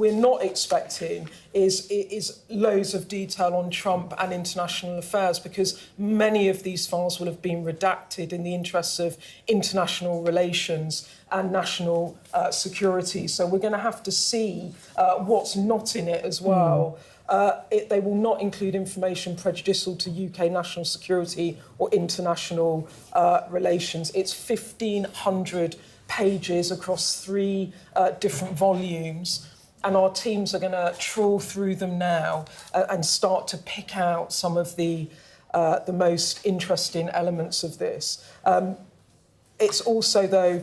we're not expecting is loads of detail on Trump and international affairs, because many of these files will have been redacted in the interests of international relations and national security. So we're going to have to see what's not in it as well. They will not include information prejudicial to UK national security or international relations. It's 1,500 pages across 3 different volumes, and our teams are going to trawl through them now and start to pick out some of the most interesting elements of this. It's also, though,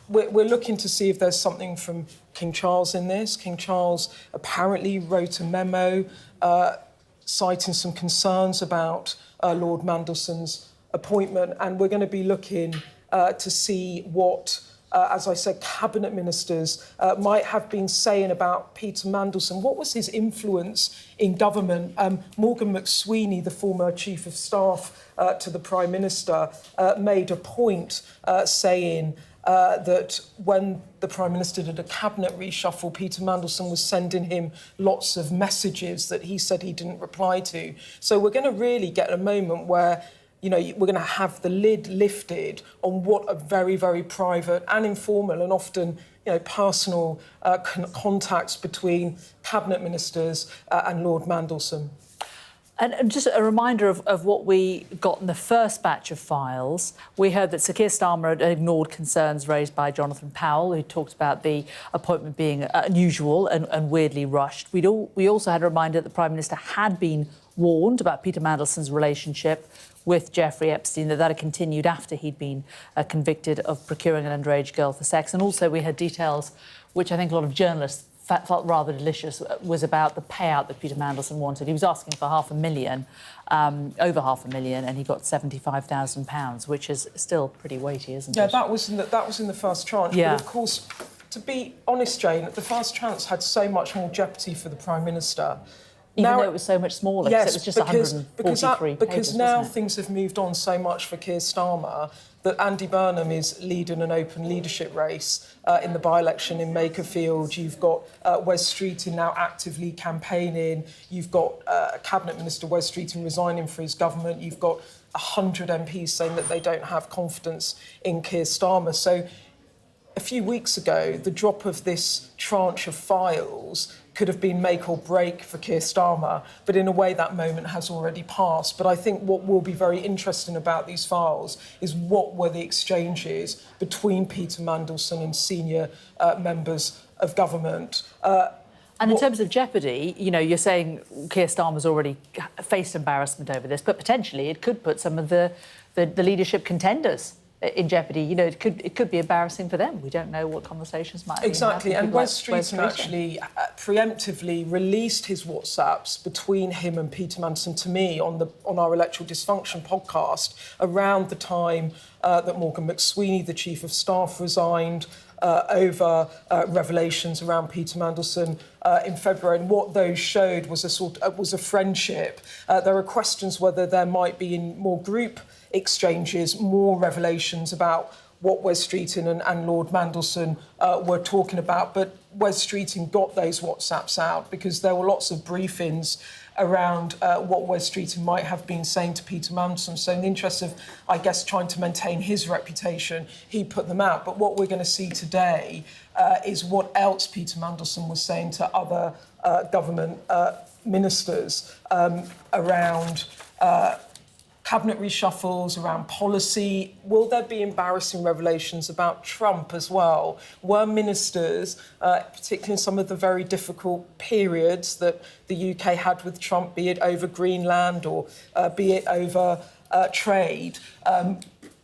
we're looking to see if there's something from King Charles in this. King Charles apparently wrote a memo citing some concerns about Lord Mandelson's appointment, and we're going to be looking to see what, as I said, cabinet ministers might have been saying about Peter Mandelson. What was his influence in government? Morgan McSweeney, the former Chief of Staff to the Prime Minister, made a point saying that when the Prime Minister did a cabinet reshuffle, Peter Mandelson was sending him lots of messages that he said he didn't reply to. So we're going to really get a moment where, you know, we're going to have the lid lifted on what are very, very private and informal and often, you know, personal contacts between cabinet ministers and Lord Mandelson. And just a reminder of what we got in the first batch of files. We heard that Sir Keir Starmer had ignored concerns raised by Jonathan Powell, who talked about the appointment being unusual and weirdly rushed. We also had a reminder that the Prime Minister had been warned about Peter Mandelson's relationship with Jeffrey Epstein, that had continued after he'd been convicted of procuring an underage girl for sex. And also we had details, which I think a lot of journalists felt rather delicious, was about the payout that Peter Mandelson wanted. He was asking for $500,000, over $500,000, and he got £75,000, which is still pretty weighty, isn't it? Yeah, that was in the first tranche. Yeah. But of course, to be honest, Jane, the first tranche had so much more jeopardy for the Prime Minister. Even though it was so much smaller, yes, it was just 143 pages, because now things have moved on so much for Keir Starmer that Andy Burnham is leading an open leadership race in the by-election in Makerfield. You've got Wes Streeting now actively campaigning. You've got Cabinet Minister Wes Streeting resigning for his government. You've got 100 MPs saying that they don't have confidence in Keir Starmer. So a few weeks ago, the drop of this tranche of files could have been make or break for Keir Starmer, but in a way that moment has already passed. But I think what will be very interesting about these files is what were the exchanges between Peter Mandelson and senior members of government. And in terms of jeopardy, you know, you're saying Keir Starmer's already faced embarrassment over this, but potentially it could put some of the leadership contenders in jeopardy. You know, it could be embarrassing for them. We don't know what conversations might be. Exactly, and Wes Streeting actually preemptively released his WhatsApps between him and Peter Mandelson to me on our Electoral Dysfunction podcast around the time that Morgan McSweeney, the Chief of Staff, resigned over revelations around Peter Mandelson in February, and what those showed was a friendship. There are questions whether there might be in more group exchanges, more revelations about what Wes Streeting and Lord Mandelson were talking about. But Wes Streeting got those WhatsApps out because there were lots of briefings around what Wes Streeting might have been saying to Peter Mandelson. So in the interest of, I guess, trying to maintain his reputation, he put them out. But what we're going to see today is what else Peter Mandelson was saying to other government ministers around cabinet reshuffles, around policy. Will there be embarrassing revelations about Trump as well? Were ministers, particularly in some of the very difficult periods that the UK had with Trump, be it over Greenland or be it over trade,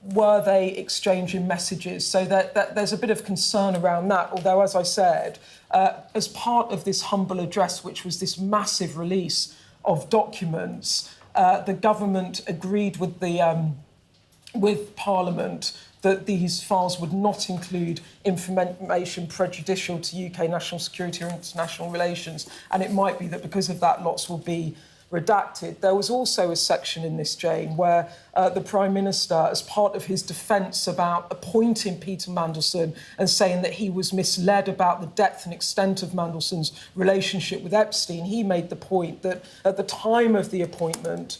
were they exchanging messages? So that there's a bit of concern around that, although, as I said, as part of this humble address, which was this massive release of documents, the government agreed with Parliament that these files would not include information prejudicial to UK national security or international relations. And it might be that because of that, lots will be redacted. There was also a section in this, Jane, where the Prime Minister, as part of his defence about appointing Peter Mandelson and saying that he was misled about the depth and extent of Mandelson's relationship with Epstein, he made the point that at the time of the appointment,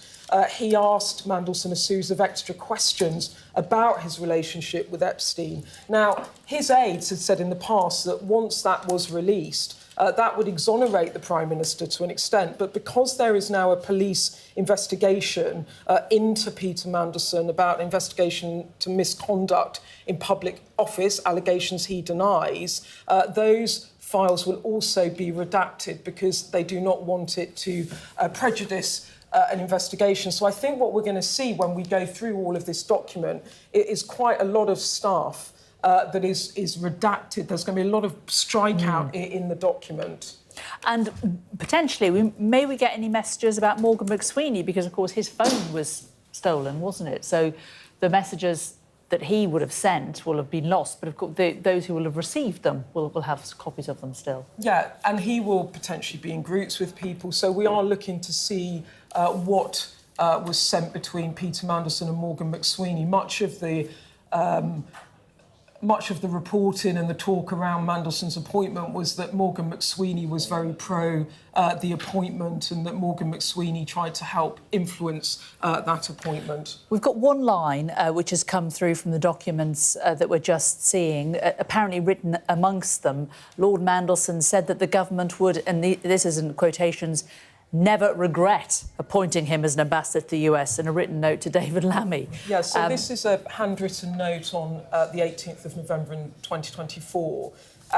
he asked Mandelson a series of extra questions about his relationship with Epstein. Now, his aides had said in the past that once that was released, that would exonerate the Prime Minister to an extent. But because there is now a police investigation into Peter Mandelson about an investigation to misconduct in public office, allegations he denies, those files will also be redacted because they do not want it to prejudice an investigation. So I think what we're going to see when we go through all of this document is quite a lot of stuff that is redacted. There's going to be a lot of strikeout in the document. And potentially, may we get any messages about Morgan McSweeney? Because, of course, his phone was stolen, wasn't it? So the messages that he would have sent will have been lost, but of course those who will have received them will have copies of them still. Yeah, and he will potentially be in groups with people. So we are looking to see what was sent between Peter Mandelson and Morgan McSweeney. Much of the reporting and the talk around Mandelson's appointment was that Morgan McSweeney was very pro the appointment and that Morgan McSweeney tried to help influence that appointment. We've got one line which has come through from the documents that we're just seeing, apparently written amongst them. Lord Mandelson said that the government would, and this is in quotations, never regret appointing him as an ambassador to the US, in a written note to David Lammy. Yeah, so this is a handwritten note on the 18th of November in 2024.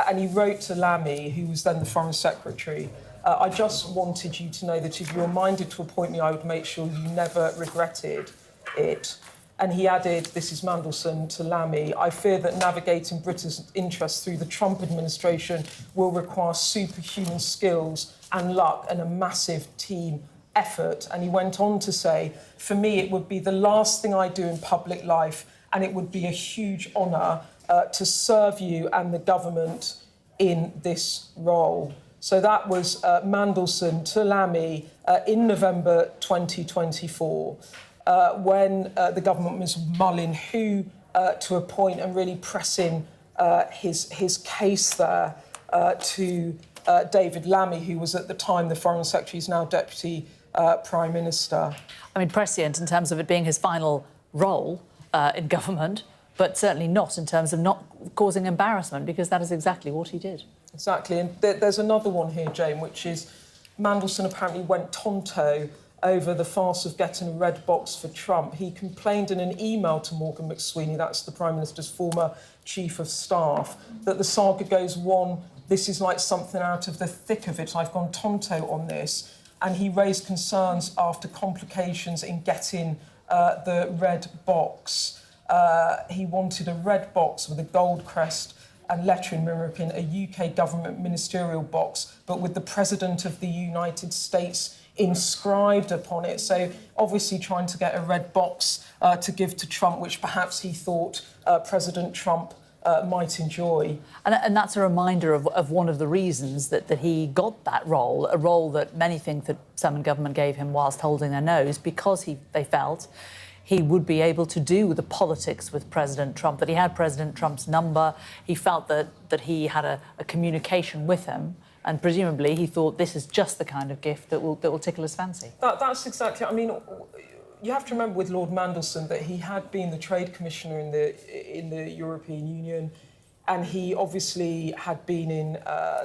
And he wrote to Lammy, who was then the Foreign Secretary, I just wanted you to know that if you were minded to appoint me, I would make sure you never regretted it. And he added, this is Mandelson to Lammy, I fear that navigating Britain's interests through the Trump administration will require superhuman skills and luck and a massive team effort. And he went on to say, for me, it would be the last thing I do in public life, and it would be a huge honour to serve you and the government in this role. So that was Mandelson to Lammy in November 2024. When the government was mulling who to appoint and really pressing his case there to David Lammy, who was at the time the Foreign Secretary, is now Deputy Prime Minister. I mean, prescient in terms of it being his final role in government, but certainly not in terms of not causing embarrassment, because that is exactly what he did. Exactly. And there's another one here, Jane, which is Mandelson apparently went tonto over the farce of getting a red box for Trump. He complained in an email to Morgan McSweeney, that's the Prime Minister's former Chief of Staff, that the saga goes on, this is like something out of the thick of it, I've gone tonto on this. And he raised concerns after complications in getting the red box. He wanted a red box with a gold crest and lettering mimicking a UK government ministerial box, but with the President of the United States inscribed upon it. So obviously trying to get a red box to give to Trump, which perhaps he thought President Trump might enjoy. And that's a reminder of one of the reasons that he got that role, a role that many think that some in government gave him whilst holding their nose, because they felt he would be able to do the politics with President Trump, that he had President Trump's number. He felt that he had a communication with him. And presumably he thought this is just the kind of gift that will tickle his fancy. That's exactly. I mean, you have to remember with Lord Mandelson that he had been the Trade Commissioner in the European Union, and he obviously had been in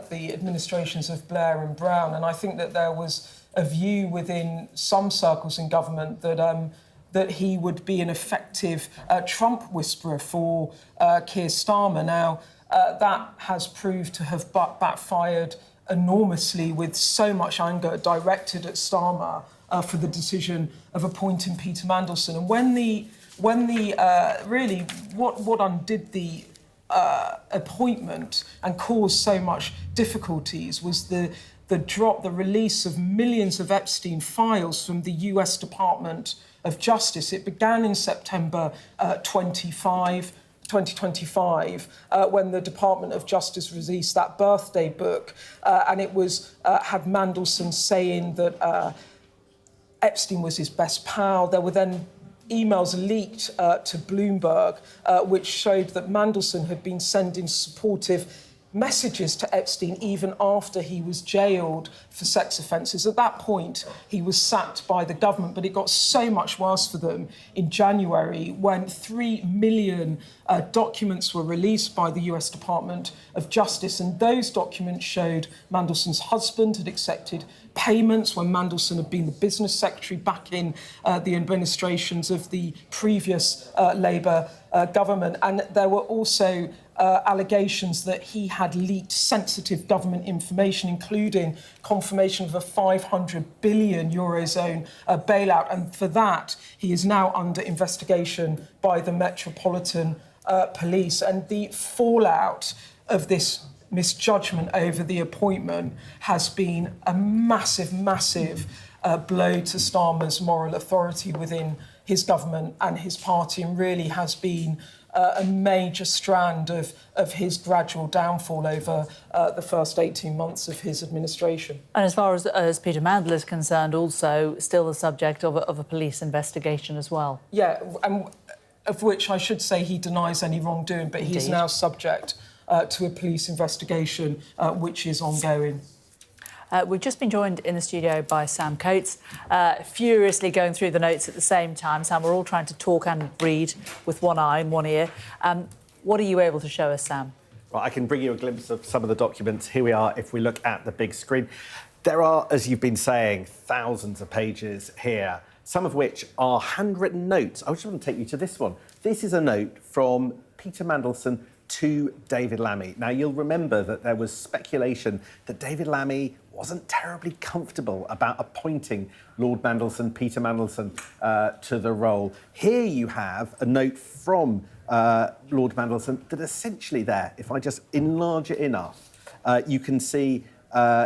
the administrations of Blair and Brown. And I think that there was a view within some circles in government that he would be an effective Trump whisperer for Keir Starmer. Now, that has proved to have backfired enormously, with so much anger directed at Starmer for the decision of appointing Peter Mandelson. And when the really what undid the appointment and caused so much difficulties was the release of millions of Epstein files from the US Department of Justice. It began in September 2025, when the Department of Justice released that birthday book, and it was had Mandelson saying that Epstein was his best pal. There were then emails leaked to Bloomberg, which showed that Mandelson had been sending supportive messages to Epstein even after he was jailed for sex offences. At that point, he was sacked by the government, but it got so much worse for them in January when 3 million documents were released by the US Department of Justice, and those documents showed Mandelson's husband had accepted payments when Mandelson had been the business secretary back in the administrations of the previous Labour government. And there were also allegations that he had leaked sensitive government information, including confirmation of a 500 billion Eurozone bailout. And for that, he is now under investigation by the Metropolitan Police. And the fallout of this misjudgment over the appointment has been a massive, massive blow to Starmer's moral authority within his government and his party, and really has been a major strand of his gradual downfall over the first 18 months of his administration. And as far as Peter Mandelson is concerned, also still the subject of a police investigation as well. Yeah, of which I should say he denies any wrongdoing, but he is now subject to a police investigation which is ongoing. We've just been joined in the studio by Sam Coates, furiously going through the notes at the same time. Sam, we're all trying to talk and read with one eye and one ear. What are you able to show us, Sam? Well, I can bring you a glimpse of some of the documents. Here we are, if we look at the big screen. There are, as you've been saying, thousands of pages here, some of which are handwritten notes. I just want to take you to this one. This is a note from Peter Mandelson to David Lammy. Now, you'll remember that there was speculation that David Lammy wasn't terribly comfortable about appointing Lord Mandelson, Peter Mandelson, to the role. Here you have a note from Lord Mandelson that essentially there, if I just enlarge it enough, you can see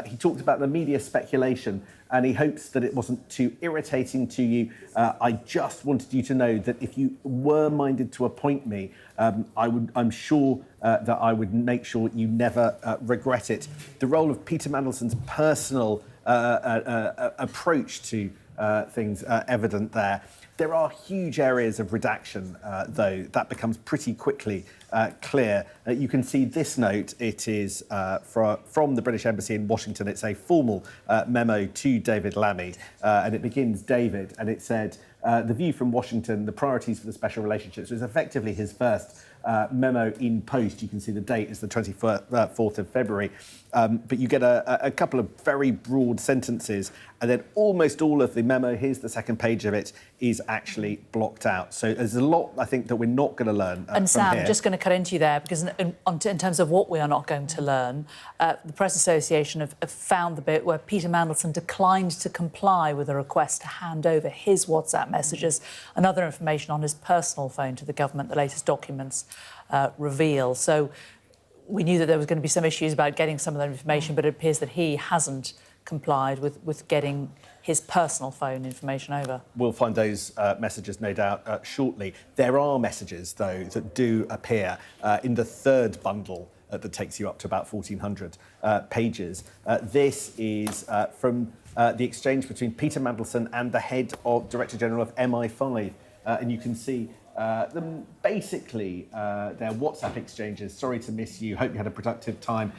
he talked about the media speculation and he hopes that it wasn't too irritating to you. I just wanted you to know that if you were minded to appoint me, I'm sure that I would make sure you never regret it. The role of Peter Mandelson's personal approach to things evident there. There are huge areas of redaction, though. That becomes pretty quickly clear. You can see this note. It is from the British Embassy in Washington. It's a formal memo to David Lammy, and it begins, David, and it said, the view from Washington, the priorities for the special relationships. It was effectively his first memo in post. You can see the date is the 24th of February. But you get a couple of very broad sentences, and then almost all of the memo, here's the second page of it, is actually blocked out. So there's a lot, I think, that we're not going to learn And from Sam, here. just going to cut into you there, because in terms of what we are not going to learn, the Press Association have found the bit where Peter Mandelson declined to comply with a request to hand over his WhatsApp messages and other information on his personal phone to the government, the latest documents reveal. So we knew that there was going to be some issues about getting some of that information, but it appears that he hasn't complied with getting his personal phone information over. We'll find those messages, no doubt, shortly. There are messages, though, that do appear in the third bundle that takes you up to about 1,400 pages. This is from the exchange between Peter Mandelson and the head of Director General of MI5. And you can see them basically their WhatsApp exchanges. Sorry to miss you. Hope you had a productive time.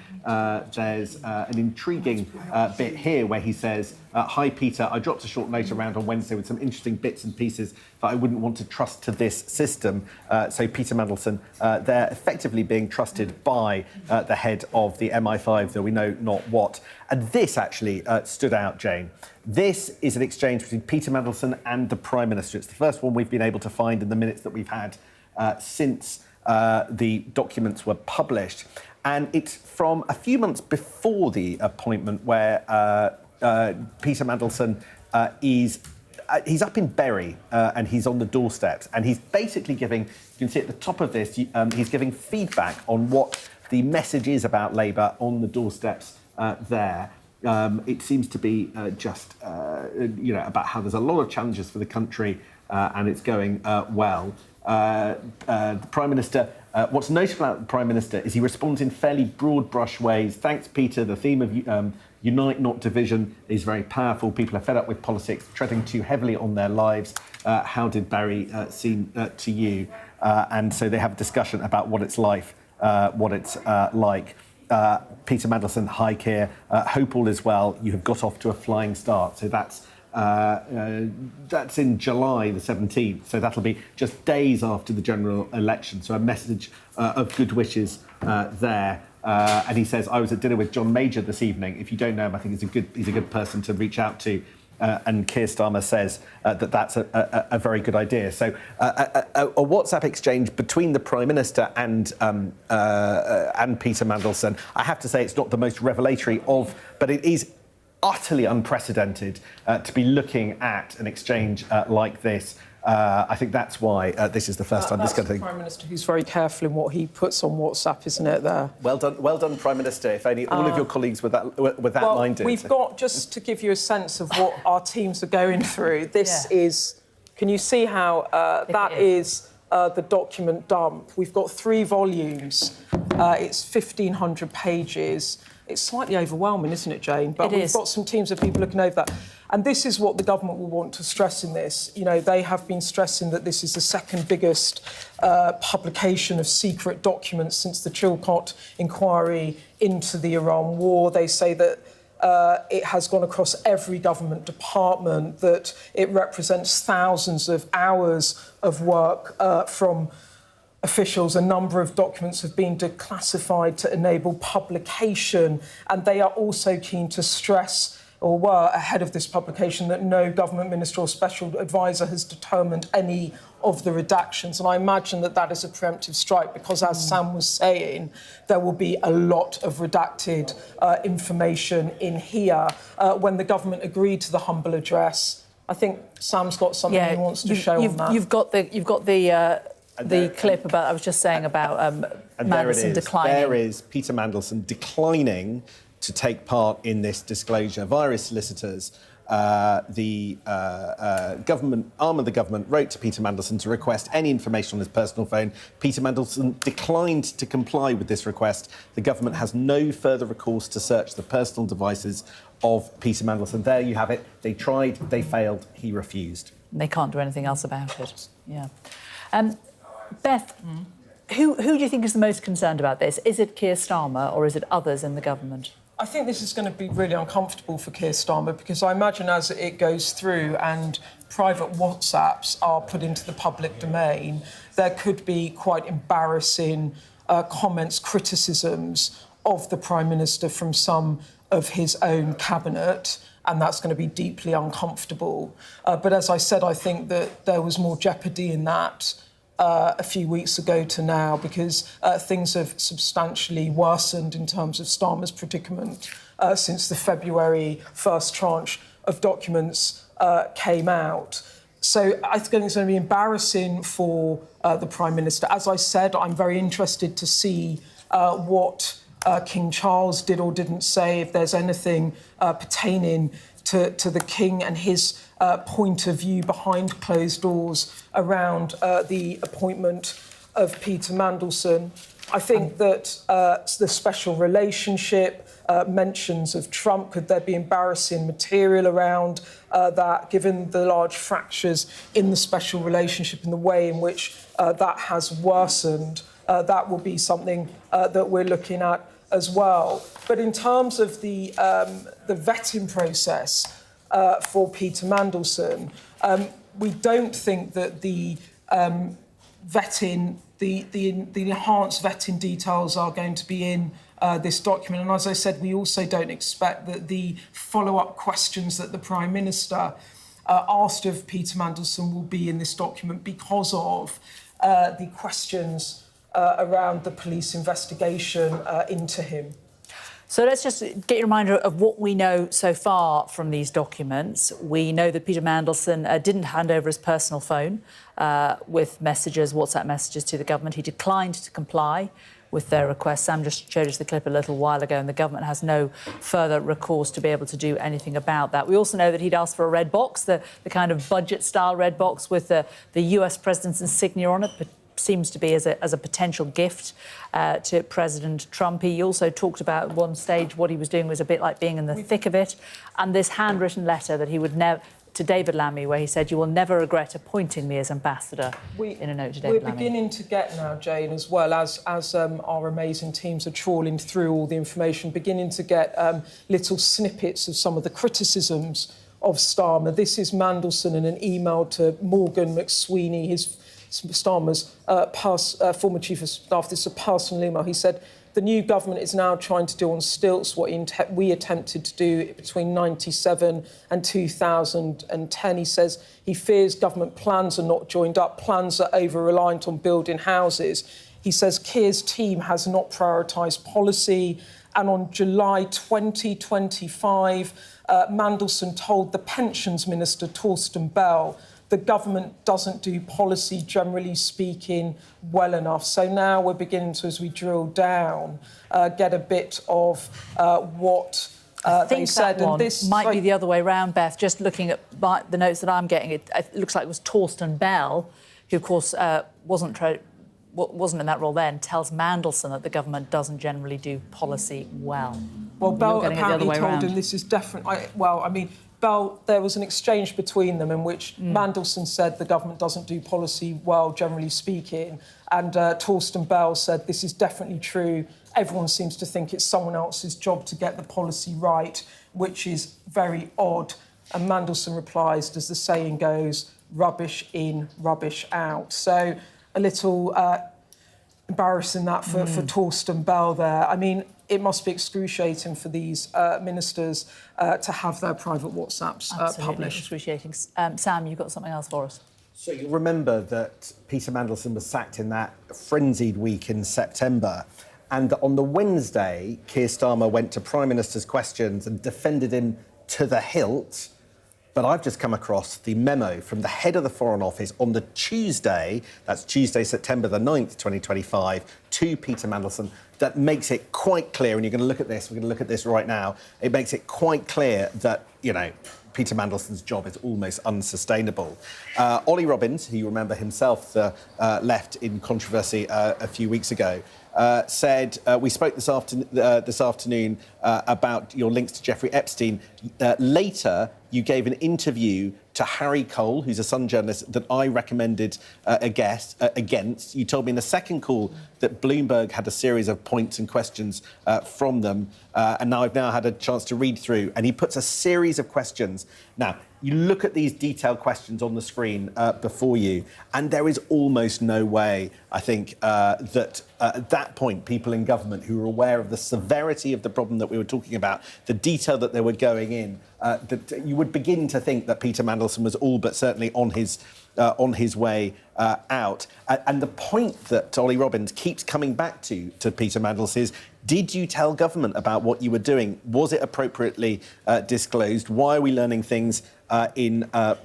There's an intriguing bit here where he says, hi, Peter. I dropped a short note around on Wednesday with some interesting bits and pieces that I wouldn't want to trust to this system. So Peter Mandelson, they're effectively being trusted by the head of the MI5, though we know not what. And this actually stood out, Jane. This is an exchange between Peter Mandelson and the Prime Minister. It's the first one we've been able to find in the minutes that we've had since the documents were published. And it's from a few months before the appointment where Peter Mandelson he's up in Bury and he's on the doorsteps. And he's basically giving, you can see at the top of this, he's giving feedback on what the message is about Labour on the doorsteps there. It seems to be just, about how there's a lot of challenges for the country and it's going well. The Prime Minister, what's notable about the Prime Minister is he responds in fairly broad brush ways. Thanks, Peter. The theme of unite, not division is very powerful. People are fed up with politics, treading too heavily on their lives. How did Barry seem to you? And so they have a discussion about what it's like. Peter Mandelson, hi, Keir. Hope all is well. You have got off to a flying start. So that's in July the 17th. So that'll be just days after the general election. So a message of good wishes there. And he says, I was at dinner with John Major this evening. If you don't know him, I think he's a good person to reach out to. And Keir Starmer says that's a very good idea. So a WhatsApp exchange between the Prime Minister and Peter Mandelson, I have to say it's not the most revelatory but it is utterly unprecedented to be looking at an exchange like this. I think that's why this is the first time this kind of thing. The Prime Minister who's very careful in what he puts on WhatsApp, isn't it? There. Well done, Prime Minister. If only all of your colleagues were that minded. We've got, just to give you a sense of what our teams are going through. This is. Can you see how that is the document dump? We've got 3 volumes. It's 1,500 pages. It's slightly overwhelming, isn't it, Jane? But we've got some teams of people looking over that. And this is what the government will want to stress in this. You know, they have been stressing that this is the second biggest publication of secret documents since the Chilcot inquiry into the Iran war. They say that it has gone across every government department, that it represents thousands of hours of work from officials. A number of documents have been declassified to enable publication, and they are also keen to stress, or were ahead of this publication, that no government minister or special advisor has determined any of the redactions. And I imagine that that is a preemptive strike because, as Sam was saying, there will be a lot of redacted information in here. When the government agreed to the humble address, I think Sam's got something he wants to show on that. You've got the clip about, I was just saying about Mandelson declining. There is Peter Mandelson declining to take part in this disclosure via his solicitors. The government arm of the government wrote to Peter Mandelson to request any information on his personal phone. Peter Mandelson declined to comply with this request. The government has no further recourse to search the personal devices of Peter Mandelson. There you have it. They tried, they failed, he refused. And they can't do anything else about it. Yeah. Beth, who do you think is the most concerned about this? Is it Keir Starmer or is it others in the government? I think this is going to be really uncomfortable for Keir Starmer, because I imagine as it goes through and private WhatsApps are put into the public domain, there could be quite embarrassing comments, criticisms of the Prime Minister from some of his own cabinet, and that's going to be deeply uncomfortable. But as I said, I think that there was more jeopardy in that a few weeks ago to now, because things have substantially worsened in terms of Starmer's predicament since the February first tranche of documents came out. So I think it's going to be embarrassing for the Prime Minister. As I said, I'm very interested to see what King Charles did or didn't say, if there's anything pertaining to the King and his point of view behind closed doors around the appointment of Peter Mandelson. I think that the special relationship, mentions of Trump, could there be embarrassing material around that, given the large fractures in the special relationship and the way in which that has worsened? That will be something that we're looking at as well. But in terms of the vetting process for Peter Mandelson, we don't think that the vetting, the enhanced vetting details are going to be in this document. And as I said, we also don't expect that the follow-up questions that the Prime Minister asked of Peter Mandelson will be in this document, because of the questions around the police investigation into him. So let's just get a reminder of what we know so far from these documents. We know that Peter Mandelson didn't hand over his personal phone with messages, WhatsApp messages to the government. He declined to comply with their request. Sam just showed us the clip a little while ago, and the government has no further recourse to be able to do anything about that. We also know that he'd asked for a red box, the kind of budget-style red box with the US president's insignia on it, but seems to be as a potential gift to President Trump. He also talked about at one stage what he was doing was a bit like being in the thick of it, and this handwritten letter that he would never to David Lammy, where he said, "You will never regret appointing me as ambassador," in a note to David Lammy. We're beginning to get now, Jane, as well as our amazing teams are trawling through all the information, beginning to get little snippets of some of the criticisms of Starmer. This is Mandelson in an email to Morgan McSweeney, Starmer's former chief of staff. This is a personal email. He said, "The new government is now trying to do on stilts what we attempted to do between 1997 and 2010. He says he fears government plans are not joined up, plans are over-reliant on building houses. He says Keir's team has not prioritised policy. And on July 2025, Mandelson told the Pensions Minister, Torsten Bell, the government doesn't do policy, generally speaking, well enough. So now we're beginning to, as we drill down, get a bit of what they said. And this might be the other way around, Beth. Just looking at the notes that I'm getting, it looks like it was Torsten Bell, who, of course, wasn't in that role then, tells Mandelson that the government doesn't generally do policy well. Well, Bell apparently told him this is definitely... Bell, there was an exchange between them in which Mandelson said the government doesn't do policy well, generally speaking, and Torsten Bell said this is definitely true. Everyone seems to think it's someone else's job to get the policy right, which is very odd. And Mandelson replies, as the saying goes, rubbish in, rubbish out. So a little embarrassing that for Torsten Bell there. I mean, it must be excruciating for these ministers to have their private WhatsApps published. Excruciating. Sam, you've got something else for us? So you'll remember that Peter Mandelson was sacked in that frenzied week in September. And on the Wednesday, Keir Starmer went to Prime Minister's questions and defended him to the hilt. But I've just come across the memo from the head of the Foreign Office on the Tuesday, that's Tuesday, September the 9th, 2025, to Peter Mandelson, that makes it quite clear, and you're going to look at this, we're going to look at this right now, it makes it quite clear that, Peter Mandelson's job is almost unsustainable. Ollie Robbins, who you remember himself left in controversy a few weeks ago, said, we spoke this afternoon about your links to Jeffrey Epstein. Later, you gave an interview to Harry Cole, who's a Sun journalist that I recommended against. You told me in the second call that Bloomberg had a series of points and questions from them, and now I've had a chance to read through, and he puts a series of questions. Now, you look at these detailed questions on the screen before you, and there is almost no way, I think, that at that point, people in government who were aware of the severity of the problem that we were talking about, the detail that they were going in, that you would begin to think that Peter Mandelson was all but certainly on his way out. And the point that Ollie Robbins keeps coming back to Peter Mandelson is, did you tell government about what you were doing? Was it appropriately disclosed? Why are we learning things in the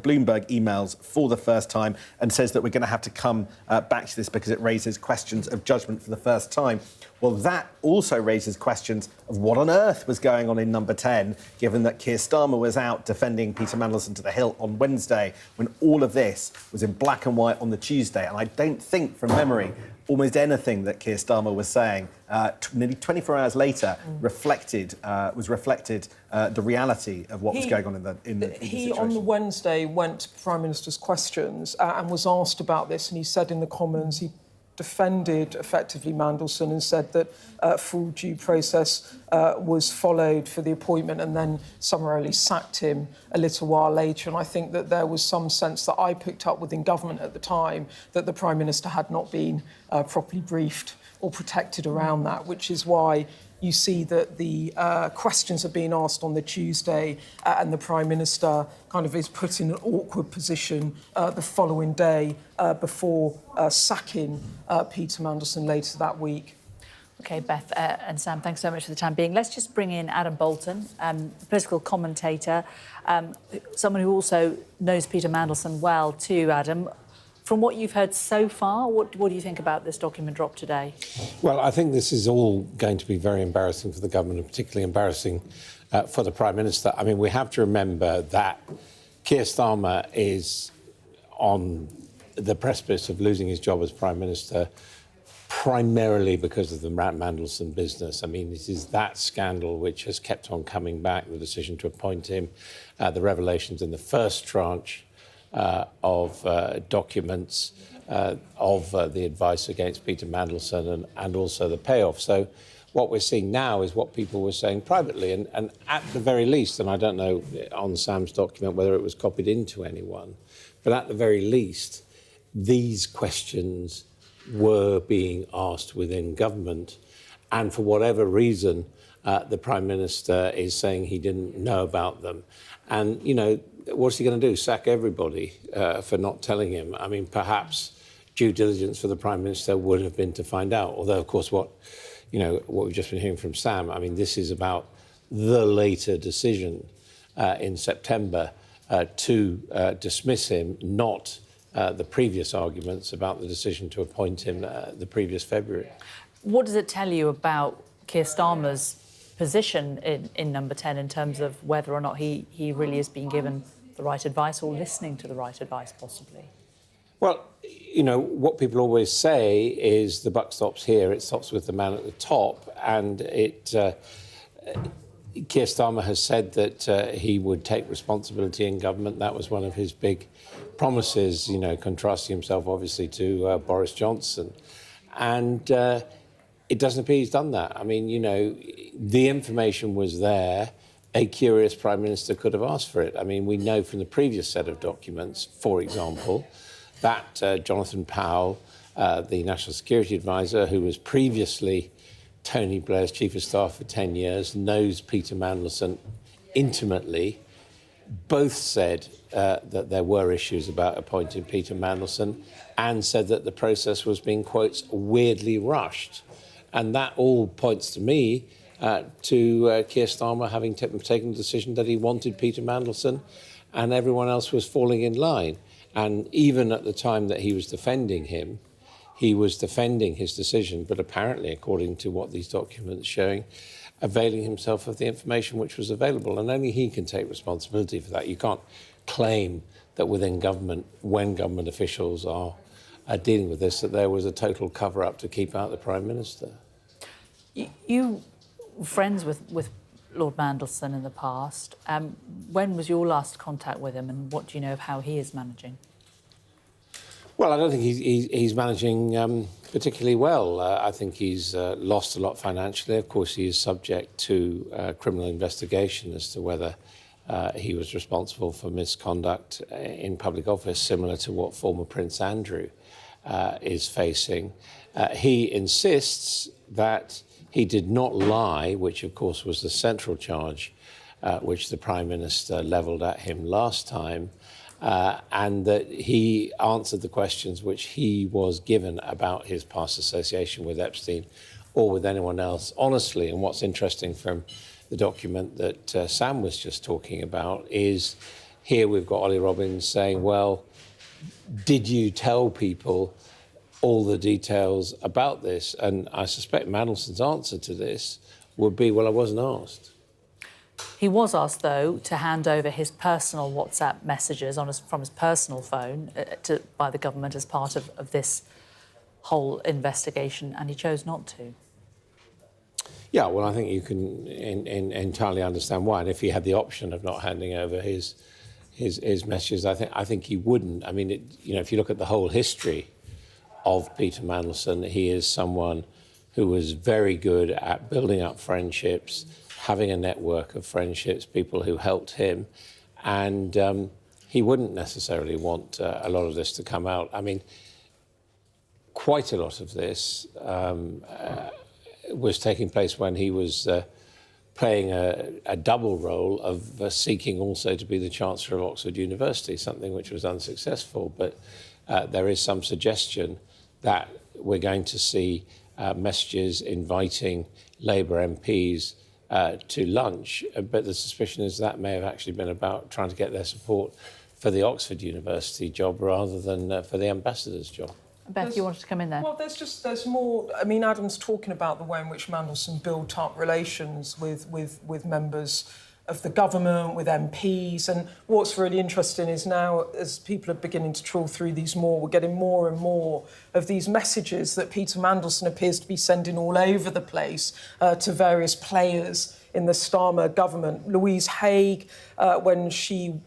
Bloomberg emails for the first time, and says that we're going to have to come back to this because it raises questions of judgment for the first time? Well, that also raises questions of what on earth was going on in Number 10, given that Keir Starmer was out defending Peter Mandelson to the hilt on Wednesday, when all of this was in black and white on the Tuesday. And I don't think, from memory, almost anything that Keir Starmer was saying nearly 24 hours later reflected the reality of what was going on in the He, situation. on the Wednesday, went to Prime Minister's questions and was asked about this, and he said in the Commons he defended effectively Mandelson and said that full due process was followed for the appointment, and then summarily sacked him a little while later. And I think that there was some sense that I picked up within government at the time that the Prime Minister had not been properly briefed or protected around that, which is why you see that the questions are being asked on the Tuesday and the Prime Minister kind of is put in an awkward position the following day before sacking Peter Mandelson later that week. OK, Beth and Sam, thanks so much for the time being. Let's just bring in Adam Bolton, political commentator, someone who also knows Peter Mandelson well too, Adam. From what you've heard so far, what do you think about this document drop today? Well, I think this is all going to be very embarrassing for the government, and particularly embarrassing for the Prime Minister. I mean, we have to remember that Keir Starmer is on the precipice of losing his job as Prime Minister primarily because of the Mandelson business. I mean, it is that scandal which has kept on coming back, the decision to appoint him, the revelations in the first tranche of documents of the advice against Peter Mandelson and also the payoff. So what we're seeing now is what people were saying privately. And at the very least, and I don't know on Sam's document whether it was copied into anyone, but at the very least, these questions were being asked within government. And for whatever reason, the Prime Minister is saying he didn't know about them. And, you know, what's he going to do? Sack everybody for not telling him? I mean, perhaps due diligence for the Prime Minister would have been to find out. Although, of course, what we've just been hearing from Sam, I mean, this is about the later decision in September to dismiss him, not the previous arguments about the decision to appoint him the previous February. What does it tell you about Keir Starmer's position in number 10 in terms of whether or not he really is being given the right advice or listening to the right advice, possibly? Well, you know, what people always say is the buck stops here, it stops with the man at the top, and Keir Starmer has said that he would take responsibility in government. That was one of his big promises, you know, contrasting himself obviously to Boris Johnson. And it doesn't appear he's done that. I mean, you know, the information was there. A curious Prime Minister could have asked for it. I mean, we know from the previous set of documents, for example, that Jonathan Powell, the National Security Advisor, who was previously Tony Blair's Chief of Staff for 10 years, knows Peter Mandelson intimately. Both said that there were issues about appointing Peter Mandelson and said that the process was being, quotes, weirdly rushed. And that all points to me to Keir Starmer having taken the decision that he wanted Peter Mandelson and everyone else was falling in line. And even at the time that he was defending him, he was defending his decision, but apparently, according to what these documents showing, availing himself of the information which was available. And only he can take responsibility for that. You can't claim that within government, when government officials are dealing with this, that there was a total cover-up to keep out the Prime Minister. You were friends with Lord Mandelson in the past. When was your last contact with him, and what do you know of how he is managing? Well, I don't think he's managing particularly well. I think he's lost a lot financially. Of course, he is subject to criminal investigation as to whether he was responsible for misconduct in public office, similar to what former Prince Andrew is facing. He insists that he did not lie, which, of course, was the central charge which the Prime Minister levelled at him last time, and that he answered the questions which he was given about his past association with Epstein or with anyone else honestly. And what's interesting from the document that Sam was just talking about is here we've got Ollie Robbins saying, well, did you tell people all the details about this? And I suspect Mandelson's answer to this would be, well, I wasn't asked. He was asked, though, to hand over his personal WhatsApp messages from his personal phone by the government as part of this whole investigation, and he chose not to. Yeah, well, I think you can entirely understand why. And if he had the option of not handing over his messages, I think he wouldn't. I mean, if you look at the whole history of Peter Mandelson, he is someone who was very good at building up friendships, having a network of friendships, people who helped him, and he wouldn't necessarily want a lot of this to come out. I mean, quite a lot of this was taking place when he was playing a double role of seeking also to be the Chancellor of Oxford University, something which was unsuccessful. But there is some suggestion that we're going to see messages inviting Labour MPs to lunch, but the suspicion is that may have actually been about trying to get their support for the Oxford University job rather than for the ambassador's job. Beth, you wanted to come in there? Well, there's more. I mean, Adam's talking about the way in which Mandelson built up relations with members of the government, with MPs, and what's really interesting is now, as people are beginning to trawl through these more, we're getting more and more of these messages that Peter Mandelson appears to be sending all over the place to various players in the Starmer government. Louise Haigh, when she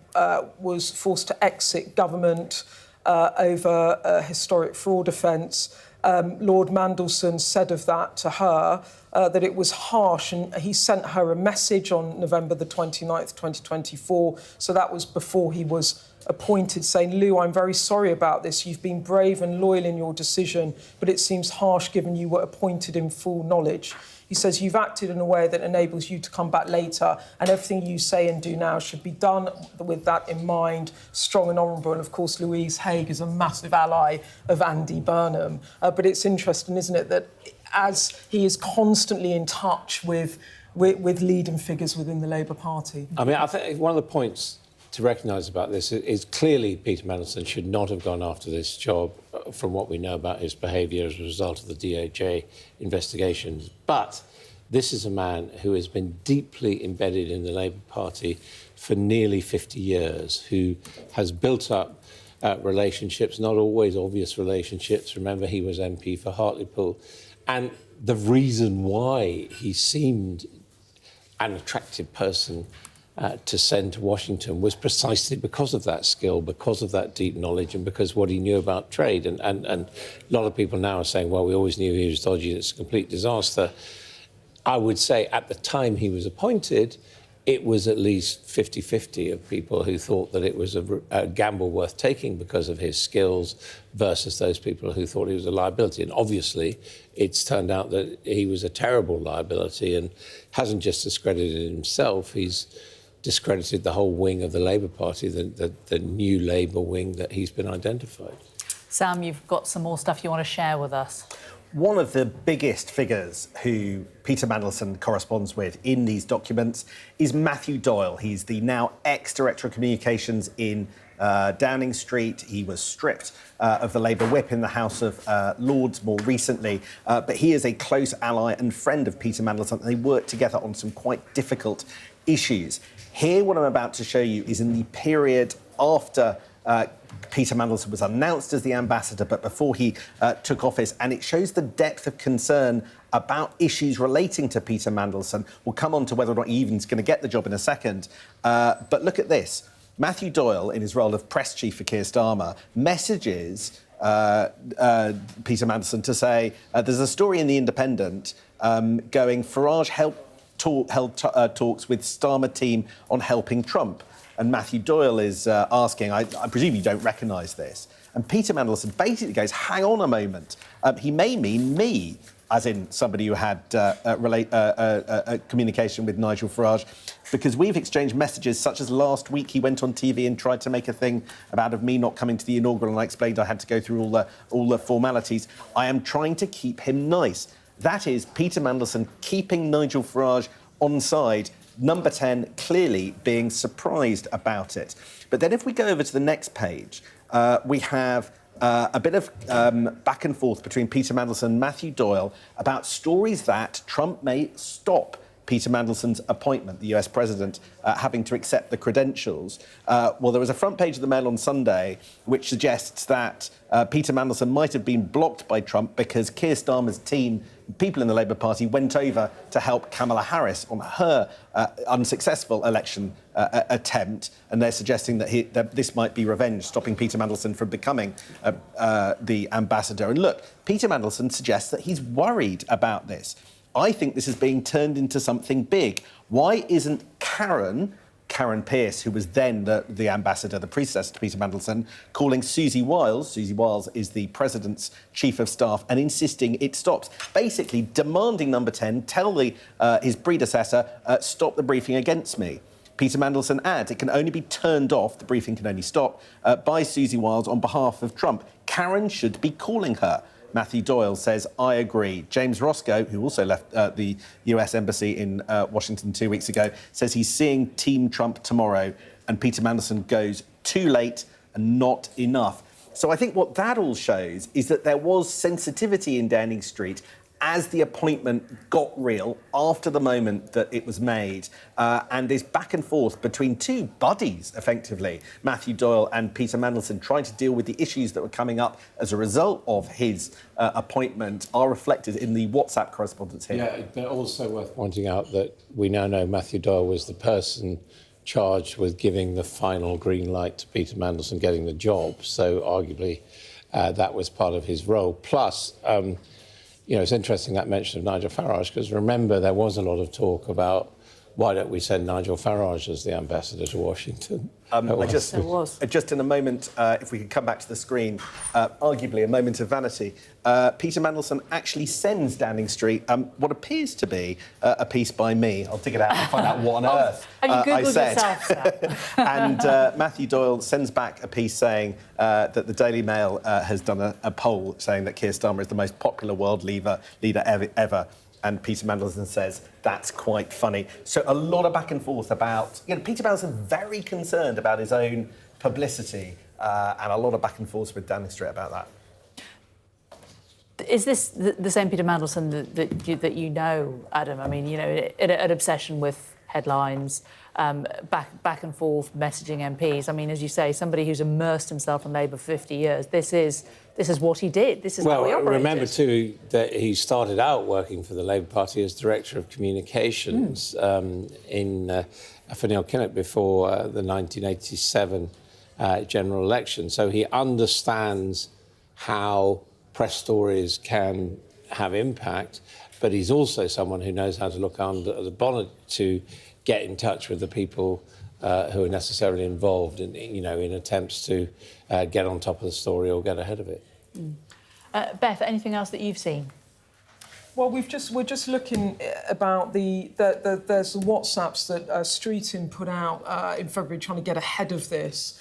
was forced to exit government over a historic fraud offence, Lord Mandelson said of that to her that it was harsh, and he sent her a message on November the 29th, 2024. So that was before he was appointed, saying, Lou, I'm very sorry about this. You've been brave and loyal in your decision, but it seems harsh given you were appointed in full knowledge. He says, you've acted in a way that enables you to come back later, and everything you say and do now should be done with that in mind, strong and honourable. And, of course, Louise Haigh is a massive ally of Andy Burnham. But it's interesting, isn't it, that as he is constantly in touch with leading figures within the Labour Party. I mean, I think one of the points to recognise about this is clearly Peter Mandelson should not have gone after this job from what we know about his behaviour as a result of the DOJ investigations. But this is a man who has been deeply embedded in the Labour Party for nearly 50 years, who has built up relationships, not always obvious relationships. Remember, he was MP for Hartlepool. And the reason why he seemed an attractive person to send to Washington was precisely because of that skill, because of that deep knowledge, and because what he knew about trade. And a lot of people now are saying, well, we always knew he was dodgy, it's a complete disaster. I would say at the time he was appointed, it was at least 50-50 of people who thought that it was a gamble worth taking because of his skills versus those people who thought he was a liability. And obviously, it's turned out that he was a terrible liability and hasn't just discredited himself, he's discredited the whole wing of the Labour Party, the new Labour wing that he's been identified. Sam, you've got some more stuff you want to share with us. One of the biggest figures who Peter Mandelson corresponds with in these documents is Matthew Doyle. He's the now ex-Director of Communications in Downing Street. He was stripped of the Labour whip in the House of Lords more recently, but he is a close ally and friend of Peter Mandelson. They work together on some quite difficult issues. Here, what I'm about to show you is in the period after Peter Mandelson was announced as the ambassador, but before he took office, and it shows the depth of concern about issues relating to Peter Mandelson. We'll come on to whether or not he even's going to get the job in a second. But look at this. Matthew Doyle, in his role of press chief for Keir Starmer, messages Peter Mandelson to say, there's a story in The Independent going, Farage held talks with Starmer team on helping Trump. And Matthew Doyle is asking, I presume you don't recognise this. And Peter Mandelson basically goes, hang on a moment. He may mean me, as in somebody who had communication with Nigel Farage, because we've exchanged messages such as last week he went on TV and tried to make a thing of me not coming to the inaugural, and I explained I had to go through all the formalities. I am trying to keep him nice. That is Peter Mandelson keeping Nigel Farage on side. Number 10 clearly being surprised about it. But then if we go over to the next page, we have a bit of back and forth between Peter Mandelson and Matthew Doyle about stories that Trump may stop Peter Mandelson's appointment, the US president, having to accept the credentials. Well, there was a front page of the Mail on Sunday which suggests that Peter Mandelson might have been blocked by Trump because Keir Starmer's team, people in the Labour Party, went over to help Kamala Harris on her unsuccessful election attempt, and they're suggesting that this might be revenge, stopping Peter Mandelson from becoming the ambassador. And look, Peter Mandelson suggests that he's worried about this. I think this is being turned into something big. Why isn't Karen Pierce, who was then the ambassador, the predecessor to Peter Mandelson, calling Susie Wiles is the president's chief of staff, and insisting it stops, basically demanding Number 10 tell his predecessor, stop the briefing against me. Peter Mandelson adds it can only be turned off, the briefing can only stop, by Susie Wiles on behalf of Trump. Karen should be calling her. Matthew Doyle, says, I agree. James Roscoe, who also left the US Embassy in Washington 2 weeks ago, says he's seeing Team Trump tomorrow. And Peter Mandelson goes, too late and not enough. So I think what that all shows is that there was sensitivity in Downing Street as the appointment got real after the moment that it was made, and this back and forth between two buddies, effectively, Matthew Doyle and Peter Mandelson, trying to deal with the issues that were coming up as a result of his appointment, are reflected in the WhatsApp correspondence here. Yeah, but also worth pointing out that we now know Matthew Doyle was the person charged with giving the final green light to Peter Mandelson getting the job, so arguably that was part of his role. Plus, you know, it's interesting that mention of Nigel Farage, because remember, there was a lot of talk about why don't we send Nigel Farage as the ambassador to Washington? Just in a moment, if we could come back to the screen, arguably a moment of vanity, Peter Mandelson actually sends Downing Street what appears to be a piece by me. I'll dig it out and find out what on earth I said. Yourself, and Matthew Doyle sends back a piece saying that the Daily Mail has done a poll saying that Keir Starmer is the most popular world leader ever. And Peter Mandelson says, that's quite funny. So a lot of back and forth about, you know, Peter Mandelson very concerned about his own publicity and a lot of back and forth with Downing Street about that. Is this the same Peter Mandelson that you know, Adam? I mean, you know, an obsession with headlines, back and forth messaging MPs. I mean, as you say, somebody who's immersed himself in Labour for 50 years, this is what he did. This is how he operated. Well, remember, too, that he started out working for the Labour Party as Director of Communications for Neil Kinnock before the 1987 general election. So he understands how press stories can have impact, but he's also someone who knows how to look under the bonnet to get in touch with the people who are necessarily involved in, you know, in attempts to get on top of the story or get ahead of it. Beth, anything else that you've seen? Well, we're just looking about there's the WhatsApps that Streeton put out in February, trying to get ahead of this,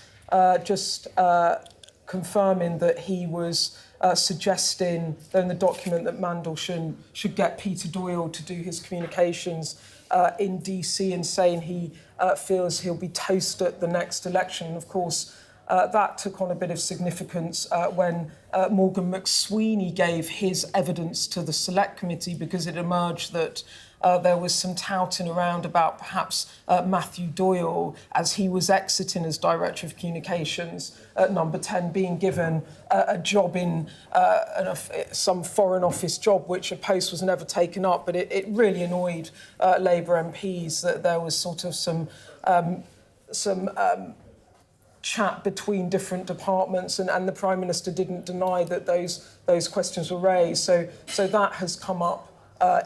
confirming that he was suggesting in the document that Mandelson should get Peter Doyle to do his communications in DC, and saying he feels he'll be toast at the next election. And of course, that took on a bit of significance when Morgan McSweeney gave his evidence to the Select Committee, because it emerged that there was some touting around about perhaps Matthew Doyle, as he was exiting as Director of Communications at Number 10, being given a job in some Foreign Office job, which a post was never taken up. But it really annoyed Labour MPs that there was sort of some chat between different departments, and the Prime Minister didn't deny that those questions were raised. So that has come up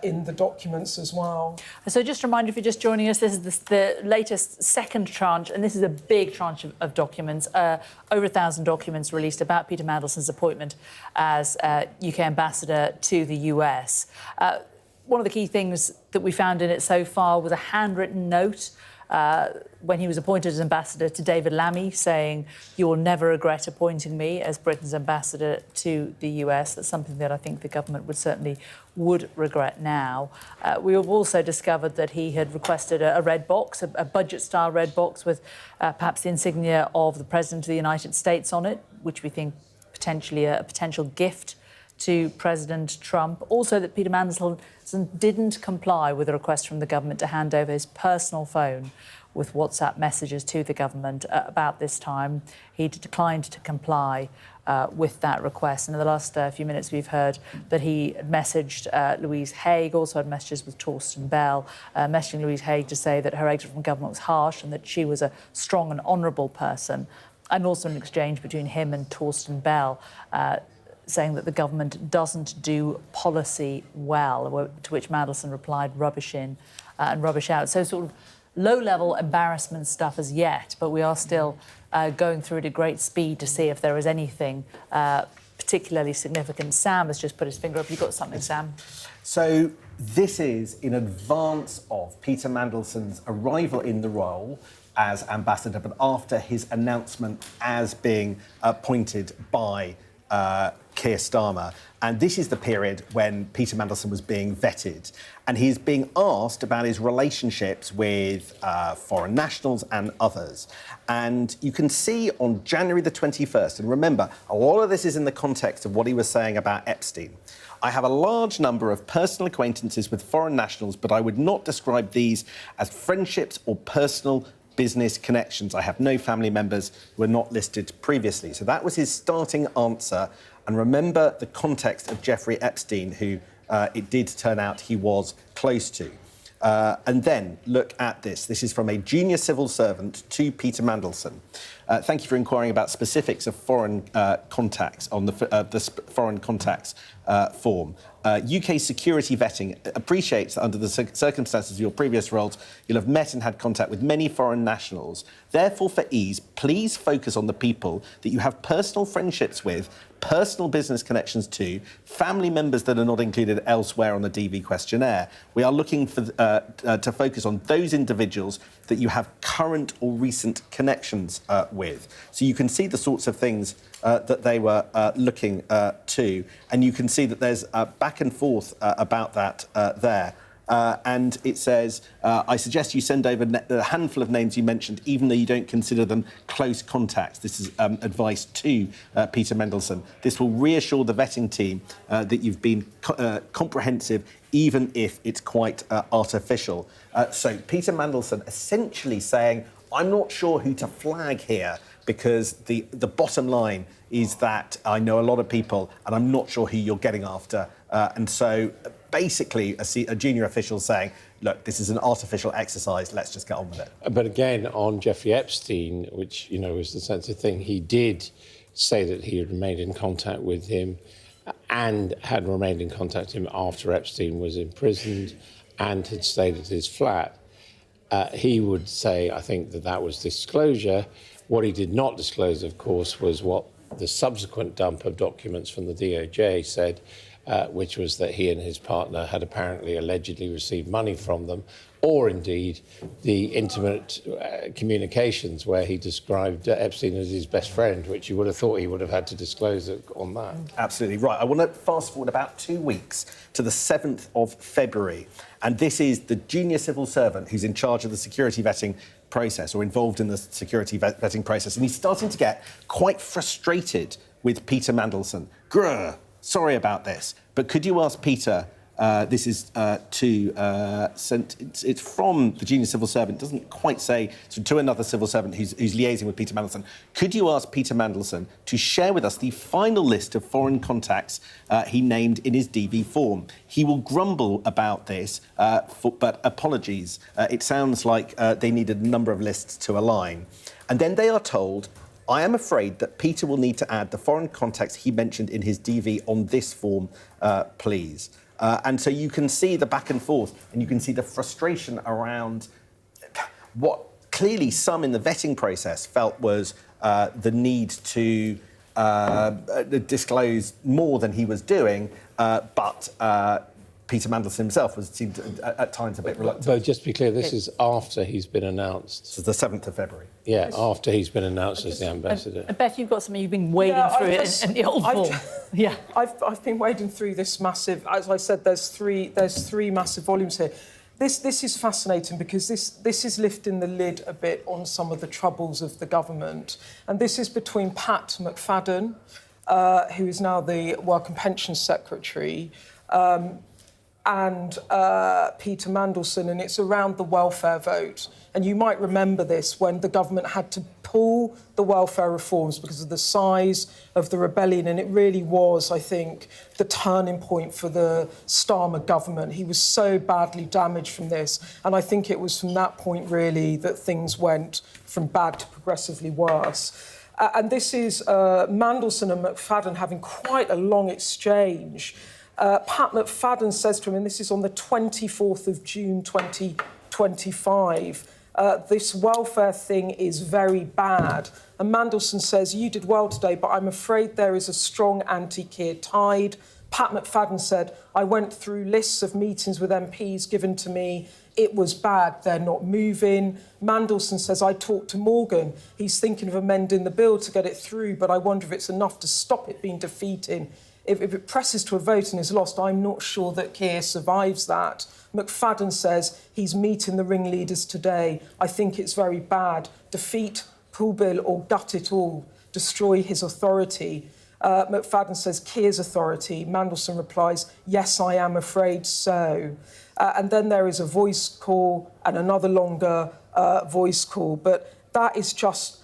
in the documents as well. So just a reminder, if you're just joining us, this is the latest second tranche, and this is a big tranche of documents, over 1,000 documents released about Peter Mandelson's appointment as UK ambassador to the US. One of the key things that we found in it so far was a handwritten note when he was appointed as ambassador to David Lammy, saying, "You will never regret appointing me as Britain's ambassador to the US." That's something that I think the government would regret now. We have also discovered that he had requested a red box, a budget-style red box with perhaps the insignia of the President of the United States on it, which we think potentially a potential gift to President Trump. Also, that Peter Mandelson didn't comply with a request from the government to hand over his personal phone with WhatsApp messages to the government about this time. He declined to comply with that request. And in the last few minutes, we've heard that he messaged Louise Haigh, also had messages with Torsten Bell, messaging Louise Haigh to say that her exit from government was harsh and that she was a strong and honourable person. And also an exchange between him and Torsten Bell, saying that the government doesn't do policy well, to which Mandelson replied, rubbish in and rubbish out. So sort of low-level embarrassment stuff as yet, but we are still going through it at great speed to see if there is anything particularly significant. Sam has just put his finger up. You've got something, Sam? So this is in advance of Peter Mandelson's arrival in the role as ambassador, but after his announcement as being appointed by Keir Starmer. And this is the period when Peter Mandelson was being vetted. And he's being asked about his relationships with foreign nationals and others. And you can see on January the 21st, and remember, a lot of this is in the context of what he was saying about Epstein. I have a large number of personal acquaintances with foreign nationals, but I would not describe these as friendships or personal business connections. I have no family members who are not listed previously. So that was his starting answer. And remember the context of Jeffrey Epstein, who it did turn out he was close to. And then look at this. This is from a junior civil servant to Peter Mandelson. Thank you for inquiring about specifics of foreign contacts on the foreign contacts form. UK security vetting appreciates that under the circumstances of your previous roles, you'll have met and had contact with many foreign nationals. Therefore, for ease, please focus on the people that you have personal friendships with, personal business connections to, family members that are not included elsewhere on the DV questionnaire. We are looking for, to focus on those individuals that you have current or recent connections with. So you can see the sorts of things that they were looking to. And you can see that there's back and forth about that there. And it says, I suggest you send over a handful of names you mentioned, even though you don't consider them close contacts. This is advice to Peter Mandelson. This will reassure the vetting team that you've been comprehensive, even if it's quite artificial. So Peter Mandelson essentially saying, I'm not sure who to flag here, because the bottom line is that I know a lot of people and I'm not sure who you're getting after. And so basically a junior official saying, look, this is an artificial exercise, let's just get on with it. But again, on Jeffrey Epstein, which, you know, was the sensitive thing, he did say that he had remained in contact with him and had remained in contact with him after Epstein was imprisoned and had stayed at his flat. He would say, I think, that that was disclosure. What he did not disclose, of course, was what the subsequent dump of documents from the DOJ said, which was that he and his partner had apparently allegedly received money from them, or indeed the intimate communications where he described Epstein as his best friend, which you would have thought he would have had to disclose on that. Absolutely right. I want to fast forward about 2 weeks to the 7th of February. And this is the junior civil servant who's in charge of the security vetting process, or involved in the security vetting process. And he's starting to get quite frustrated with Peter Mandelson. Grr, sorry about this, but could you ask Peter, this is it's from the junior civil servant, doesn't quite say, so to another civil servant who's liaising with Peter Mandelson. Could you ask Peter Mandelson to share with us the final list of foreign contacts he named in his DV form? He will grumble about this, but apologies. It sounds like they needed a number of lists to align. And then they are told, I am afraid that Peter will need to add the foreign contacts he mentioned in his DV on this form, please. And so you can see the back and forth, and you can see the frustration around what clearly some in the vetting process felt was the need to disclose more than he was doing, but Peter Mandelson himself seemed at times a bit reluctant. But just to be clear, this is after he's been announced. This is the 7th of February. Yeah, after he's been announced as the ambassador. And Beth, you've got something you've been wading through it in the old form. Yeah, I've been wading through this massive. As I said, there's three massive volumes here. This is fascinating because this is lifting the lid a bit on some of the troubles of the government, and this is between Pat McFadden, who is now the Work and Pensions Secretary, and Peter Mandelson, and it's around the welfare vote. And you might remember this when the government had to pull the welfare reforms because of the size of the rebellion, and it really was, I think, the turning point for the Starmer government. He was so badly damaged from this, and I think it was from that point, really, that things went from bad to progressively worse. And this is Mandelson and McFadden having quite a long exchange. Pat McFadden says to him, and this is on the 24th of June 2025, this welfare thing is very bad. And Mandelson says, you did well today, but I'm afraid there is a strong anti-Keir tide. Pat McFadden said, I went through lists of meetings with MPs given to me it was bad, they're not moving. Mandelson says, I talked to Morgan. He's thinking of amending the bill to get it through, but I wonder if it's enough to stop it being defeated. If it presses to a vote and is lost, I'm not sure that Keir survives that. McFadden says he's meeting the ringleaders today. I think it's very bad. Defeat, pull bill or gut it all. Destroy his authority. McFadden says Keir's authority. Mandelson replies, yes, I am afraid so. And then there is a voice call and another longer voice call. But that is just...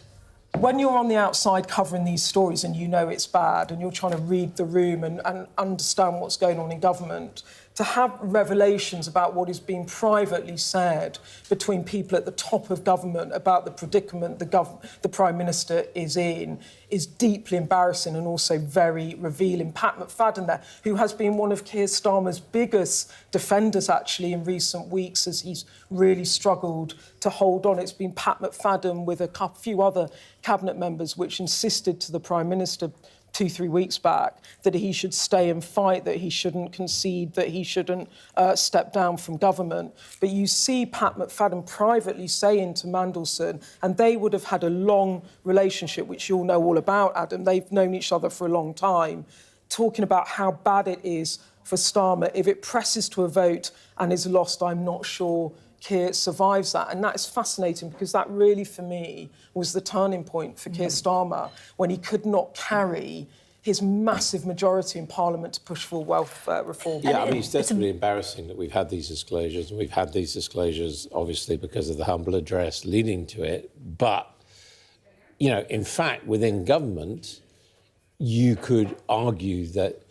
When you're on the outside covering these stories and you know it's bad and you're trying to read the room and understand what's going on in government, to have revelations about what is being privately said between people at the top of government about the predicament the Prime Minister is in is deeply embarrassing and also very revealing. Pat McFadden there, who has been one of Keir Starmer's biggest defenders, actually, in recent weeks as he's really struggled to hold on. It's been Pat McFadden with a few other cabinet members which insisted to the Prime Minister 2-3 weeks back that he should stay and fight, that he shouldn't concede, that he shouldn't step down from government. But you see Pat McFadden privately saying to Mandelson, and they would have had a long relationship, which you all know all about, Adam. They've known each other for a long time, talking about how bad it is for Starmer. If it presses to a vote and is lost, I'm not sure Keir survives that. And that is fascinating because that really, for me, was the turning point for Keir Starmer when he could not carry his massive majority in Parliament to push for wealth reform. Yeah, I mean, it's definitely embarrassing that we've had these disclosures, and we've had these disclosures, obviously, because of the humble address leading to it. But, you know, in fact, within government, you could argue that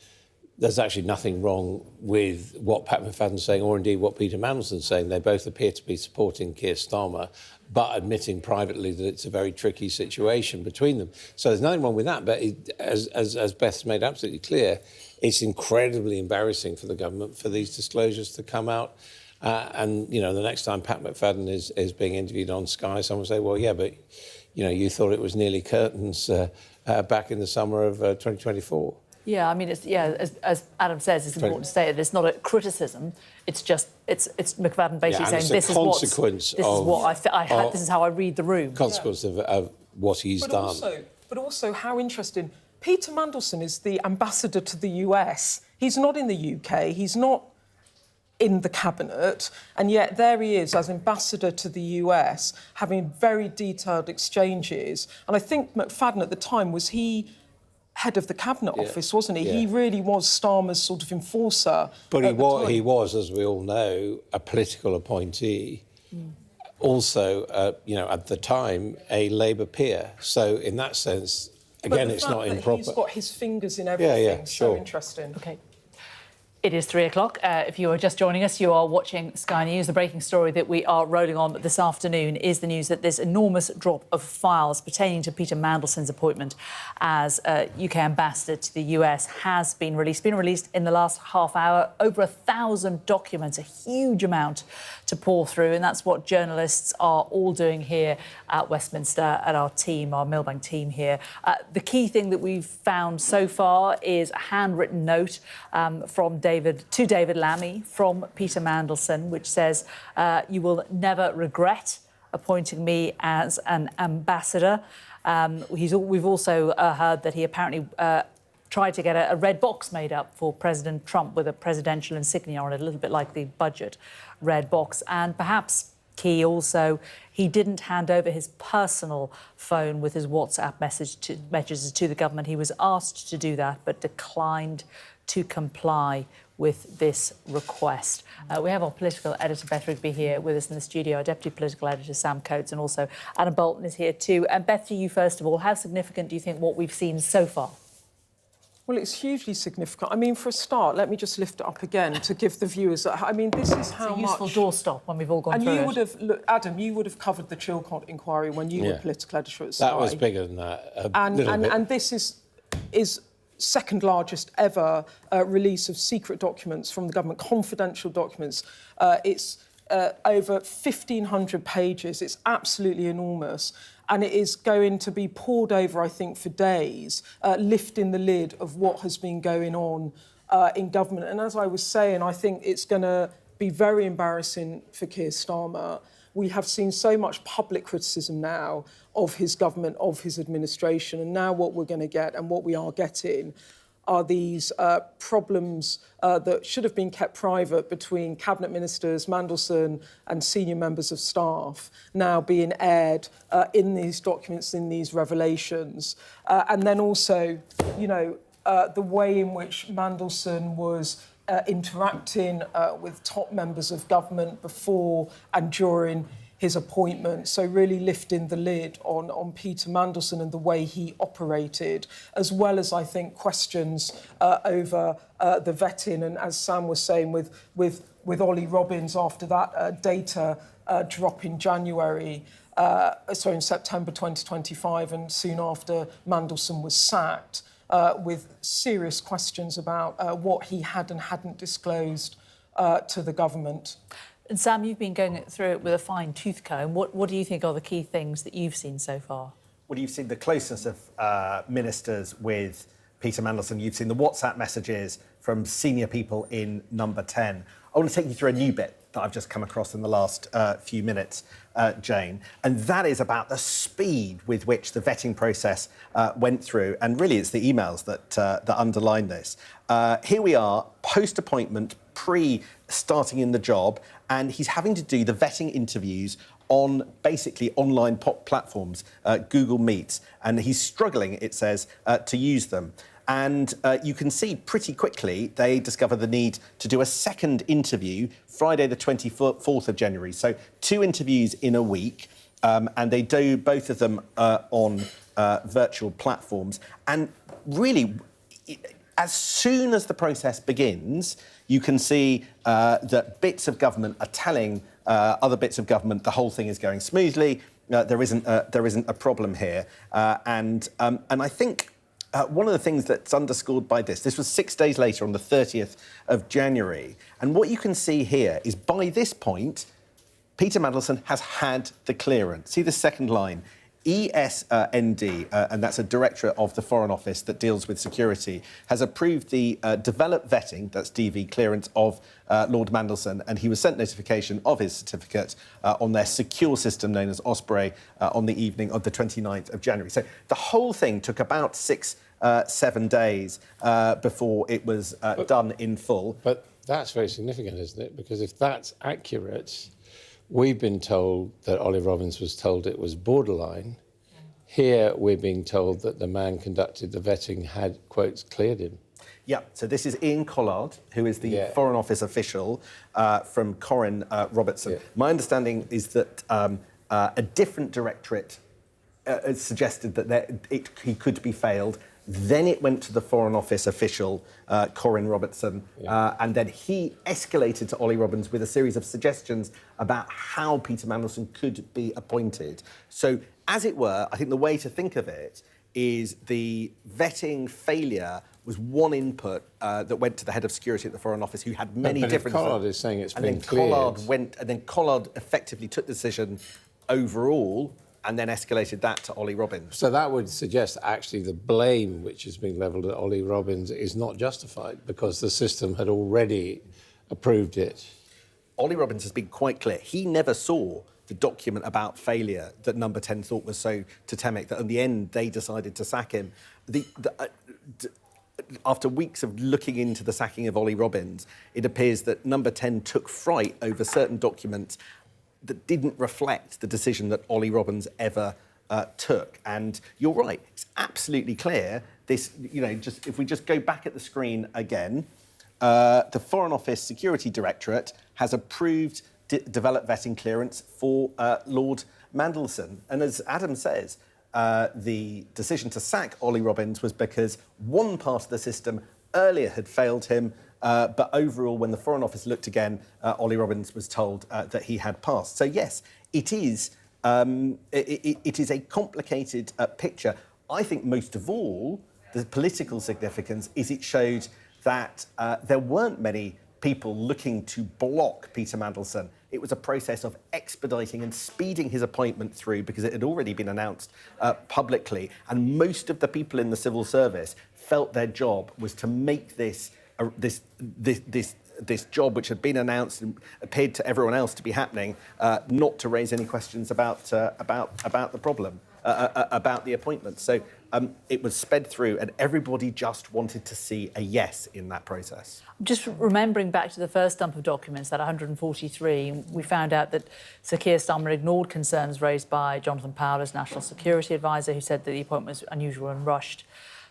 there's actually nothing wrong with what Pat McFadden's saying, or indeed what Peter Mandelson's saying. They both appear to be supporting Keir Starmer, but admitting privately that it's a very tricky situation between them. So there's nothing wrong with that. But as Beth's made absolutely clear, it's incredibly embarrassing for the government for these disclosures to come out. And, you know, the next time Pat McFadden is being interviewed on Sky, someone will say, well, yeah, but, you know, you thought it was nearly curtains back in the summer of 2024. Yeah, I mean, as Adam says, it's important to say that it's not a criticism. It's just it's McFadden basically saying this is how I read the room. Consequence of what he's done. But also, how interesting. Peter Mandelson is the ambassador to the US. He's not in the UK. He's not in the cabinet, and yet there he is as ambassador to the US, having very detailed exchanges. And I think McFadden at the time was head of the Cabinet Office, wasn't he? Yeah. He really was Starmer's sort of enforcer. But he was, as we all know, a political appointee. Also, you know, at the time, a Labour peer. So in that sense, again, it's not improper. He's got his fingers in everything. Sure. So interesting. OK. It is 3 o'clock. If you are just joining us, you are watching Sky News. The breaking story that we are rolling on this afternoon is the news that this enormous drop of files pertaining to Peter Mandelson's appointment as UK ambassador to the US has been released. Been released in the last half hour. Over 1,000 documents, a huge amount to pour through. And that's what journalists are all doing here at Westminster, at our team, our Millbank team here. The key thing that we've found so far is a handwritten note from David Lammy from Peter Mandelson, which says, you will never regret appointing me as an ambassador. We've also heard that he apparently tried to get a red box made up for President Trump with a presidential insignia on it, a little bit like the budget red box. And perhaps key also, he didn't hand over his personal phone with his WhatsApp messages to the government. He was asked to do that, but declined to comply with this request. We have our political editor, Beth Rigby, here with us in the studio, our deputy political editor, Sam Coates, and also Anna Bolton is here too. And Beth, to you first of all, how significant do you think what we've seen so far? Well, it's hugely significant. I mean, for a start, let me just lift it up again to give the viewers... I mean, this is how much... It's a useful doorstop when we've all gone through it. And you would have... Look, Adam, you would have covered the Chilcot inquiry when you were political editor at Sky. That was bigger than that, and this is second largest ever release of secret documents from the government, confidential documents. It's over 1,500 pages. It's absolutely enormous. And it is going to be poured over, I think, for days, lifting the lid of what has been going on in government. And as I was saying, I think it's going to be very embarrassing for Keir Starmer. We have seen so much public criticism now of his government, of his administration, and now what we're going to get and what we are getting are these problems that should have been kept private between cabinet ministers, Mandelson and senior members of staff, now being aired in these documents, in these revelations. And then also, you know, the way in which Mandelson was interacting with top members of government before and during his appointment, so really lifting the lid on Peter Mandelson and the way he operated, as well as, I think, questions over the vetting, and as Sam was saying, with Ollie Robbins after that data drop in in September 2025, and soon after Mandelson was sacked, with serious questions about what he had and hadn't disclosed to the government. And Sam, you've been going through it with a fine-tooth comb. What do you think are the key things that you've seen so far? Well, you've seen the closeness of ministers with Peter Mandelson. You've seen the WhatsApp messages from senior people in Number 10. I want to take you through a new bit that I've just come across in the last few minutes, Jane, and that is about the speed with which the vetting process went through, and really it's the emails that underline this. Here we are, post-appointment, pre-starting in the job, and he's having to do the vetting interviews on basically online platforms, Google Meets, and he's struggling, it says, to use them. And you can see pretty quickly they discover the need to do a second interview Friday the 24th of January. So 2 interviews in a week, and they do both of them on virtual platforms. And really, as soon as the process begins, you can see that bits of government are telling other bits of government the whole thing is going smoothly. There isn't a problem here, and I think. One of the things that's underscored by this was 6 days later on the 30th of January. And what you can see here is by this point, Peter Mandelson has had the clearance. See the second line, ESND, and that's a directorate of the Foreign Office that deals with security, has approved the developed vetting, that's DV clearance, of Lord Mandelson, and he was sent notification of his certificate on their secure system known as Osprey on the evening of the 29th of January. So the whole thing took about 7 days before it was done in full. But that's very significant, isn't it? Because if that's accurate, we've been told that Ollie Robbins was told it was borderline. Here we're being told that the man conducted the vetting had, quotes, cleared him. Yeah, so this is Ian Collard, who is the Foreign Office official from Corin Robertson. Yeah. My understanding is that a different directorate suggested that he could be failed. Then it went to the Foreign Office official, Corin Robertson, and then he escalated to Ollie Robbins with a series of suggestions about how Peter Mandelson could be appointed. So, as it were, I think the way to think of it is the vetting failure was one input that went to the head of security at the Foreign Office, who had many different... Collard is saying it's been cleared. Collard And then Collard effectively took the decision overall and then escalated that to Ollie Robbins. So that would suggest actually the blame which is being levelled at Ollie Robbins is not justified because the system had already approved it. Ollie Robbins has been quite clear. He never saw the document about failure that Number 10 thought was so totemic that in the end they decided to sack him. After weeks of looking into the sacking of Ollie Robbins, it appears that Number 10 took fright over certain documents that didn't reflect the decision that Ollie Robbins ever took. And you're right, it's absolutely clear. This, you know, just if we just go back at the screen again, the Foreign Office Security Directorate has approved developed vetting clearance for Lord Mandelson. And as Adam says, the decision to sack Ollie Robbins was because one part of the system earlier had failed him, but overall, when the Foreign Office looked again, Ollie Robbins was told that he had passed. So yes, it is a complicated picture. I think most of all, the political significance is it showed that there weren't many people looking to block Peter Mandelson. It was a process of expediting and speeding his appointment through because it had already been announced publicly. And most of the people in the civil service felt their job was to make this this job, which had been announced and appeared to everyone else to be happening, not to raise any questions about the problem, about the appointment. So it was sped through, and everybody just wanted to see a yes in that process. Just remembering back to the first dump of documents, that 143, we found out that Sir Keir Starmer ignored concerns raised by Jonathan Powell as National Security Advisor, who said that the appointment was unusual and rushed,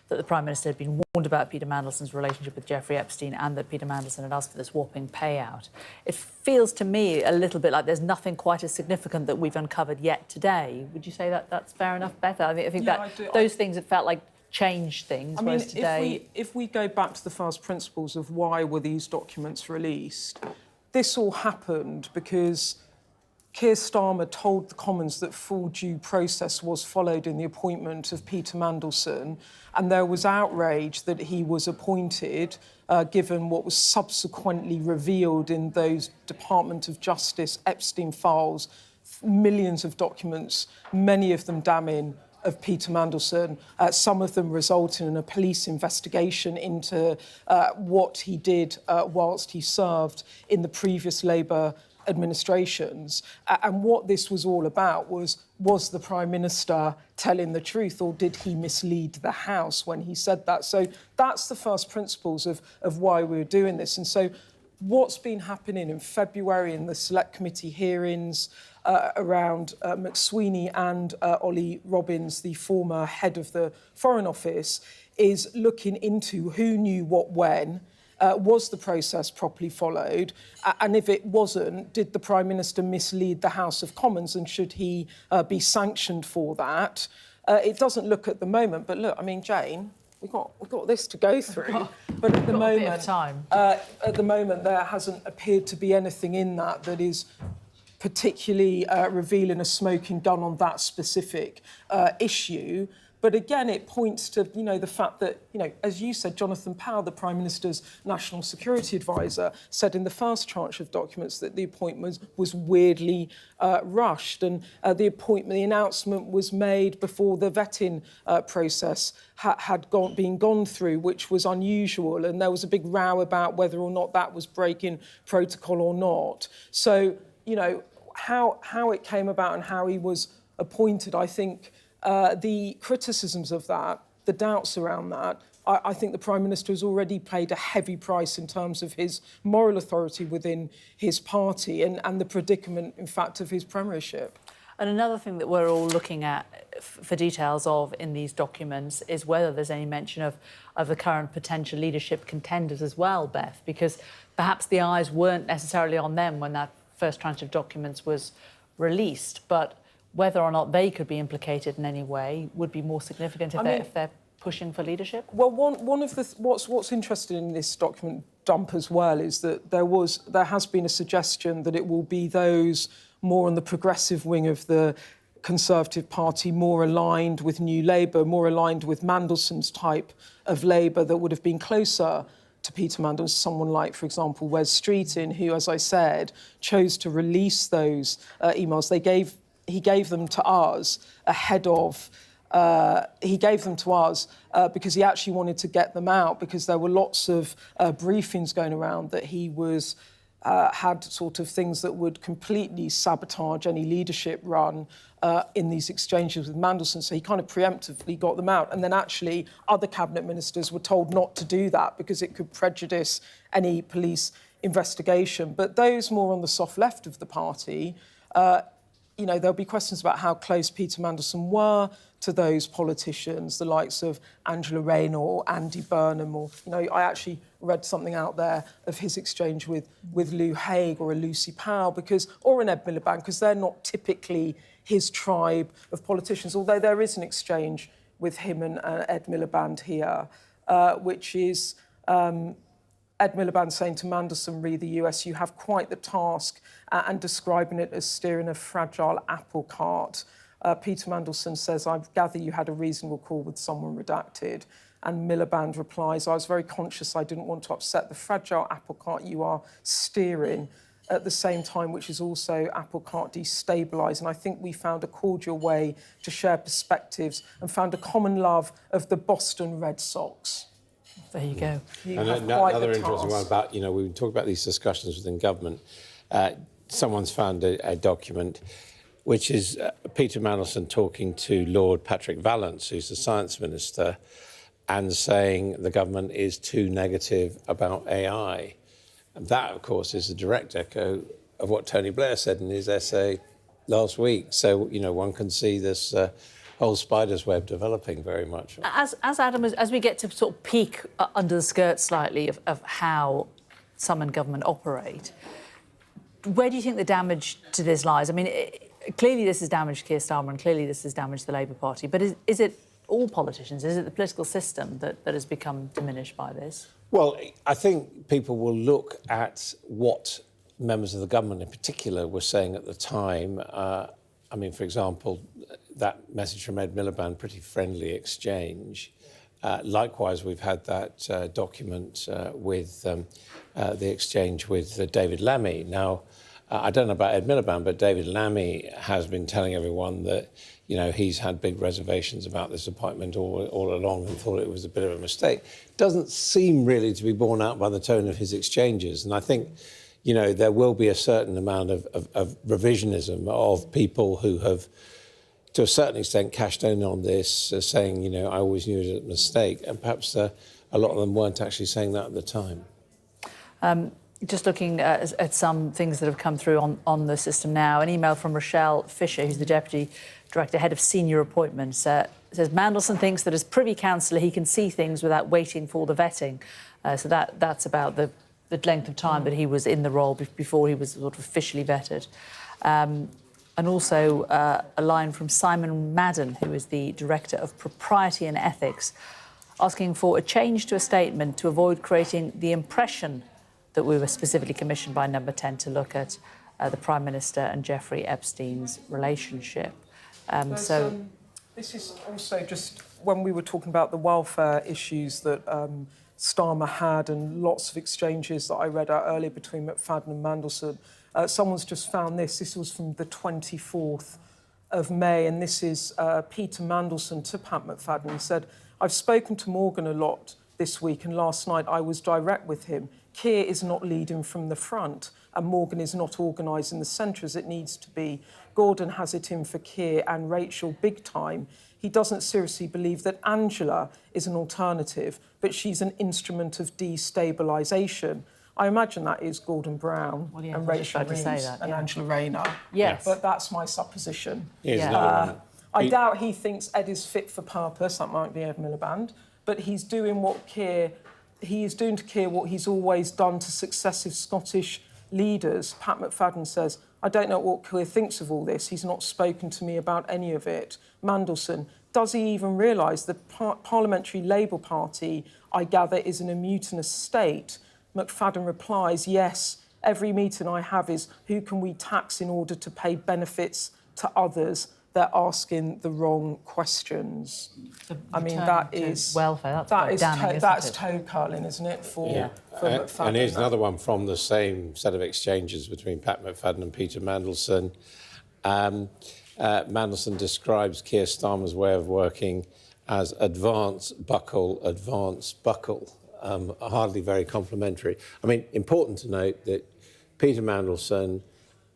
that the Prime Minister had been warned about Peter Mandelson's relationship with Jeffrey Epstein, and that Peter Mandelson had asked for this whopping payout. It feels to me a little bit like there's nothing quite as significant that we've uncovered yet today. Would you say that that's fair enough, Beth? I think those things have felt like changed things, whereas today... if we go back to the first principles of why were these documents released, this all happened because Keir Starmer told the Commons that full due process was followed in the appointment of Peter Mandelson, and there was outrage that he was appointed, given what was subsequently revealed in those Department of Justice Epstein files, millions of documents, many of them damning of Peter Mandelson, some of them resulting in a police investigation into what he did whilst he served in the previous Labour administrations. And what this was all about was the Prime Minister telling the truth, or did he mislead the House when he said that? So that's the first principles of why we were doing this. And so what's been happening in February in the Select Committee hearings around McSweeney and Ollie Robbins, the former head of the Foreign Office, is looking into who knew what when. Was the process properly followed? And if it wasn't, did the Prime Minister mislead the House of Commons, and should he be sanctioned for that? It doesn't look at the moment, but look, I mean, Jane, we've got this to go through. But at the moment, a bit of time. At the moment, there hasn't appeared to be anything in that is particularly revealing a smoking gun on that specific issue. But again, it points to, the fact that, as you said, Jonathan Powell, the Prime Minister's National Security Advisor, said in the first tranche of documents that the appointment was weirdly rushed. And the announcement was made before the vetting process had been gone through, which was unusual. And there was a big row about whether or not that was breaking protocol or not. So, how it came about and how he was appointed, I think... the criticisms of that, the doubts around that, I think the Prime Minister has already paid a heavy price in terms of his moral authority within his party and the predicament, in fact, of his premiership. And another thing that we're all looking at for details of in these documents is whether there's any mention of the current potential leadership contenders as well, Beth, because perhaps the eyes weren't necessarily on them when that first tranche of documents was released, but whether or not they could be implicated in any way would be more significant if they're pushing for leadership? Well, one of the what's interesting in this document dump as well is that there has been a suggestion that it will be those more on the progressive wing of the Conservative Party, more aligned with New Labour, more aligned with Mandelson's type of Labour that would have been closer to Peter Mandelson, someone like, for example, Wes Streeting, who, as I said, chose to release those emails. He gave them to us ahead of... he gave them to us because he actually wanted to get them out, because there were lots of briefings going around that he was had sort of things that would completely sabotage any leadership run in these exchanges with Mandelson. So he kind of preemptively got them out. And then actually other cabinet ministers were told not to do that because it could prejudice any police investigation. But those more on the soft left of the party... there'll be questions about how close Peter Mandelson were to those politicians, the likes of Angela Rayner or Andy Burnham, or, I actually read something out there of his exchange with Lou Haig or a Lucy Powell, or an Ed Miliband, because they're not typically his tribe of politicians, although there is an exchange with him and Ed Miliband here, which is... Ed Miliband saying to Mandelson, re the US, you have quite the task, and describing it as steering a fragile apple cart. Peter Mandelson says, I gather you had a reasonable call with someone redacted. And Miliband replies, I was very conscious I didn't want to upset the fragile apple cart you are steering at the same time, which is also apple cart destabilised. And I think we found a cordial way to share perspectives and found a common love of the Boston Red Sox. There you go. You And have quite another the interesting one task. about, we talk about these discussions within government. Someone's found a document which is Peter Mandelson talking to Lord Patrick Vallance, who's the science minister, and saying the government is too negative about AI. And that, of course, is a direct echo of what Tony Blair said in his essay last week. So, one can see this whole spider's web developing very much. As Adam, as we get to sort of peek under the skirt slightly of how some in government operate, where do you think the damage to this lies? I mean, clearly this has damaged Keir Starmer and clearly this has damaged the Labour Party, but is it all politicians? Is it the political system that has become diminished by this? Well, I think people will look at what members of the government in particular were saying at the time. For example, that message from Ed Miliband, pretty friendly exchange. Likewise, we've had that document with the exchange with David Lammy. Now, I don't know about Ed Miliband, but David Lammy has been telling everyone that, he's had big reservations about this appointment all along and thought it was a bit of a mistake. Doesn't seem really to be borne out by the tone of his exchanges. And I think, there will be a certain amount of revisionism of people who have, to a certain extent, cashed in on this, saying, I always knew it was a mistake. And perhaps a lot of them weren't actually saying that at the time. Just looking at some things that have come through on the system now, an email from Rochelle Fisher, who's the Deputy Director, Head of Senior Appointments, says Mandelson thinks that as Privy Councillor he can see things without waiting for the vetting. So that's about the length of time that he was in the role before he was sort of officially vetted. And also a line from Simon Madden, who is the Director of Propriety and Ethics, asking for a change to a statement to avoid creating the impression that we were specifically commissioned by Number 10 to look at the Prime Minister and Jeffrey Epstein's relationship. This is also just when we were talking about the welfare issues that Starmer had and lots of exchanges that I read out earlier between McFadden and Mandelson. Someone's just found this. This was from the 24th of May, and this is Peter Mandelson to Pat McFadden. He said, I've spoken to Morgan a lot this week, and last night I was direct with him. Keir is not leading from the front, and Morgan is not organising the centre as it needs to be. Gordon has it in for Keir and Rachel big time. He doesn't seriously believe that Angela is an alternative, but she's an instrument of destabilisation. I imagine that is Gordon Brown and Rachel Reeves and Angela Rayner. Yes. But that's my supposition. I doubt he thinks Ed is fit for purpose. That might be Ed Miliband. But he's doing he is doing to Keir what he's always done to successive Scottish leaders. Pat McFadden says, I don't know what Keir thinks of all this. He's not spoken to me about any of it. Mandelson, does he even realise the Parliamentary Labour Party, I gather, is in a mutinous state? McFadden replies, yes, every meeting I have is who can we tax in order to pay benefits to others? They're asking the wrong questions. That is welfare. That's toe curling, isn't it? For McFadden. And here's another one from the same set of exchanges between Pat McFadden and Peter Mandelson. Mandelson describes Keir Starmer's way of working as advance, buckle, hardly very complimentary. Important to note that Peter Mandelson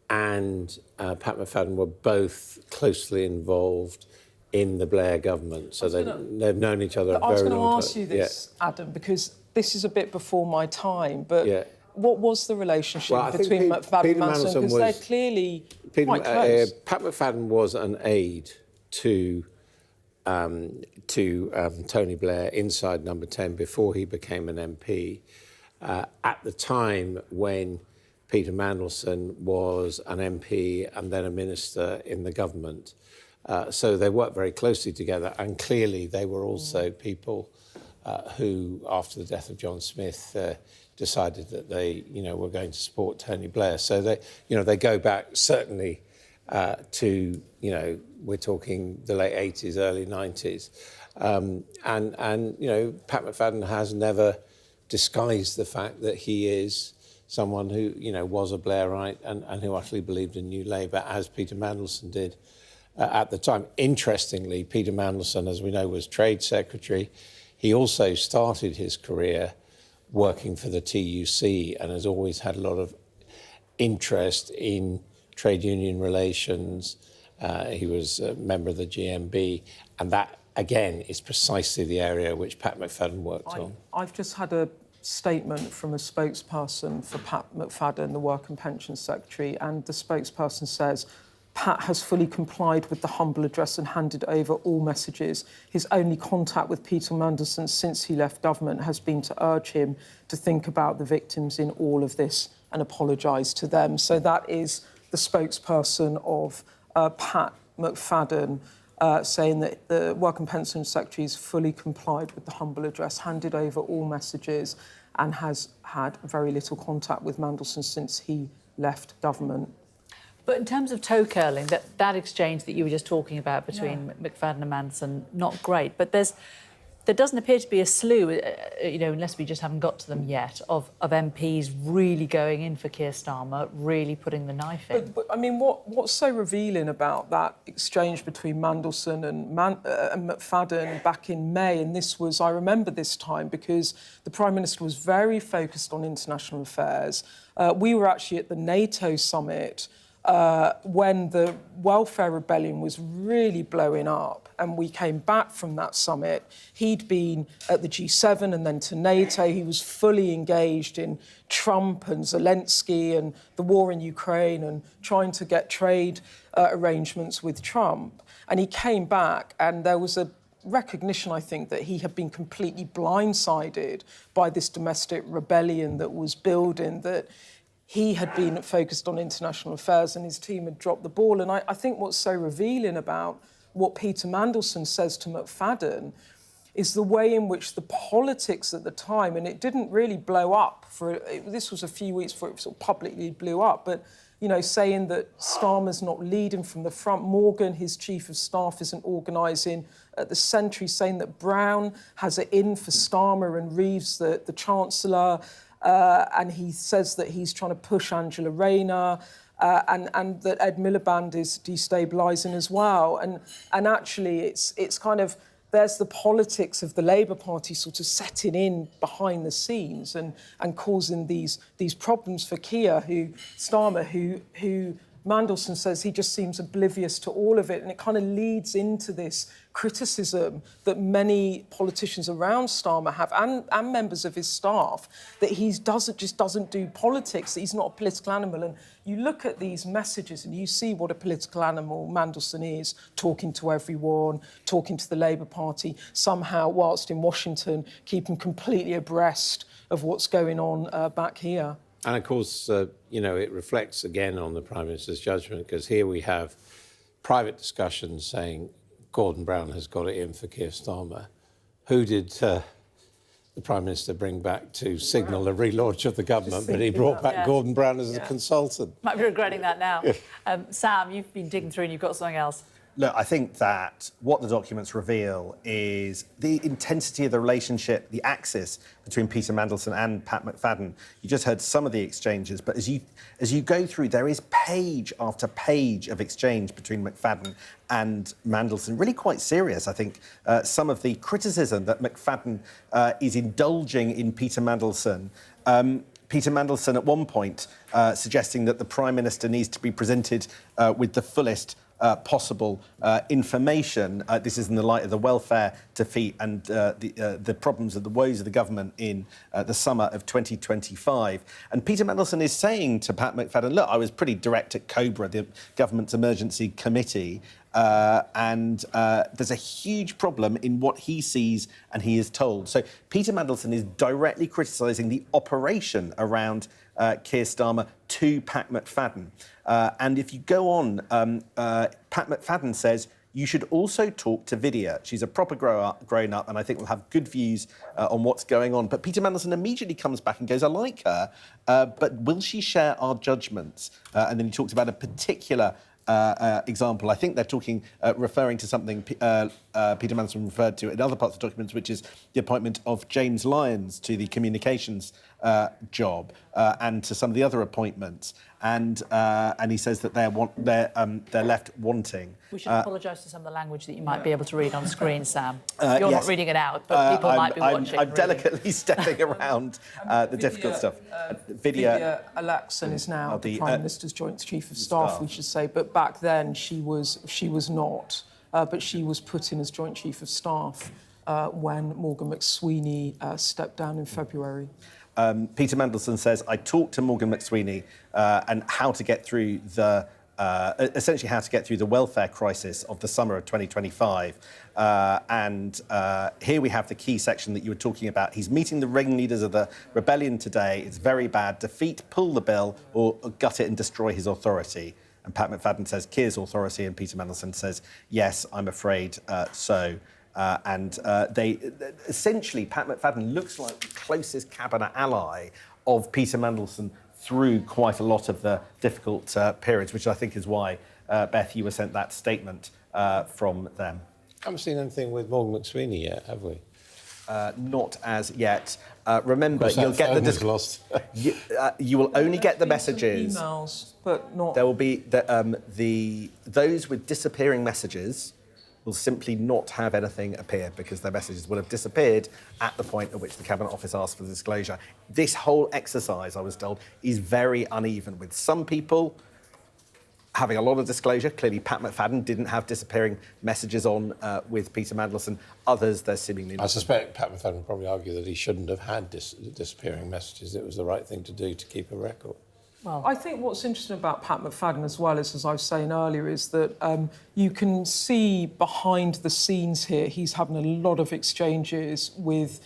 and Pat McFadden were both closely involved in the Blair government, so they've known each other a very long time. I was going to ask you this, Adam, because this is a bit before my time, but what was the relationship between McFadden and Mandelson? Because they're clearly quite close. Pat McFadden was an aide to Tony Blair inside Number 10 before he became an MP. At the time when Peter Mandelson was an MP and then a minister in the government. So they worked very closely together, and clearly they were also people who, after the death of John Smith, decided that they, were going to support Tony Blair. So they go back certainly to, we're talking the late 80s, early 90s. And Pat McFadden has never disguised the fact that he is someone who, was a Blairite and who utterly believed in New Labour, as Peter Mandelson did at the time. Interestingly, Peter Mandelson, as we know, was Trade Secretary. He also started his career working for the TUC and has always had a lot of interest in trade union relations. He was a member of the GMB, and that, again, is precisely the area which Pat McFadden worked on. I've just had a statement from a spokesperson for Pat McFadden, the Work and Pensions Secretary, and the spokesperson says, Pat has fully complied with the humble address and handed over all messages. His only contact with Peter Mandelson since he left government has been to urge him to think about the victims in all of this and apologise to them. So that is the spokesperson of Pat McFadden saying that the Work and Pensions Secretary has fully complied with the humble address, handed over all messages and has had very little contact with Mandelson since he left government. But in terms of toe curling, that exchange that you were just talking about between McFadden and Mandelson, not great. But there doesn't appear to be a slew, unless we just haven't got to them yet, of MPs really going in for Keir Starmer, really putting the knife in. But I mean, what's so revealing about that exchange between Mandelson and McFadden back in May, and this was, I remember this time because the Prime Minister was very focused on international affairs. We were actually at the NATO summit when the welfare rebellion was really blowing up, and we came back from that summit. He'd been at the G7 and then to NATO. He was fully engaged in Trump and Zelensky and the war in Ukraine and trying to get trade arrangements with Trump. And he came back, and there was a recognition, I think, that he had been completely blindsided by this domestic rebellion that was building, that he had been focused on international affairs and his team had dropped the ball. And I think what's so revealing about what Peter Mandelson says to McFadden is the way in which the politics at the time, and it didn't really blow up, this was a few weeks before it sort of publicly blew up, but, saying that Starmer's not leading from the front. Morgan, his chief of staff, isn't organising at the centre. He's saying that Brown has it in for Starmer and Reeves, the Chancellor, and he says that he's trying to push Angela Rayner, and that Ed Miliband is destabilising as well. And actually, it's kind of, there's the politics of the Labour Party sort of setting in behind the scenes and causing these problems for Starmer, who Mandelson says he just seems oblivious to all of it, and it kind of leads into this criticism that many politicians around Starmer have, and members of his staff, that he doesn't do politics, that he's not a political animal. And you look at these messages and you see what a political animal Mandelson is, talking to everyone, talking to the Labour Party, somehow, whilst in Washington, keeping completely abreast of what's going on back here. And of course, it reflects again on the Prime Minister's judgment, because here we have private discussions saying Gordon Brown has got it in for Keir Starmer. Who did the Prime Minister bring back to signal the relaunch of the government? But he brought back Gordon Brown as a consultant. Might be regretting that now. Sam, you've been digging through and you've got something else. Look, I think that what the documents reveal is the intensity of the relationship, the axis between Peter Mandelson and Pat McFadden. You just heard some of the exchanges, but as you go through, there is page after page of exchange between McFadden and Mandelson, really quite serious. I think some of the criticism that McFadden is indulging in Peter Mandelson. Peter Mandelson at one point suggesting that the Prime Minister needs to be presented with the fullest possible information. This is in the light of the welfare defeat and the problems of the woes of the government in the summer of 2025. And Peter Mandelson is saying to Pat McFadden, look, I was pretty direct at COBRA, the government's emergency committee, and there's a huge problem in what he sees and he is told. So Peter Mandelson is directly criticising the operation around Keir Starmer to Pat McFadden. And if you go on, Pat McFadden says, you should also talk to Vidya. She's a proper grown up, and I think will have good views on what's going on. But Peter Mandelson immediately comes back and goes, I like her, but will she share our judgments? And then he talks about a particular example. I think they're talking, referring to something Peter Mandelson referred to in other parts of the documents, which is the appointment of James Lyons to the Communications job and to some of the other appointments. And he says that they're left wanting. We should apologise for some of the language that you might be able to read on screen, Sam. You're yes. not reading it out, but people might be watching. I'm delicately stepping around the difficult stuff. Vidya Alexan is now the Prime Minister's Joint Chief of Staff, we should say, but back then she was not. But she was put in as Joint Chief of Staff when Morgan McSweeney stepped down in February. Peter Mandelson says, I talked to Morgan McSweeney and how to get through essentially how to get through the welfare crisis of the summer of 2025. And here we have the key section that you were talking about. He's meeting the ringleaders of the rebellion today. It's very bad. Defeat, pull the bill, or gut it and destroy his authority. And Pat McFadden says, Keir's authority, and Peter Mandelson says, yes, I'm afraid so. They essentially, Pat McFadden looks like the closest cabinet ally of Peter Mandelson through quite a lot of the difficult periods, which I think is why, Beth, you were sent that statement from them. Haven't seen anything with Morgan McSweeney yet, have we? Not as yet. Remember, you'll get the lost. you will only get the messages. Emails, but not. There will be those with disappearing messages will simply not have anything appear because their messages will have disappeared at the point at which the Cabinet Office asked for the disclosure. This whole exercise, I was told, is very uneven, with some people having a lot of disclosure. Clearly, Pat McFadden didn't have disappearing messages on with Peter Mandelson. Others, they're seemingly not. I suspect Pat McFadden would probably argue that he shouldn't have had disappearing messages. It was the right thing to do to keep a record. Well, I think what's interesting about Pat McFadden as well is, as I was saying earlier, is that you can see behind the scenes here, he's having a lot of exchanges with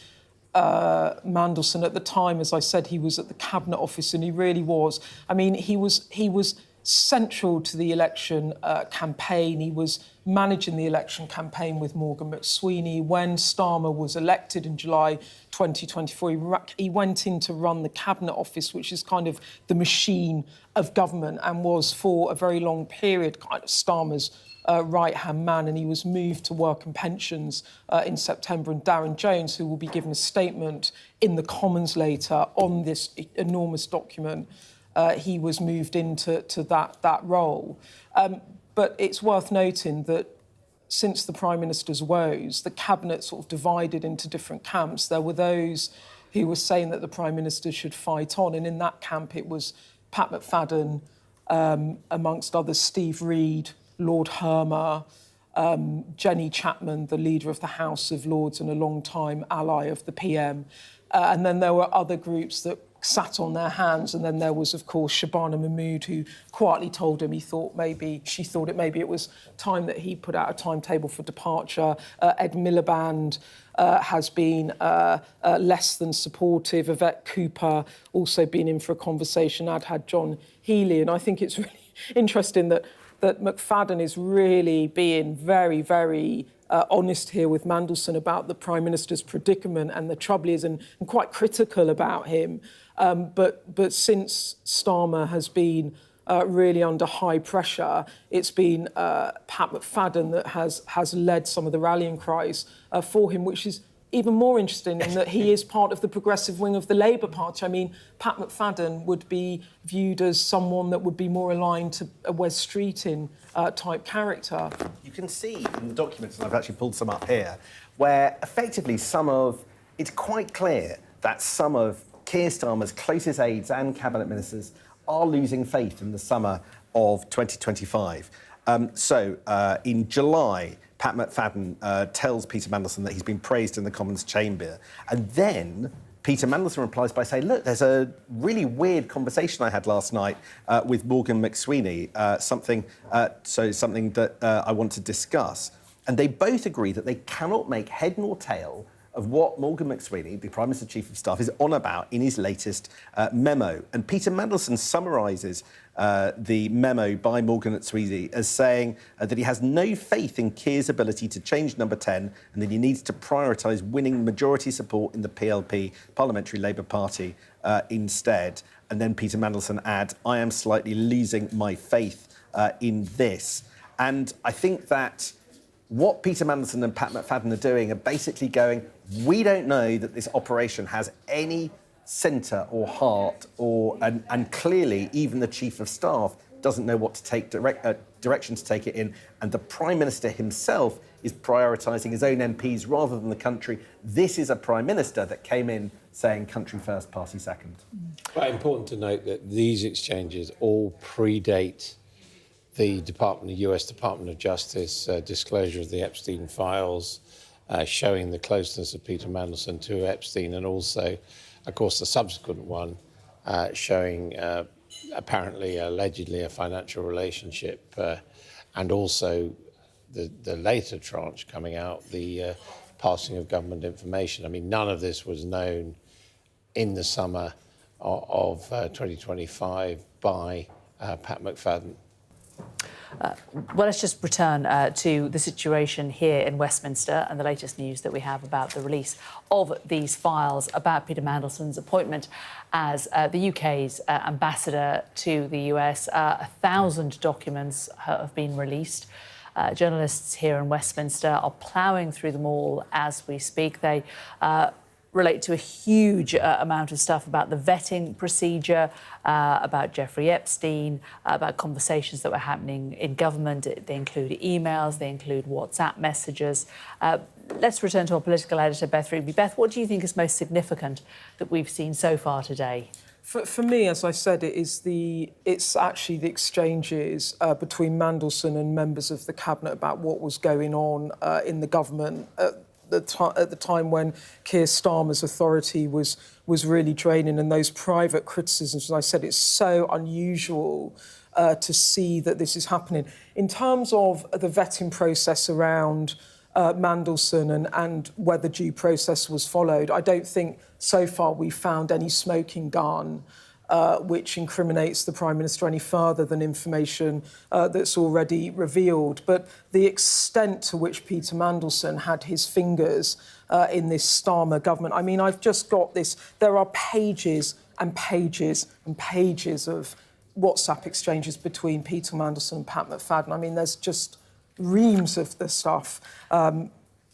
Mandelson. At the time, as I said, he was at the Cabinet Office, and he really was. I mean, he was central to the election campaign. He was managing the election campaign with Morgan McSweeney. When Starmer was elected in July 2024, he went in to run the Cabinet Office, which is kind of the machine of government, and was for a very long period kind of Starmer's right-hand man, and he was moved to Work and Pensions in September. And Darren Jones, who will be giving a statement in the Commons later on this enormous document, he was moved into that role. But it's worth noting that since the Prime Minister's woes, the Cabinet sort of divided into different camps. There were those who were saying that the Prime Minister should fight on, and in that camp it was Pat McFadden, amongst others, Steve Reid, Lord Hermer, Jenny Chapman, the leader of the House of Lords and a long-time ally of the PM. And then there were other groups that sat on their hands, and then there was, of course, Shabana Mahmood, who quietly told him she thought it was time that he put out a timetable for departure. Ed Miliband has been less than supportive. Yvette Cooper also been in for a conversation. I'd had John Healey, and I think it's really interesting that McFadden is really being very, very honest here with Mandelson about the Prime Minister's predicament and the trouble is, and quite critical about him. But since Starmer has been really under high pressure, it's been Pat McFadden that has led some of the rallying cries for him, which is even more interesting in that he is part of the progressive wing of the Labour Party. I mean, Pat McFadden would be viewed as someone that would be more aligned to a Wes Streeting type character. You can see in the documents, and I've actually pulled some up here, where effectively it's quite clear that some of Keir Starmer's closest aides and cabinet ministers are losing faith in the summer of 2025. In July, Pat McFadden tells Peter Mandelson that he's been praised in the Commons chamber. And then Peter Mandelson replies by saying, look, there's a really weird conversation I had last night with Morgan McSweeney, something that I want to discuss. And they both agree that they cannot make head nor tail of what Morgan McSweeney, the Prime Minister's Chief of Staff, is on about in his latest memo. And Peter Mandelson summarises the memo by Morgan McSweeney as saying that he has no faith in Keir's ability to change Number 10 and that he needs to prioritise winning majority support in the PLP, Parliamentary Labour Party, instead. And then Peter Mandelson adds, I am slightly losing my faith in this. And I think that what Peter Mandelson and Pat McFadden are doing are basically going, we don't know that this operation has any centre or heart, and clearly even the Chief of Staff doesn't know what to take direction to take it in, and the Prime Minister himself is prioritising his own MPs rather than the country. This is a Prime Minister that came in saying country first, party second. But important to note that these exchanges all predate the US Department of Justice disclosure of the Epstein files, showing the closeness of Peter Mandelson to Epstein, and also, of course, the subsequent one showing apparently, allegedly, a financial relationship, and also the later tranche coming out, the passing of government information. I mean, none of this was known in the summer of 2025 by Pat McFadden. Well, let's just return to the situation here in Westminster and the latest news that we have about the release of these files about Peter Mandelson's appointment as the UK's ambassador to the US. 1,000 documents have been released. Journalists here in Westminster are ploughing through them all as we speak. They relate to a huge amount of stuff about the vetting procedure, about Jeffrey Epstein, about conversations that were happening in government. They include emails, they include WhatsApp messages. Let's return to our political editor, Beth Ruby. Beth, what do you think is most significant that we've seen so far today? For me, as I said, it's actually the exchanges between Mandelson and members of the cabinet about what was going on in the government at the time when Keir Starmer's authority was really draining, and those private criticisms. As I said, it's so unusual to see that this is happening. In terms of the vetting process around Mandelson and whether due process was followed, I don't think so far we've found any smoking gun which incriminates the Prime Minister any further than information that's already revealed. But the extent to which Peter Mandelson had his fingers in this Starmer government, I mean, I've just got this. There are pages and pages and pages of WhatsApp exchanges between Peter Mandelson and Pat McFadden. I mean, there's just reams of the stuff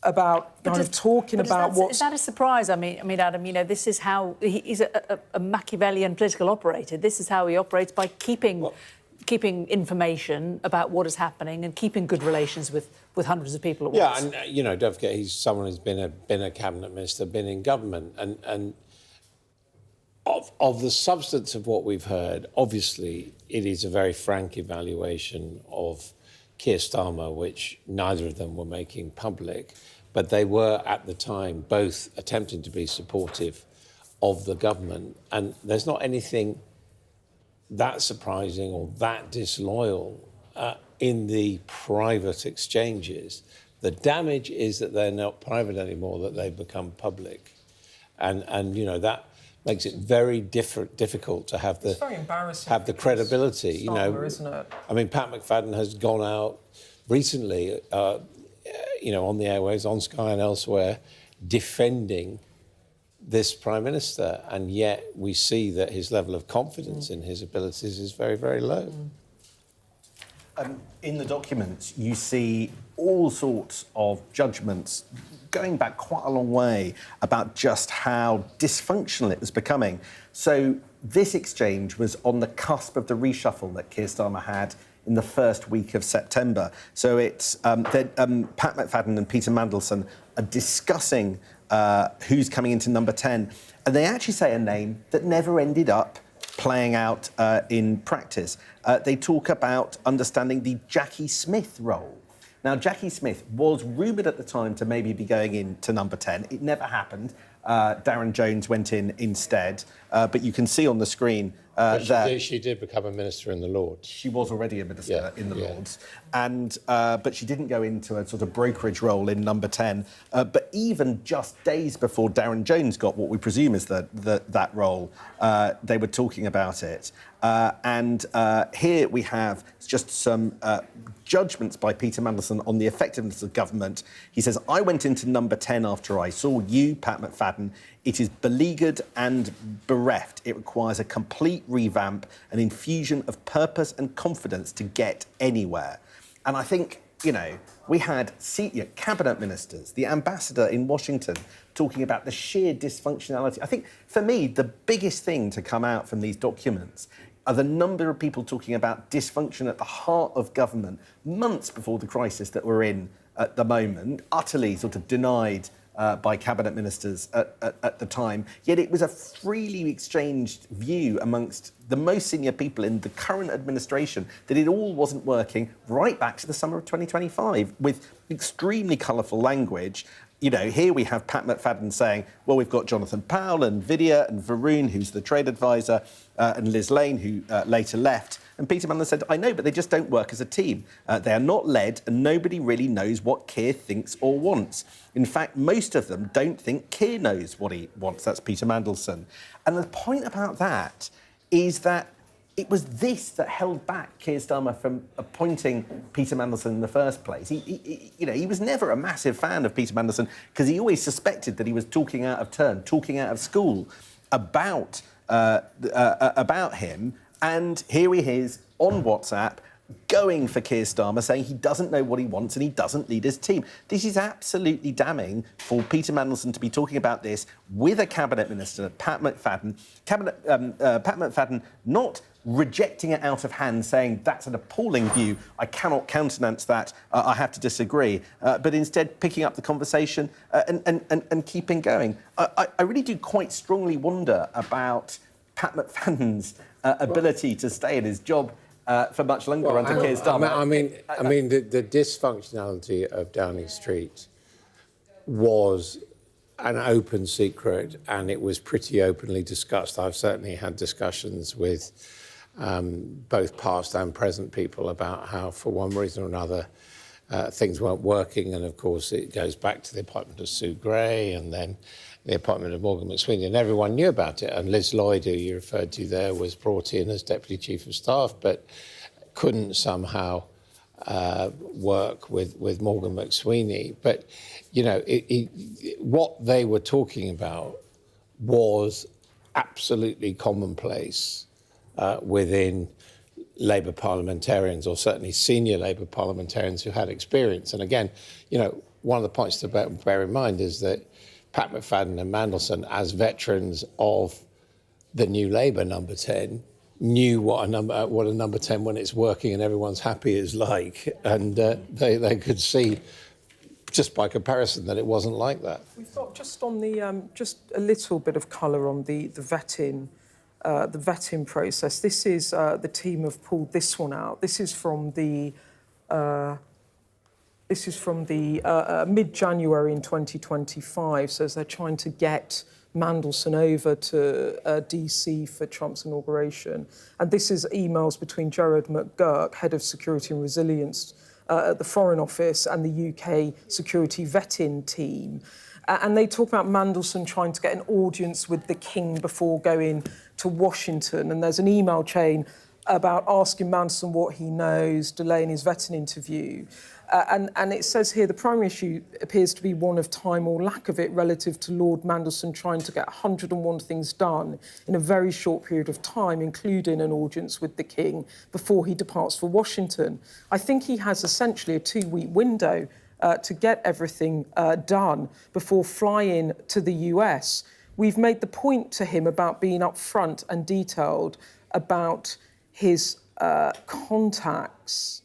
about kind of talking about what's... Is that a surprise? I mean, Adam, you know, this is how... He's a Machiavellian political operator. This is how he operates, by keeping information about what is happening and keeping good relations with hundreds of people at once. Yeah, and, you know, don't forget, he's someone who's been a cabinet minister, been in government, and of the substance of what we've heard, obviously, it is a very frank evaluation of Keir Starmer, which neither of them were making public, but they were at the time both attempting to be supportive of the government. And there's not anything that surprising or that disloyal in the private exchanges. The damage is that they're not private anymore, that they've become public. And you know, that makes it very difficult to have the... It's very embarrassing. Have the credibility, Starmer, you know. Isn't it? I mean, Pat McFadden has gone out recently, you know, on the airwaves, on Sky and elsewhere, defending this Prime Minister, and yet we see that his level of confidence in his abilities is very, very low. In the documents, you see all sorts of judgments going back quite a long way about just how dysfunctional it was becoming. So this exchange was on the cusp of the reshuffle that Keir Starmer had in the first week of September. So it's Pat McFadden and Peter Mandelson are discussing who's coming into number 10. And they actually say a name that never ended up playing out in practice. They talk about understanding the Jackie Smith role. Now, Jackie Smith was rumoured at the time to maybe be going into number 10. It never happened. Darren Jones went in instead. But you can see on the screen that... She did become a minister in the Lords. She was already a minister in the Lords. And, but she didn't go into a sort of brokerage role in number 10. But even just days before Darren Jones got what we presume is that role, they were talking about it. And here we have just some judgments by Peter Mandelson on the effectiveness of government. He says, I went into number 10 after I saw you, Pat McFadden. It is beleaguered and bereft. It requires a complete revamp, an infusion of purpose and confidence to get anywhere. And I think you know, we had cabinet ministers, the ambassador in Washington talking about the sheer dysfunctionality. I think, for me, the biggest thing to come out from these documents are the number of people talking about dysfunction at the heart of government months before the crisis that we're in at the moment, utterly sort of denied by cabinet ministers at the time. Yet it was a freely exchanged view amongst the most senior people in the current administration that it all wasn't working, right back to the summer of 2025, with extremely colourful language. You know, here we have Pat McFadden saying, well, we've got Jonathan Powell and Vidya and Varun, who's the trade advisor, and Liz Lane, who later left. And Peter Mandelson said, I know, but they just don't work as a team. They are not led, and nobody really knows what Keir thinks or wants. In fact, most of them don't think Keir knows what he wants. That's Peter Mandelson. And the point about that is that it was this that held back Keir Starmer from appointing Peter Mandelson in the first place. He was never a massive fan of Peter Mandelson because he always suspected that he was talking out of turn, talking out of school about him. And here he is on WhatsApp going for Keir Starmer, saying he doesn't know what he wants and he doesn't lead his team. This is absolutely damning for Peter Mandelson to be talking about this with a cabinet minister, Pat McFadden. Pat McFadden not rejecting it out of hand, saying that's an appalling view, I cannot countenance that, I have to disagree, but instead picking up the conversation and keeping going. I really do quite strongly wonder about Pat McFadden's ability to stay in his job for much longer under Keir Starmer. I mean, the dysfunctionality of Downing Street was an open secret, and it was pretty openly discussed. I've certainly had discussions with both past and present people about how, for one reason or another, things weren't working. And of course, it goes back to the appointment of Sue Gray and then the appointment of Morgan McSweeney, and everyone knew about it. And Liz Lloyd, who you referred to there, was brought in as Deputy Chief of Staff, but couldn't somehow work with Morgan McSweeney. But, you know, what they were talking about was absolutely commonplace within Labour parliamentarians, or certainly senior Labour parliamentarians who had experience. And again, you know, one of the points to bear in mind is that Pat McFadden and Mandelson, as veterans of the new Labour number 10, knew what a number 10 when it's working and everyone's happy is like, and they could see just by comparison that it wasn't like that. We've got just on the just a little bit of colour on the vetting process. This is the team have pulled this one out. This is from the mid-January in 2025. So as they're trying to get Mandelson over to DC for Trump's inauguration. And this is emails between Gerard McGurk, Head of Security and Resilience at the Foreign Office, and the UK Security Vetting Team. And they talk about Mandelson trying to get an audience with the King before going to Washington. And there's an email chain about asking Mandelson what he knows, delaying his vetting interview. And it says here the primary issue appears to be one of time or lack of it relative to Lord Mandelson trying to get 101 things done in a very short period of time, including an audience with the King before he departs for Washington. I think he has essentially a 2-week window to get everything done before flying to the US. We've made the point to him about being upfront and detailed about his contacts.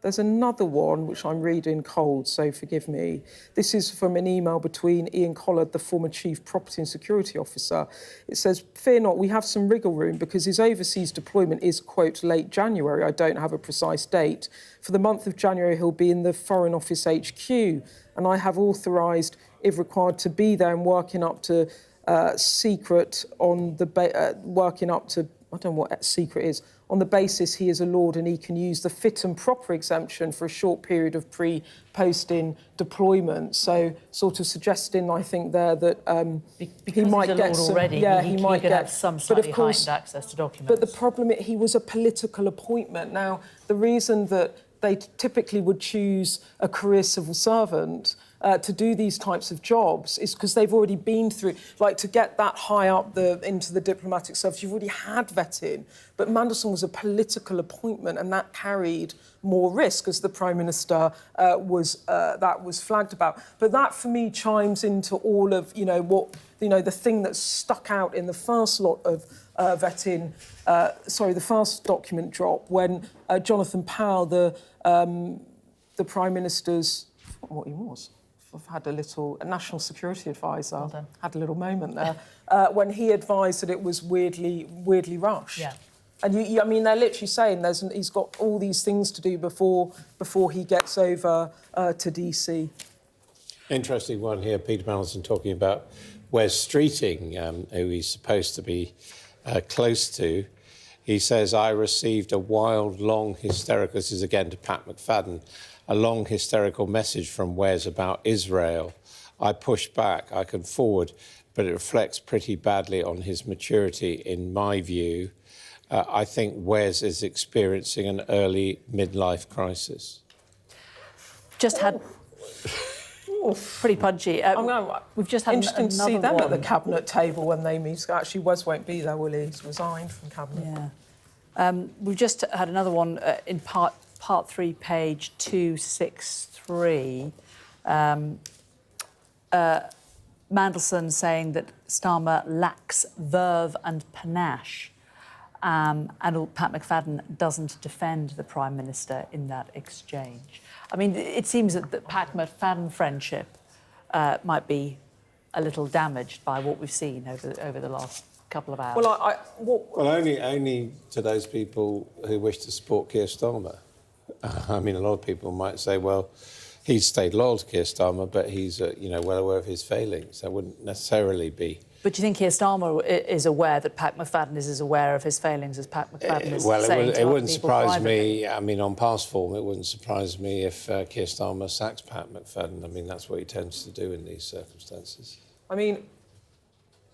There's another one, which I'm reading cold, so forgive me. This is from an email between Ian Collard, the former Chief Property and Security Officer. It says, fear not, we have some wriggle room because his overseas deployment is, quote, late January. I don't have a precise date. For the month of January, he'll be in the Foreign Office HQ, and I have authorised, if required, to be there and working up to secret on the... working up to... I don't know what secret is, on the basis he is a lord and he can use the fit and proper exemption for a short period of pre-posting deployment. So sort of suggesting, I think, there that he might get some... Already, yeah, he might could get have some slightly heightened access to documents. But the problem is he was a political appointment. Now, the reason that they typically would choose a career civil servant to do these types of jobs is because they've already been through, like to get that high up into the diplomatic service, you've already had vetting. But Mandelson was a political appointment, and that carried more risk, as the Prime Minister was flagged about. But that, for me, chimes into all of, the thing that stuck out in the first lot of vetting, the first document drop, when Jonathan Powell, the Prime Minister's, what he was, I've had a national security advisor, had a little moment there, when he advised that it was weirdly rushed. Yeah. And they're literally saying he's got all these things to do before he gets over to DC. Interesting one here, Peter Mandelson talking about Wes Streeting, who he's supposed to be close to. He says, I received a wild, long, hysterical, this is again to Pat McFadden, a long, hysterical message from Wes about Israel. I pushed back, I can forward, but it reflects pretty badly on his maturity, in my view. I think Wes is experiencing an early midlife crisis. Just had... Pretty punchy. We've just had interesting to see them one at the cabinet table when they meet. Actually, Wes won't be there, will he? He's resigned from cabinet. Yeah. We've just had another one in part 3, page 263. Mandelson saying that Starmer lacks verve and panache. And Pat McFadden doesn't defend the Prime Minister in that exchange. I mean, it seems that the Pat McFadden friendship might be a little damaged by what we've seen over the last couple of hours. Well, only to those people who wish to support Keir Starmer. I mean, a lot of people might say, well, he's stayed loyal to Keir Starmer, but he's, well aware of his failings. That wouldn't necessarily be. But do you think Keir Starmer is aware that Pat McFadden is as aware of his failings as Pat McFadden is saying it wouldn't surprise privately? me. I mean, on past form, it wouldn't surprise me if Keir Starmer sacks Pat McFadden. I mean, that's what he tends to do in these circumstances. I mean,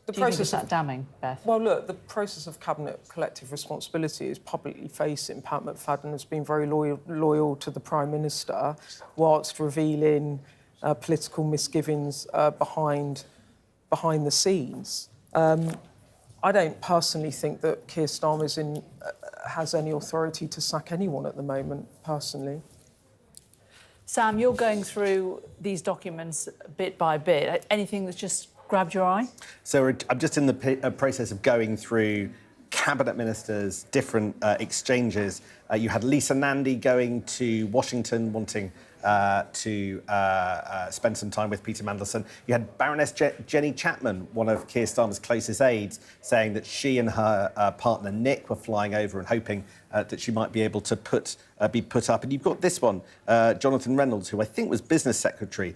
the do you process think it's that damning, Beth? Well, look, the process of cabinet collective responsibility is publicly facing. Pat McFadden has been very loyal to the Prime Minister, whilst revealing political misgivings behind the scenes. I don't personally think that Keir Starmer has any authority to sack anyone at the moment, personally. Sam, you're going through these documents bit by bit. Anything that's just grabbed your eye? So I'm just in the process of going through cabinet ministers, different exchanges. You had Lisa Nandy going to Washington, wanting to spend some time with Peter Mandelson. You had Baroness Jenny Chapman, one of Keir Starmer's closest aides, saying that she and her partner Nick were flying over and hoping that she might be able to be put up. And you've got this one, Jonathan Reynolds, who I think was business secretary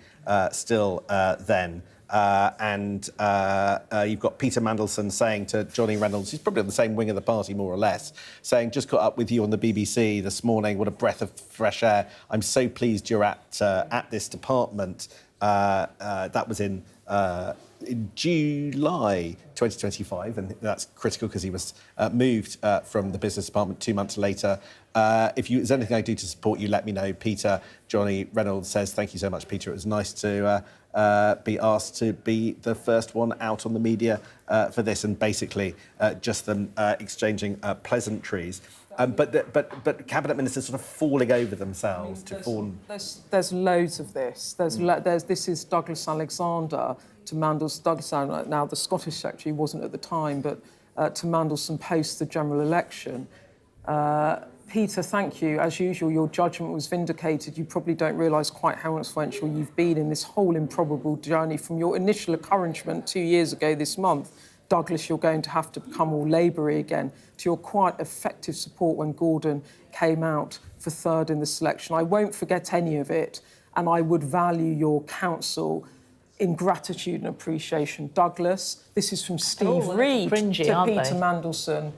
still then. You've got Peter Mandelson saying to Johnny Reynolds, who's probably on the same wing of the party, more or less, saying, just caught up with you on the BBC this morning. What a breath of fresh air. I'm so pleased you're at this department. That was in July 2025, and that's critical because he was moved from the business department 2 months later. If there's anything I do to support you, let me know. Peter, Johnny Reynolds says, thank you so much, Peter. It was nice to be asked to be the first one out on the media for this, and basically just them exchanging pleasantries. But cabinet ministers sort of falling over themselves to form. There's loads of this. This is Douglas Alexander to Mandelson. Douglas Alexander, now the Scottish secretary, wasn't at the time, but to Mandelson post the general election. Peter, thank you. As usual, your judgment was vindicated. You probably don't realise quite how influential you've been in this whole improbable journey from your initial encouragement 2 years ago this month. Douglas, you're going to have to become all Laboury again, to your quite effective support when Gordon came out for third in the selection. I won't forget any of it, and I would value your counsel in gratitude and appreciation. Douglas, this is from Steve Reid to Peter Mandelson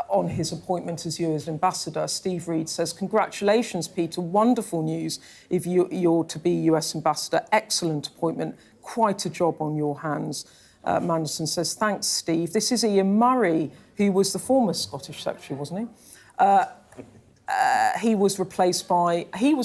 on his appointment as US ambassador. Steve Reid says, congratulations, Peter. Wonderful news if you're to be US ambassador. Excellent appointment. Quite a job on your hands. Mandelson says, thanks, Steve. This is Ian Murray, who was the former Scottish secretary, wasn't he? He was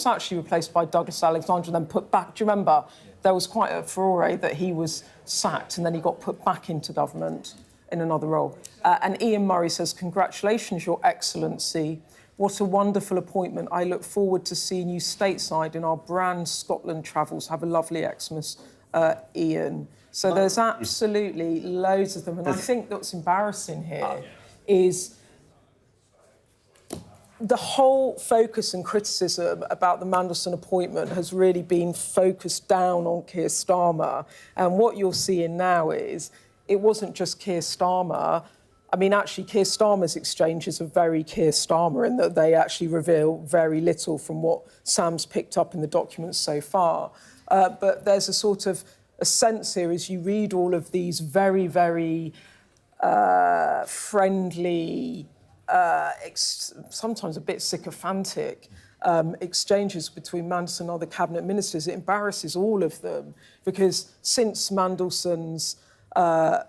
actually replaced by Douglas Alexander and then put back. Do you remember? there was quite a furore that he was sacked and then he got put back into government in another role. And Ian Murray says, "Congratulations, Your Excellency. What a wonderful appointment. I look forward to seeing you stateside in our brand Scotland travels. Have a lovely Xmas, Ian." So there's absolutely loads of them. And I think what's embarrassing here is the whole focus and criticism about the Mandelson appointment has really been focused down on Keir Starmer. And what you're seeing now is it wasn't just Keir Starmer. I mean, actually, Keir Starmer's exchanges are very Keir Starmer in that they actually reveal very little from what Sam's picked up in the documents so far. But there's a sort of a sense here as you read all of these very, very friendly, sometimes a bit sycophantic exchanges between Mandelson and other cabinet ministers. It embarrasses all of them because since Mandelson's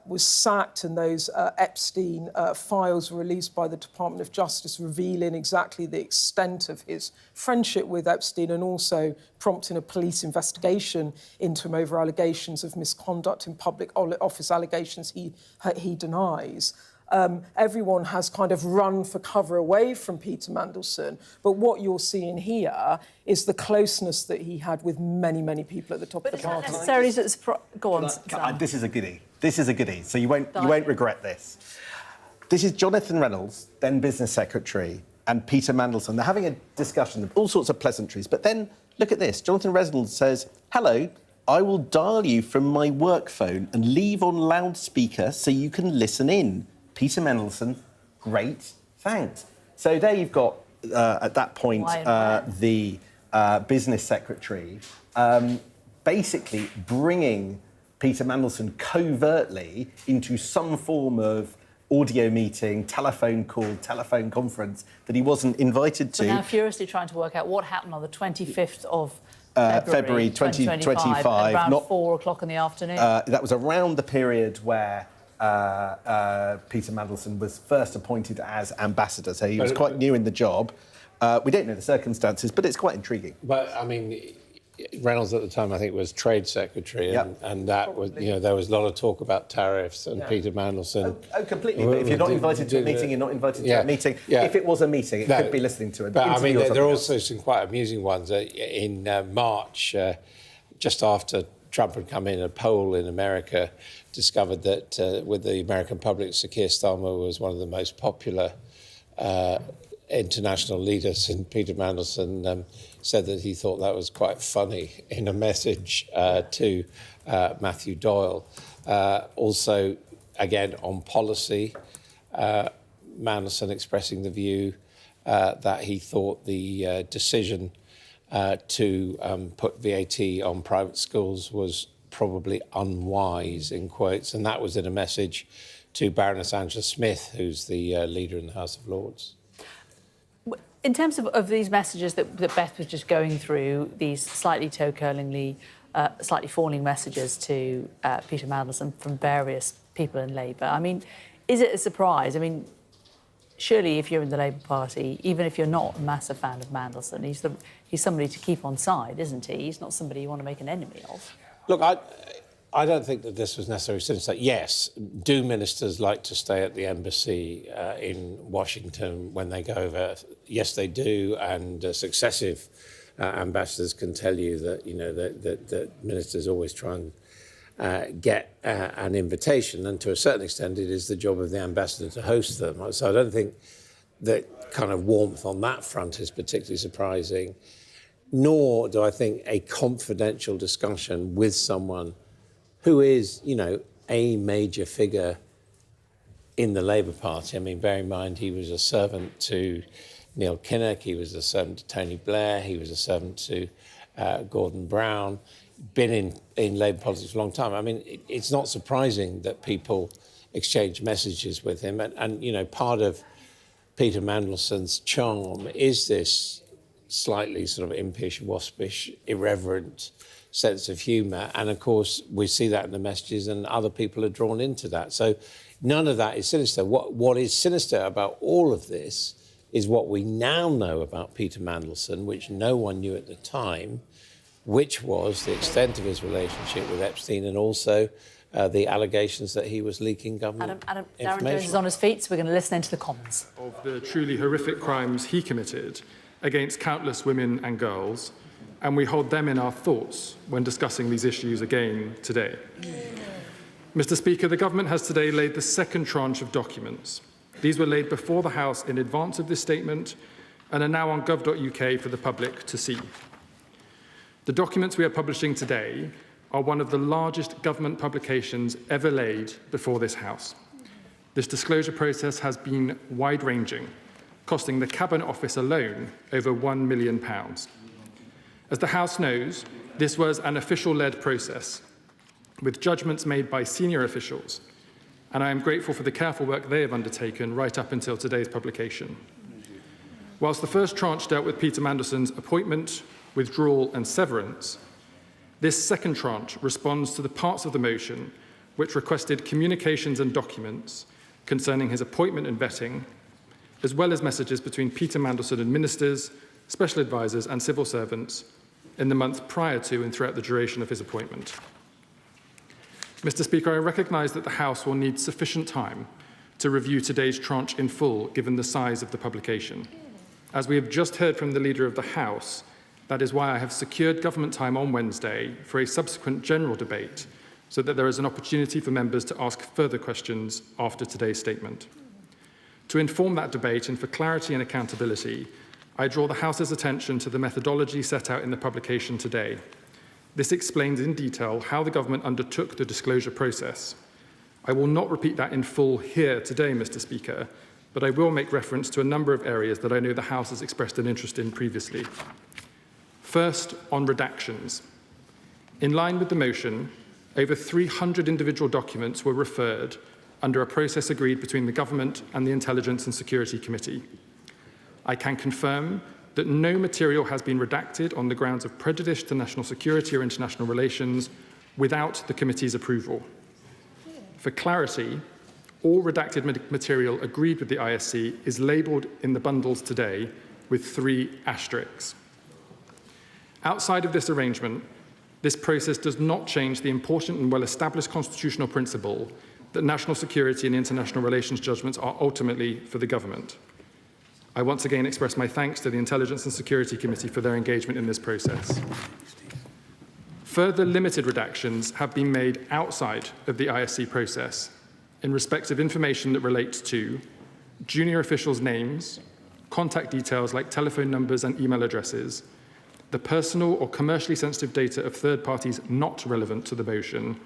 was sacked and those Epstein files were released by the Department of Justice revealing exactly the extent of his friendship with Epstein and also prompting a police investigation into him over allegations of misconduct in public office, allegations he denies. Everyone has kind of run for cover away from Peter Mandelson. But what you're seeing here is the closeness that he had with many, many people at the top of the party. But necessarily... Go on, This is a goodie. This is a goodie. So you won't regret this. This is Jonathan Reynolds, then Business Secretary, and Peter Mandelson. They're having a discussion, all sorts of pleasantries. But then, look at this. Jonathan Reynolds says, "Hello, I will dial you from my work phone and leave on loudspeaker so you can listen in. Peter Mandelson, great, thanks." So there you've got, at that point, the business secretary basically bringing Peter Mandelson covertly into some form of audio meeting, telephone call, telephone conference that he wasn't invited to. We're now furiously trying to work out what happened on the 25th of February 2025. Around 4 o'clock in the afternoon. That was around the period where Peter Mandelson was first appointed as ambassador, so he was quite new in the job. We don't know the circumstances, but it's quite intriguing. But, I mean, Reynolds at the time, I think, was Trade Secretary, and that was, you know, there was a lot of talk about tariffs, and Peter Mandelson... Oh, completely. But if you're not invited to a meeting, you're not invited to a meeting. If it was a meeting, it could be listening to it. But, I mean, there are also some quite amusing ones. In March, just after Trump had come in, a poll in America discovered that with the American public, Sir Keir Starmer was one of the most popular international leaders, and Peter Mandelson said that he thought that was quite funny in a message to Matthew Doyle. Also, again, on policy, Mandelson expressing the view that he thought the decision to put VAT on private schools was probably unwise, in quotes, and that was in a message to Baroness Angela Smith, who's the leader in the House of Lords. In terms of these messages that Beth was just going through, these slightly toe-curlingly, slightly fawning messages to Peter Mandelson from various people in Labour, I mean, is it a surprise? I mean, surely if you're in the Labour Party, even if you're not a massive fan of Mandelson, he's somebody to keep on side, isn't he? He's not somebody you want to make an enemy of. Look, I don't think that this was necessarily sinister. Yes, do ministers like to stay at the embassy in Washington when they go over? Yes, they do, and successive ambassadors can tell you that, you know, that ministers always try and get an invitation, and to a certain extent it is the job of the ambassador to host them. So I don't think that kind of warmth on that front is particularly surprising, nor do I think a confidential discussion with someone who is, you know, a major figure in the Labour Party. I mean, bear in mind, he was a servant to Neil Kinnock, he was a servant to Tony Blair, he was a servant to Gordon Brown, been in Labour politics for a long time. I mean, it's not surprising that people exchange messages with him. And you know, part of Peter Mandelson's charm is this slightly sort of impish, waspish, irreverent sense of humour. And, of course, we see that in the messages and other people are drawn into that. So none of that is sinister. What is sinister about all of this is what we now know about Peter Mandelson, which no one knew at the time, which was the extent of his relationship with Epstein and also the allegations that he was leaking government Darren information. Jones is on his feet, so we're going to listen into the Commons. Of the truly horrific crimes he committed against countless women and girls, and we hold them in our thoughts when discussing these issues again today. Mr. Speaker, the government has today laid the second tranche of documents. These were laid before the House in advance of this statement and are now on gov.uk for the public to see. The documents we are publishing today are one of the largest government publications ever laid before this House. This disclosure process has been wide-ranging, costing the Cabinet Office alone over £1 million. As the House knows, this was an official-led process, with judgments made by senior officials, and I am grateful for the careful work they have undertaken right up until today's publication. Whilst the first tranche dealt with Peter Mandelson's appointment, withdrawal and severance, this second tranche responds to the parts of the motion which requested communications and documents concerning his appointment and vetting, as well as messages between Peter Mandelson and ministers, special advisers and civil servants in the month prior to and throughout the duration of his appointment. Mr. Speaker, I recognise that the House will need sufficient time to review today's tranche in full, given the size of the publication. As we have just heard from the Leader of the House, that is why I have secured government time on Wednesday for a subsequent general debate, so that there is an opportunity for members to ask further questions after today's statement. To inform that debate and for clarity and accountability, I draw the House's attention to the methodology set out in the publication today. This explains in detail how the government undertook the disclosure process. I will not repeat that in full here today, Mr. Speaker, but I will make reference to a number of areas that I know the House has expressed an interest in previously. First, on redactions. In line with the motion, over 300 individual documents were referred under a process agreed between the government and the Intelligence and Security Committee. I can confirm that no material has been redacted on the grounds of prejudice to national security or international relations without the committee's approval. For clarity, all redacted material agreed with the ISC is labelled in the bundles today with 3 asterisks. Outside of this arrangement, this process does not change the important and well-established constitutional principle that national security and international relations judgments are ultimately for the government. I once again express my thanks to the Intelligence and Security Committee for their engagement in this process. Further limited redactions have been made outside of the ISC process in respect of information that relates to junior officials' names, contact details like telephone numbers and email addresses, the personal or commercially sensitive data of third parties not relevant to the motion,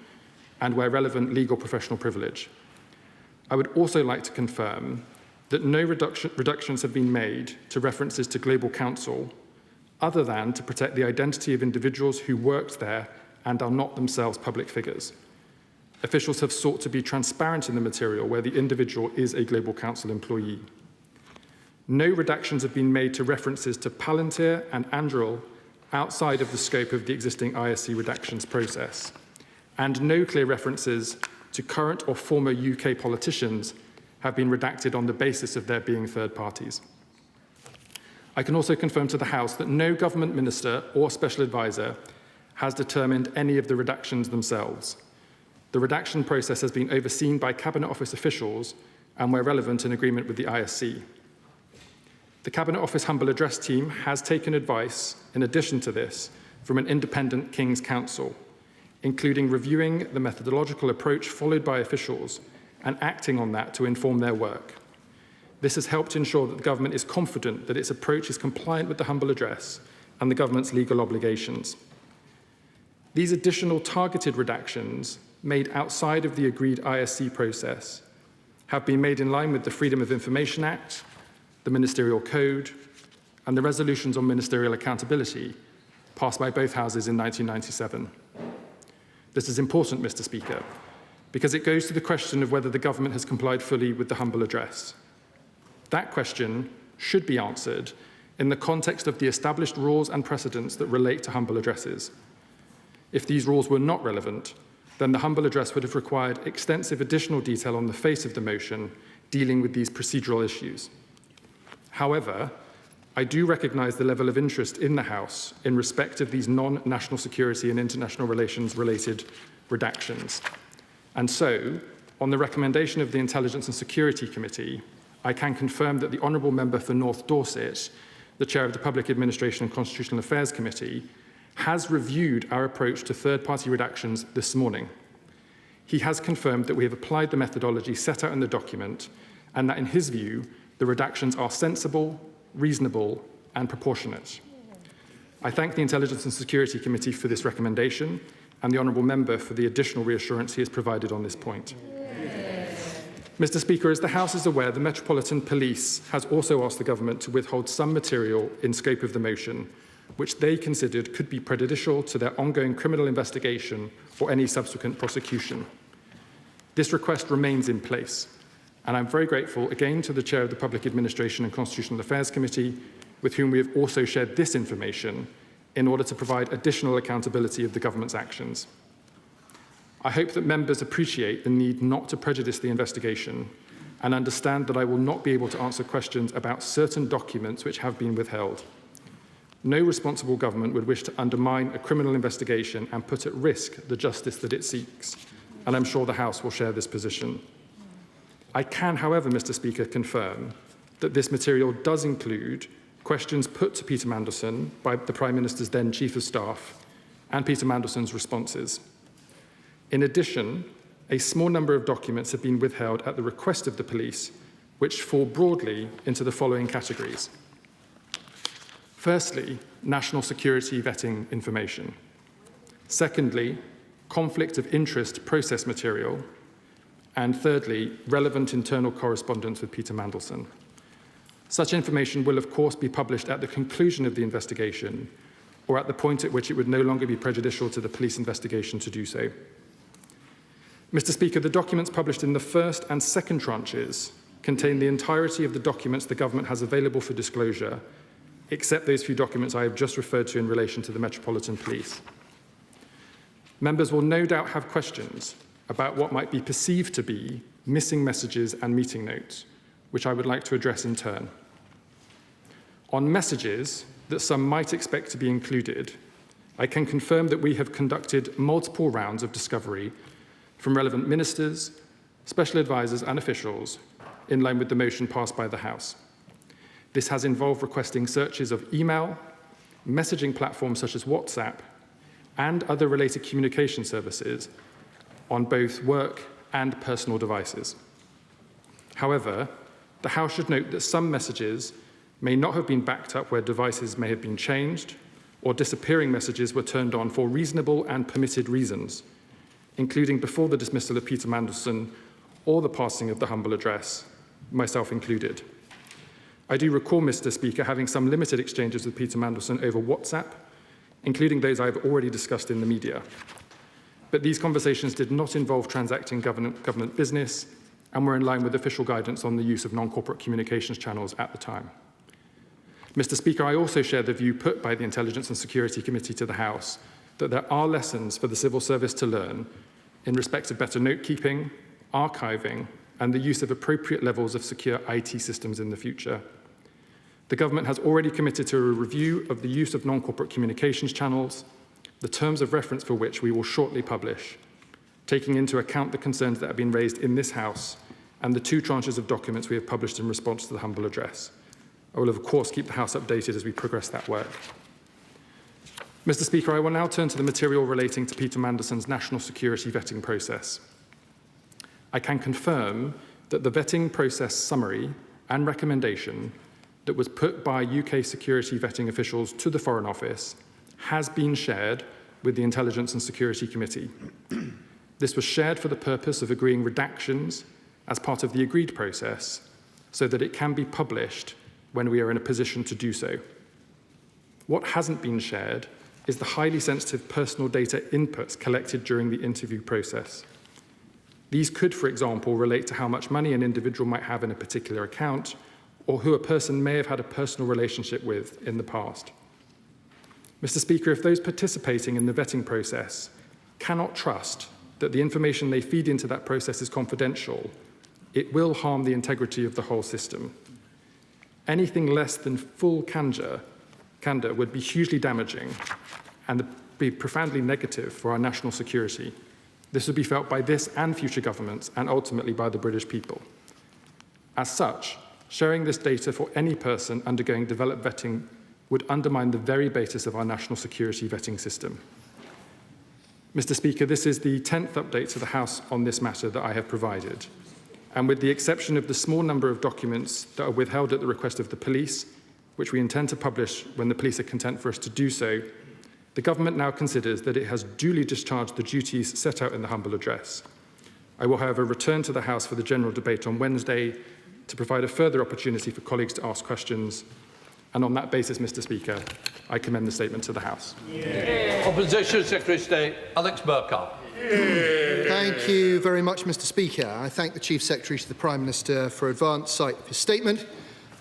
and where relevant, legal professional privilege. I would also like to confirm that no reductions have been made to references to Global Council, other than to protect the identity of individuals who worked there and are not themselves public figures. Officials have sought to be transparent in the material where the individual is a Global Council employee. No redactions have been made to references to Palantir and Anduril outside of the scope of the existing ISC redactions process, and no clear references to current or former UK politicians have been redacted on the basis of their being third parties. I can also confirm to the House that no government minister or special advisor has determined any of the redactions themselves. The redaction process has been overseen by Cabinet Office officials and, where relevant, in agreement with the ISC. The Cabinet Office Humble Address team has taken advice, in addition to this, from an independent King's Counsel, including reviewing the methodological approach followed by officials and acting on that to inform their work. This has helped ensure that the government is confident that its approach is compliant with the Humble Address and the government's legal obligations. These additional targeted redactions made outside of the agreed ISC process have been made in line with the Freedom of Information Act, the Ministerial Code, and the resolutions on ministerial accountability passed by both houses in 1997. This is important, Mr. Speaker, because it goes to the question of whether the government has complied fully with the Humble Address. That question should be answered in the context of the established rules and precedents that relate to humble addresses. If these rules were not relevant, then the Humble Address would have required extensive additional detail on the face of the motion dealing with these procedural issues. However, I do recognise the level of interest in the House in respect of these non-national security and international relations related redactions. And so, on the recommendation of the Intelligence and Security Committee, I can confirm that the Honourable Member for North Dorset, the Chair of the Public Administration and Constitutional Affairs Committee, has reviewed our approach to third-party redactions this morning. He has confirmed that we have applied the methodology set out in the document and that, in his view, the redactions are sensible, reasonable and proportionate. I thank the Intelligence and Security Committee for this recommendation and the Honourable Member for the additional reassurance he has provided on this point. Mr. Speaker, as the House is aware, the Metropolitan Police has also asked the Government to withhold some material in scope of the motion, which they considered could be prejudicial to their ongoing criminal investigation or any subsequent prosecution. This request remains in place, and I'm very grateful again to the Chair of the Public Administration and Constitutional Affairs Committee, with whom we have also shared this information in order to provide additional accountability of the Government's actions. I hope that members appreciate the need not to prejudice the investigation and understand that I will not be able to answer questions about certain documents which have been withheld. No responsible government would wish to undermine a criminal investigation and put at risk the justice that it seeks, and I'm sure the House will share this position. I can, however, Mr. Speaker, confirm that this material does include questions put to Peter Mandelson by the Prime Minister's then Chief of Staff and Peter Mandelson's responses. In addition, a small number of documents have been withheld at the request of the police, which fall broadly into the following categories. Firstly, national security vetting information. Secondly, conflict of interest process material. And thirdly, relevant internal correspondence with Peter Mandelson. Such information will, of course, be published at the conclusion of the investigation or at the point at which it would no longer be prejudicial to the police investigation to do so. Mr. Speaker, the documents published in the first and second tranches contain the entirety of the documents the Government has available for disclosure, except those few documents I have just referred to in relation to the Metropolitan Police. Members will no doubt have questions about what might be perceived to be missing messages and meeting notes, which I would like to address in turn. On messages that some might expect to be included, I can confirm that we have conducted multiple rounds of discovery from relevant ministers, special advisers and officials in line with the motion passed by the House. This has involved requesting searches of email, messaging platforms such as WhatsApp, and other related communication services on both work and personal devices. However, the House should note that some messages may not have been backed up where devices may have been changed, or disappearing messages were turned on for reasonable and permitted reasons, including before the dismissal of Peter Mandelson or the passing of the humble address, myself included. I do recall, Mr. Speaker, having some limited exchanges with Peter Mandelson over WhatsApp, including those I have already discussed in the media. But these conversations did not involve transacting government business and were in line with official guidance on the use of non-corporate communications channels at the time. Mr. Speaker, I also share the view put by the Intelligence and Security Committee to the House that there are lessons for the civil service to learn in respect of better note-keeping, archiving, and the use of appropriate levels of secure IT systems in the future. The Government has already committed to a review of the use of non-corporate communications channels, the terms of reference for which we will shortly publish, taking into account the concerns that have been raised in this House and the 2 tranches of documents we have published in response to the humble address. I will, of course, keep the House updated as we progress that work. Mr. Speaker, I will now turn to the material relating to Peter Mandelson's national security vetting process. I can confirm that the vetting process summary and recommendation that was put by UK security vetting officials to the Foreign Office has been shared with the Intelligence and Security Committee. This was shared for the purpose of agreeing redactions as part of the agreed process so that it can be published when we are in a position to do so. What hasn't been shared is the highly sensitive personal data inputs collected during the interview process. These could, for example, relate to how much money an individual might have in a particular account or who a person may have had a personal relationship with in the past. Mr. Speaker, if those participating in the vetting process cannot trust that the information they feed into that process is confidential, it will harm the integrity of the whole system. Anything less than full candour would be hugely damaging and be profoundly negative for our national security. This would be felt by this and future governments and ultimately by the British people. As such, sharing this data for any person undergoing developed vetting would undermine the very basis of our national security vetting system. Mr. Speaker, this is the 10th update to the House on this matter that I have provided. And with the exception of the small number of documents that are withheld at the request of the police, which we intend to publish when the police are content for us to do so, the government now considers that it has duly discharged the duties set out in the humble address. I will, however, return to the House for the general debate on Wednesday to provide a further opportunity for colleagues to ask questions. And on that basis, Mr. Speaker, I commend the statement to the House. Opposition Secretary of State, Alex Burkhardt. Thank you very much, Mr. Speaker. I thank the Chief Secretary to the Prime Minister for advance sight of his statement.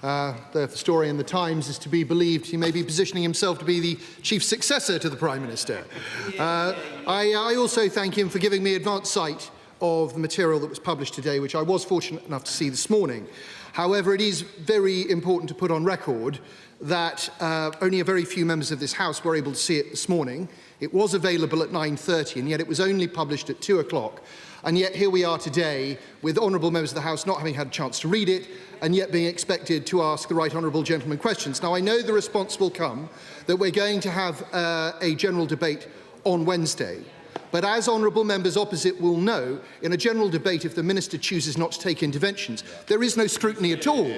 Though if the story in the Times is to be believed, he may be positioning himself to be the chief successor to the Prime Minister. I also thank him for giving me advance sight of the material that was published today, which I was fortunate enough to see this morning. However, it is very important to put on record that only a very few members of this House were able to see it this morning. It was available at 9:30, and yet it was only published at 2 o'clock. And yet here we are today with honourable members of the House not having had a chance to read it, and yet being expected to ask the right honourable gentleman questions. Now, I know the response will come that we're going to have a general debate on Wednesday. But as honourable members opposite will know, in a general debate, if the Minister chooses not to take interventions, there is no scrutiny at all.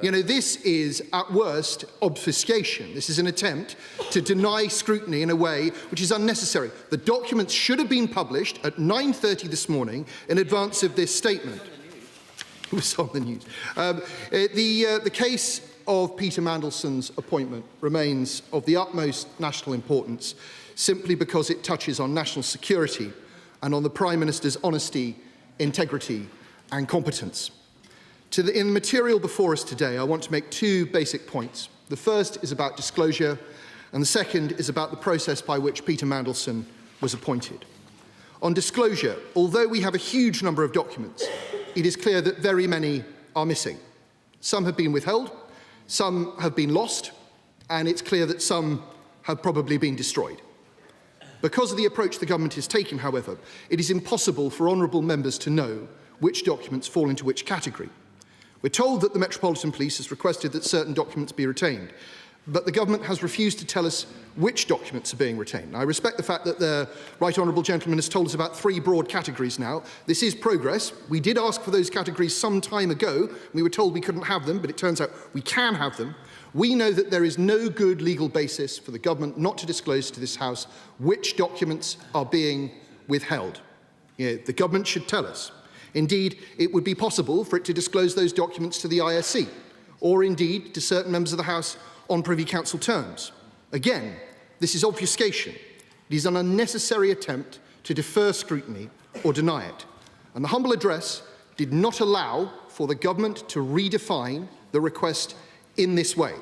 You know, this is, at worst, obfuscation. This is an attempt to deny scrutiny in a way which is unnecessary. The documents should have been published at 9:30 this morning in advance of this statement. It was on the news. The case of Peter Mandelson's appointment remains of the utmost national importance, simply because it touches on national security and on the Prime Minister's honesty, integrity and competence. In the material before us today, I want to make two basic points. The first is about disclosure, and the second is about the process by which Peter Mandelson was appointed. On disclosure, although we have a huge number of documents, it is clear that very many are missing. Some have been withheld, some have been lost, and it's clear that some have probably been destroyed. Because of the approach the government has taken, however, it is impossible for honourable members to know which documents fall into which category. We're told that the Metropolitan Police has requested that certain documents be retained, but the government has refused to tell us which documents are being retained. I respect the fact that the right honourable gentleman has told us about 3 broad categories now. This is progress. We did ask for those categories some time ago. We were told we couldn't have them, but it turns out we can have them. We know that there is no good legal basis for the government not to disclose to this House which documents are being withheld. The government should tell us. Indeed, it would be possible for it to disclose those documents to the ISC, or indeed to certain members of the House on Privy Council terms. Again, this is obfuscation. It is an unnecessary attempt to defer scrutiny or deny it. And the humble address did not allow for the government to redefine the request in this way.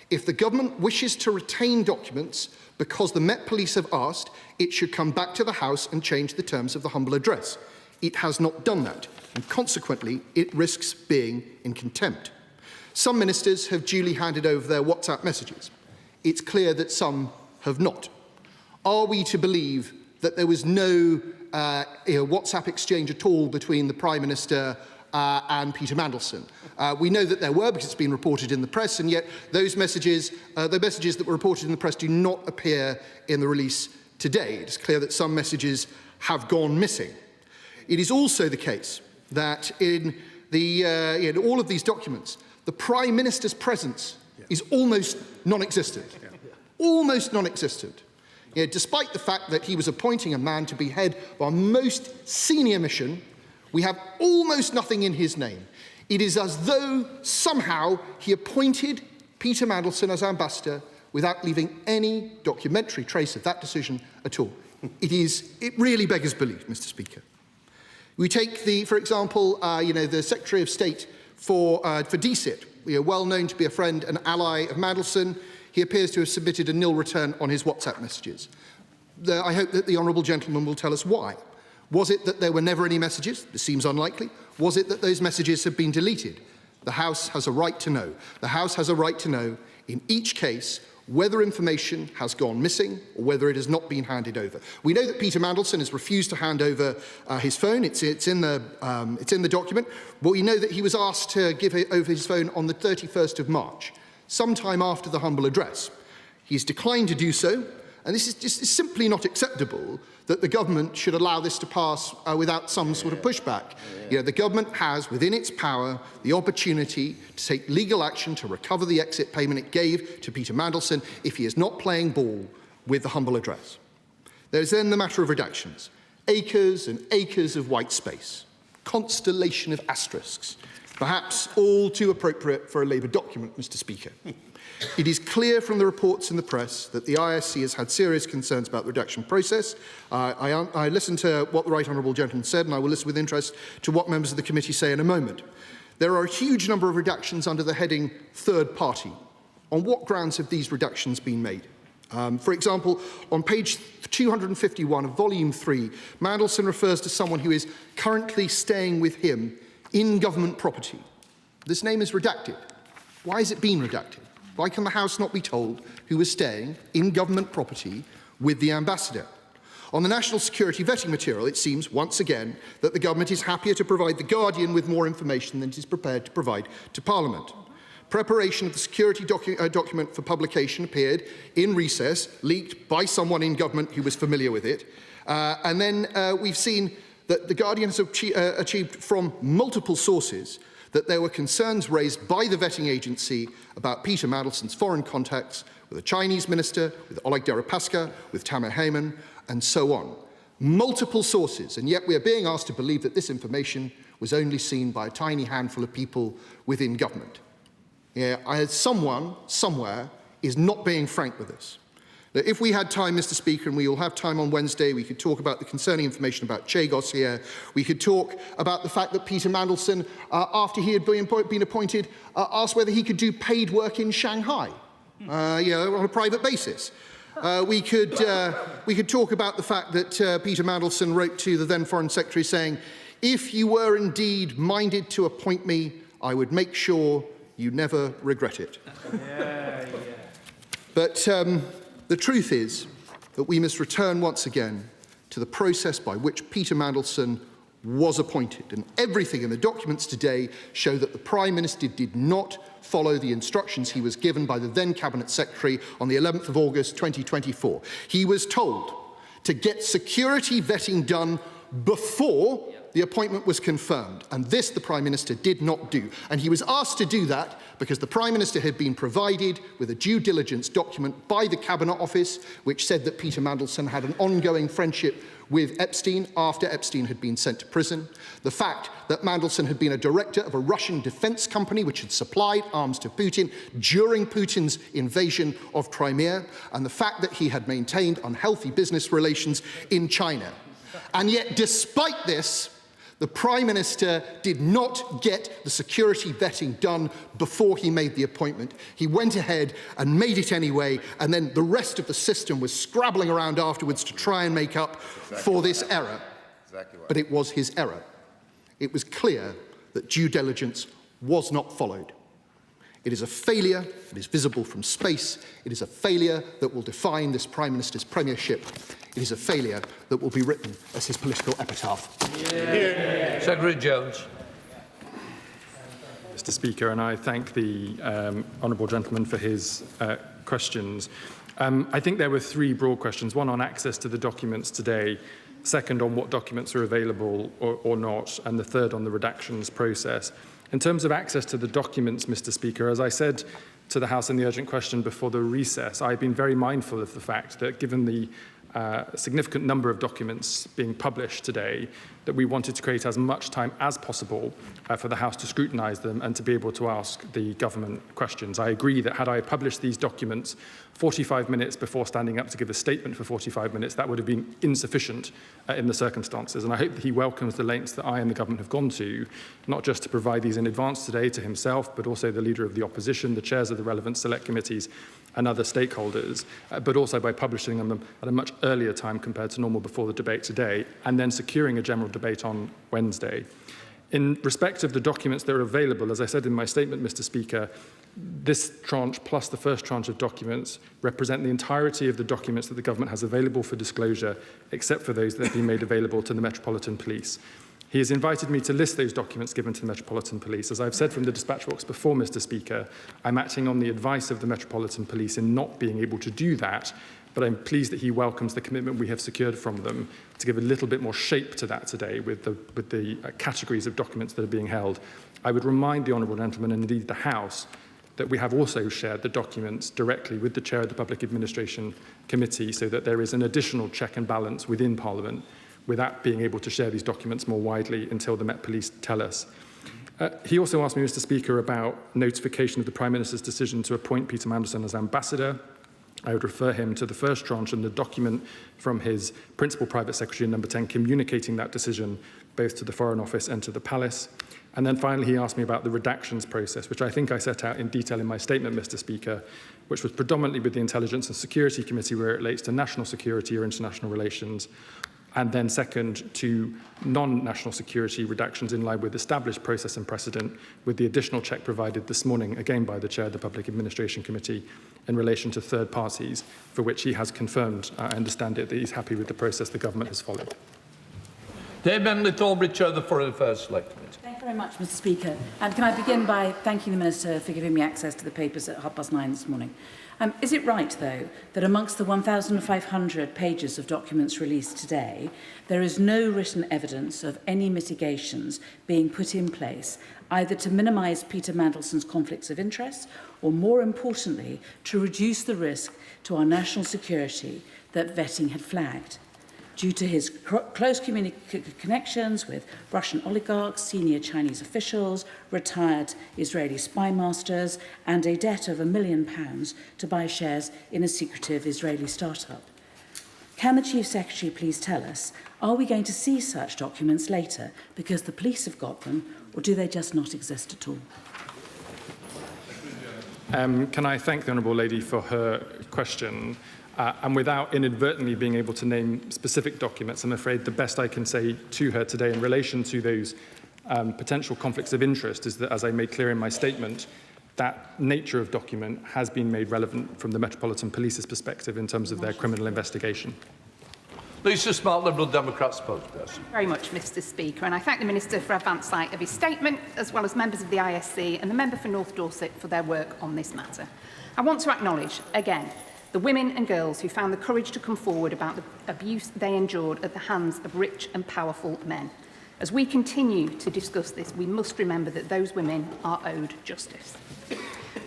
If the government wishes to retain documents because the Met Police have asked, it should come back to the House and change the terms of the humble address. It has not done that, and consequently, it risks being in contempt. Some ministers have duly handed over their WhatsApp messages. It's clear that some have not. Are we to believe that there was no WhatsApp exchange at all between the Prime Minister and Peter Mandelson? We know that there were, because it's been reported in the press, and yet those messages, the messages that were reported in the press do not appear in the release today. It is clear that some messages have gone missing. It is also the case that in all of these documents, the Prime Minister's presence is almost non-existent. Almost non-existent. Despite the fact that he was appointing a man to be head of our most senior mission, we have almost nothing in his name. It is as though somehow he appointed Peter Mandelson as ambassador without leaving any documentary trace of that decision at all. It really beggars belief, Mr. Speaker. We take for example, the Secretary of State for DCIT, well known to be a friend and ally of Mandelson. He appears to have submitted a nil return on his WhatsApp messages. I hope that the honourable gentleman will tell us why. Was it that there were never any messages? This seems unlikely. Was it that those messages had been deleted? The House has a right to know. The House has a right to know, in each case, whether information has gone missing or whether it has not been handed over. We know that Peter Mandelson has refused to hand over his phone. It's in the document. But we know that he was asked to give over his phone on the 31st of March, sometime after the humble address. He's declined to do so, and this is just simply not acceptable that the government should allow this to pass without some sort of pushback. You know, the government has, within its power, the opportunity to take legal action to recover the exit payment it gave to Peter Mandelson if he is not playing ball with the humble address. There's then the matter of redactions. Acres and acres of white space. Constellation of asterisks. Perhaps all too appropriate for a Labour document, Mr. Speaker. It is clear from the reports in the press that the ISC has had serious concerns about the redaction process. I listened to what the Right Honourable Gentleman said, and I will listen with interest to what members of the committee say in a moment. There are a huge number of redactions under the heading third party. On what grounds have these redactions been made? For example, on page 251 of volume 3, Mandelson refers to someone who is currently staying with him in government property. This name is redacted. Why has it been redacted? Why can the House not be told who is staying in government property with the ambassador? On the national security vetting material, it seems, once again, that the government is happier to provide the Guardian with more information than it is prepared to provide to Parliament. Preparation of the security document for publication appeared in recess, leaked by someone in government who was familiar with it. And then we've seen that the Guardian has achieved from multiple sources that there were concerns raised by the vetting agency about Peter Mandelson's foreign contacts with a Chinese minister, with Oleg Deripaska, with Tamer Heyman, and so on. Multiple sources, and yet we are being asked to believe that this information was only seen by a tiny handful of people within government. Someone, somewhere, is not being frank with us. Now, if we had time, Mr. Speaker, and we will have time on Wednesday, we could talk about the concerning information about Chagos here. We could talk about the fact that Peter Mandelson, after he had been appointed, asked whether he could do paid work in Shanghai, on a private basis. We could talk about the fact that Peter Mandelson wrote to the then Foreign Secretary saying, if you were indeed minded to appoint me, I would make sure you never regret it. But the truth is that we must return once again to the process by which Peter Mandelson was appointed. And everything in the documents today show that the Prime Minister did not follow the instructions he was given by the then Cabinet Secretary on the 11th of August 2024. He was told to get security vetting done before the appointment was confirmed, and this the Prime Minister did not do. And he was asked to do that because the Prime Minister had been provided with a due diligence document by the Cabinet Office which said that Peter Mandelson had an ongoing friendship with Epstein after Epstein had been sent to prison, the fact that Mandelson had been a director of a Russian defense company which had supplied arms to Putin during Putin's invasion of Crimea, and the fact that he had maintained unhealthy business relations in China. And yet, despite this, the Prime Minister did not get the security vetting done before he made the appointment. He went ahead and made it anyway, and then the rest of the system was scrabbling around afterwards to try and make up for this error. But it was his error. It was clear that due diligence was not followed. It is a failure that is visible from space. It is a failure that will define this Prime Minister's premiership. It is a failure that will be written as his political epitaph. Secretary Jones. Mr. Speaker, and I thank the honourable gentleman for his questions. I think there were three broad questions, one on access to the documents today, second on what documents are available or not, and the third on the redactions process. In terms of access to the documents, Mr. Speaker, as I said to the House in the urgent question before the recess, I've been very mindful of the fact that given the significant number of documents being published today, that we wanted to create as much time as possible for the House to scrutinise them and to be able to ask the government questions. I agree that had I published these documents 45 minutes before standing up to give a statement for 45 minutes, that would have been insufficient in the circumstances. And I hope that he welcomes the lengths that I and the government have gone to, not just to provide these in advance today to himself, but also the Leader of the Opposition, the chairs of the relevant select committees and other stakeholders, but also by publishing them at a much earlier time compared to normal before the debate today, and then securing a general debate on Wednesday. In respect of the documents that are available, as I said in my statement, Mr. Speaker, this tranche plus the first tranche of documents represent the entirety of the documents that the government has available for disclosure, except for those that have been made available to the Metropolitan Police. He has invited me to list those documents given to the Metropolitan Police. As I've said from the dispatch box before, Mr. Speaker, I'm acting on the advice of the Metropolitan Police in not being able to do that, but I'm pleased that he welcomes the commitment we have secured from them to give a little bit more shape to that today with the categories of documents that are being held. I would remind the honourable gentleman, and indeed the House, that we have also shared the documents directly with the Chair of the Public Administration Committee so that there is an additional check and balance within Parliament without being able to share these documents more widely until the Met Police tell us. He also asked me, Mr. Speaker, about notification of the Prime Minister's decision to appoint Peter Mandelson as ambassador. I would refer him to the first tranche and the document from his Principal Private Secretary in number 10 communicating that decision both to the Foreign Office and to the Palace. And then finally, he asked me about the redactions process, which I think I set out in detail in my statement, Mr. Speaker, which was predominantly with the Intelligence and Security Committee where it relates to national security or international relations, and then second to non-national security redactions in line with established process and precedent, with the additional check provided this morning, again by the Chair of the Public Administration Committee, in relation to third parties, for which he has confirmed, I understand it, that he's happy with the process the government has followed. Dame Emily Thornbury, Chair of the Foreign Affairs Select Committee. Thank you very much, Mr. Speaker. And can I begin by thanking the Minister for giving me access to the papers at 9:30 this morning. Is it right, though, that amongst the 1,500 pages of documents released today, there is no written evidence of any mitigations being put in place, either to minimise Peter Mandelson's conflicts of interest or, more importantly, to reduce the risk to our national security that vetting had flagged? Due to his close connections with Russian oligarchs, senior Chinese officials, retired Israeli spy masters, and a debt of £1 million to buy shares in a secretive Israeli startup. Can the Chief Secretary please tell us, are we going to see such documents later because the police have got them, or do they just not exist at all? Can I thank the Honourable Lady for her question? And without inadvertently being able to name specific documents, I'm afraid the best I can say to her today in relation to those potential conflicts of interest is that, as I made clear in my statement, that nature of document has been made relevant from the Metropolitan Police's perspective in terms of their criminal investigation. Lisa Smart, Liberal Democrat spokesperson. Very much, Mr. Speaker, and I thank the Minister for advance sight of his statement, as well as members of the ISC and the member for North Dorset for their work on this matter. I want to acknowledge, again, the women and girls who found the courage to come forward about the abuse they endured at the hands of rich and powerful men. As we continue to discuss this, we must remember that those women are owed justice.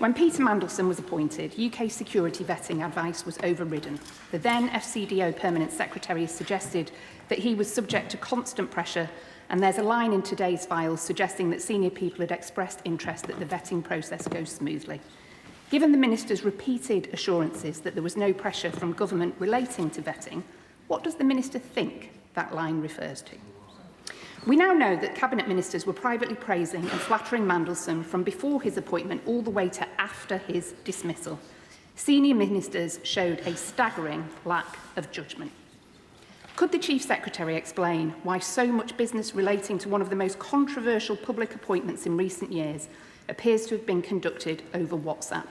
When Peter Mandelson was appointed, UK security vetting advice was overridden. The then FCDO Permanent Secretary suggested that he was subject to constant pressure, and there's a line in today's files suggesting that senior people had expressed interest that the vetting process goes smoothly. Given the Minister's repeated assurances that there was no pressure from government relating to vetting, what does the Minister think that line refers to? We now know that Cabinet Ministers were privately praising and flattering Mandelson from before his appointment all the way to after his dismissal. Senior ministers showed a staggering lack of judgment. Could the Chief Secretary explain why so much business relating to one of the most controversial public appointments in recent years appears to have been conducted over WhatsApp?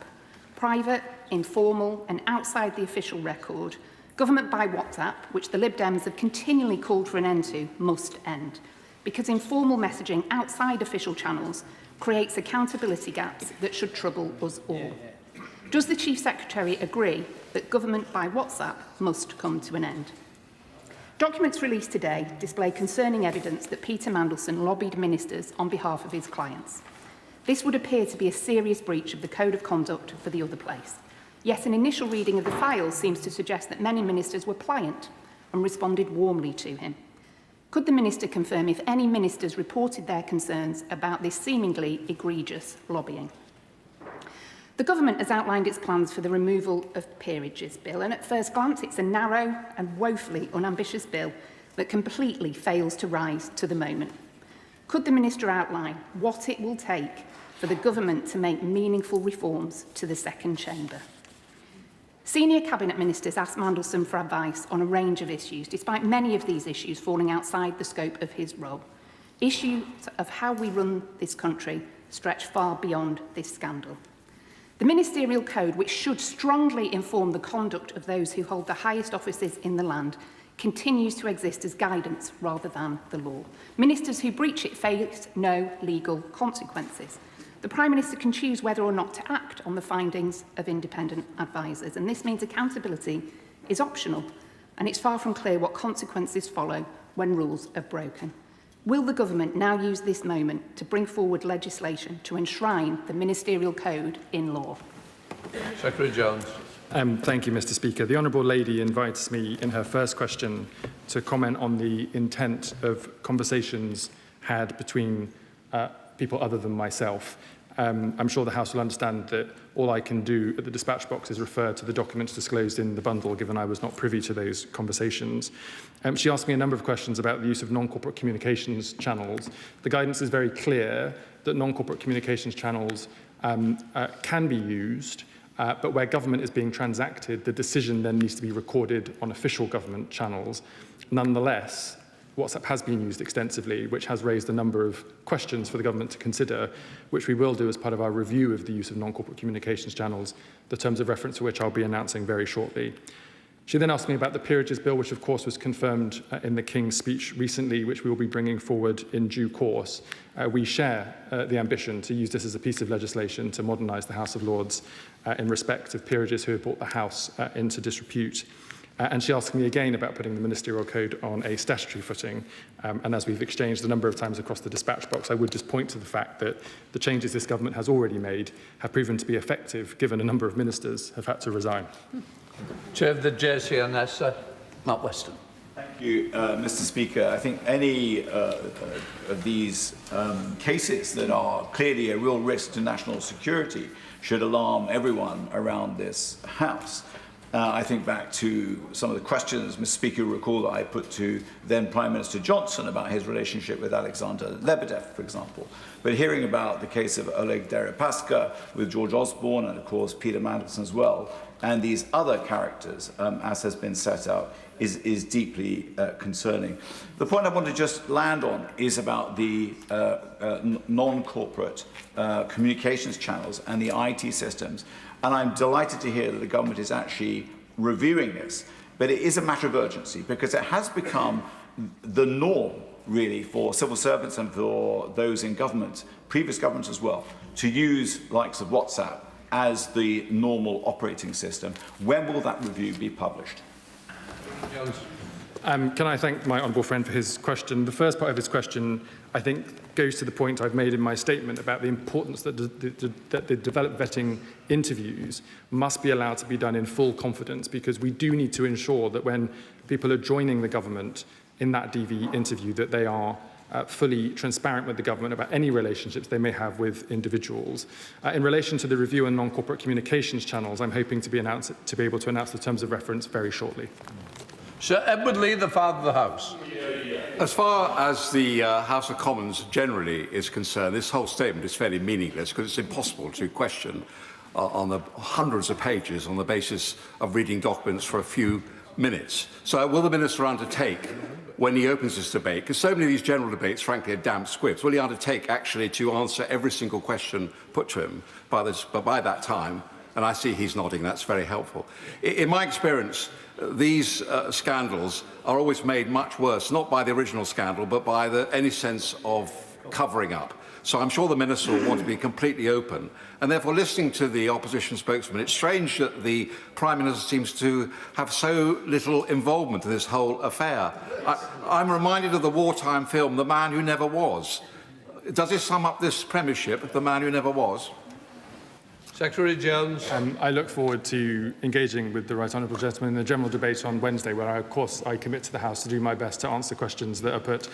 Private, informal and outside the official record, government by WhatsApp, which the Lib Dems have continually called for an end to, must end, because informal messaging outside official channels creates accountability gaps that should trouble us all. Does the Chief Secretary agree that government by WhatsApp must come to an end? Documents released today display concerning evidence that Peter Mandelson lobbied ministers on behalf of his clients. This would appear to be a serious breach of the Code of Conduct for the other place. Yet an initial reading of the files seems to suggest that many ministers were pliant and responded warmly to him. Could the Minister confirm if any ministers reported their concerns about this seemingly egregious lobbying? The government has outlined its plans for the removal of peerages bill, and at first glance it's a narrow and woefully unambitious bill that completely fails to rise to the moment. Could the Minister outline what it will take for the government to make meaningful reforms to the second chamber? Senior Cabinet Ministers asked Mandelson for advice on a range of issues, despite many of these issues falling outside the scope of his role. Issues of how we run this country stretch far beyond this scandal. The Ministerial Code, which should strongly inform the conduct of those who hold the highest offices in the land, continues to exist as guidance rather than the law. Ministers who breach it face no legal consequences. The Prime Minister can choose whether or not to act on the findings of independent advisers, and this means accountability is optional, and it's far from clear what consequences follow when rules are broken. Will the Government now use this moment to bring forward legislation to enshrine the Ministerial Code in law? Secretary Jones. Thank you, Mr. Speaker. The Honourable Lady invites me in her first question to comment on the intent of conversations had between people other than myself. I'm sure the House will understand that all I can do at the dispatch box is refer to the documents disclosed in the bundle, given I was not privy to those conversations. She asked me a number of questions about the use of non-corporate communications channels. The guidance is very clear that non-corporate communications channels can be used, but where government is being transacted, the decision then needs to be recorded on official government channels. Nonetheless, WhatsApp has been used extensively, which has raised a number of questions for the government to consider, which we will do as part of our review of the use of non-corporate communications channels, the terms of reference for which I'll be announcing very shortly. She then asked me about the peerages bill, which of course was confirmed in the King's speech recently, which we will be bringing forward in due course. We share the ambition to use this as a piece of legislation to modernise the House of Lords in respect of peerages who have brought the House into disrepute. And she asked me again about putting the Ministerial Code on a statutory footing. And as we've exchanged a number of times across the dispatch box, I would just point to the fact that the changes this government has already made have proven to be effective, given a number of ministers have had to resign. Chair of the JCNS, Matt Weston. Thank you, Mr. Speaker. I think any of these cases that are clearly a real risk to national security should alarm everyone around this House. I think back to some of the questions, Mr. Speaker, will recall that I put to then Prime Minister Johnson about his relationship with Alexander Lebedev, for example. But hearing about the case of Oleg Deripaska with George Osborne and, of course, Peter Mandelson as well, and these other characters, as has been set out, is deeply concerning. The point I want to just land on is about the non-corporate communications channels and the IT systems. And I'm delighted to hear that the government is actually reviewing this. But it is a matter of urgency because it has become the norm, really, for civil servants and for those in government, previous governments as well, to use the likes of WhatsApp as the normal operating system. When will that review be published? Can I thank my honourable friend for his question? The first part of his question, I think, goes to the point I've made in my statement about the importance that the developed vetting interviews must be allowed to be done in full confidence, because we do need to ensure that when people are joining the government in that DV interview, that they are fully transparent with the government about any relationships they may have with individuals. In relation to the review on non-corporate communications channels, I'm hoping to be able to announce the terms of reference very shortly. Sir Edward Lee, the Father of the House. As far as the House of Commons generally is concerned, this whole statement is fairly meaningless because it's impossible to question on the hundreds of pages on the basis of reading documents for a few minutes. So will the Minister undertake, when he opens this debate, because so many of these general debates, frankly, are damp squibs, will he undertake actually to answer every single question put to him by that time? And I see he's nodding, that's very helpful. In my experience, these scandals are always made much worse, not by the original scandal, but by any sense of covering up. So I'm sure the Minister will want to be completely open. And therefore, listening to the opposition spokesman, it's strange that the Prime Minister seems to have so little involvement in this whole affair. I'm reminded of the wartime film, The Man Who Never Was. Does this sum up this premiership, The Man Who Never Was? Secretary Jones. I look forward to engaging with the right honourable gentleman in the general debate on Wednesday, where, of course, I commit to the House to do my best to answer questions that are put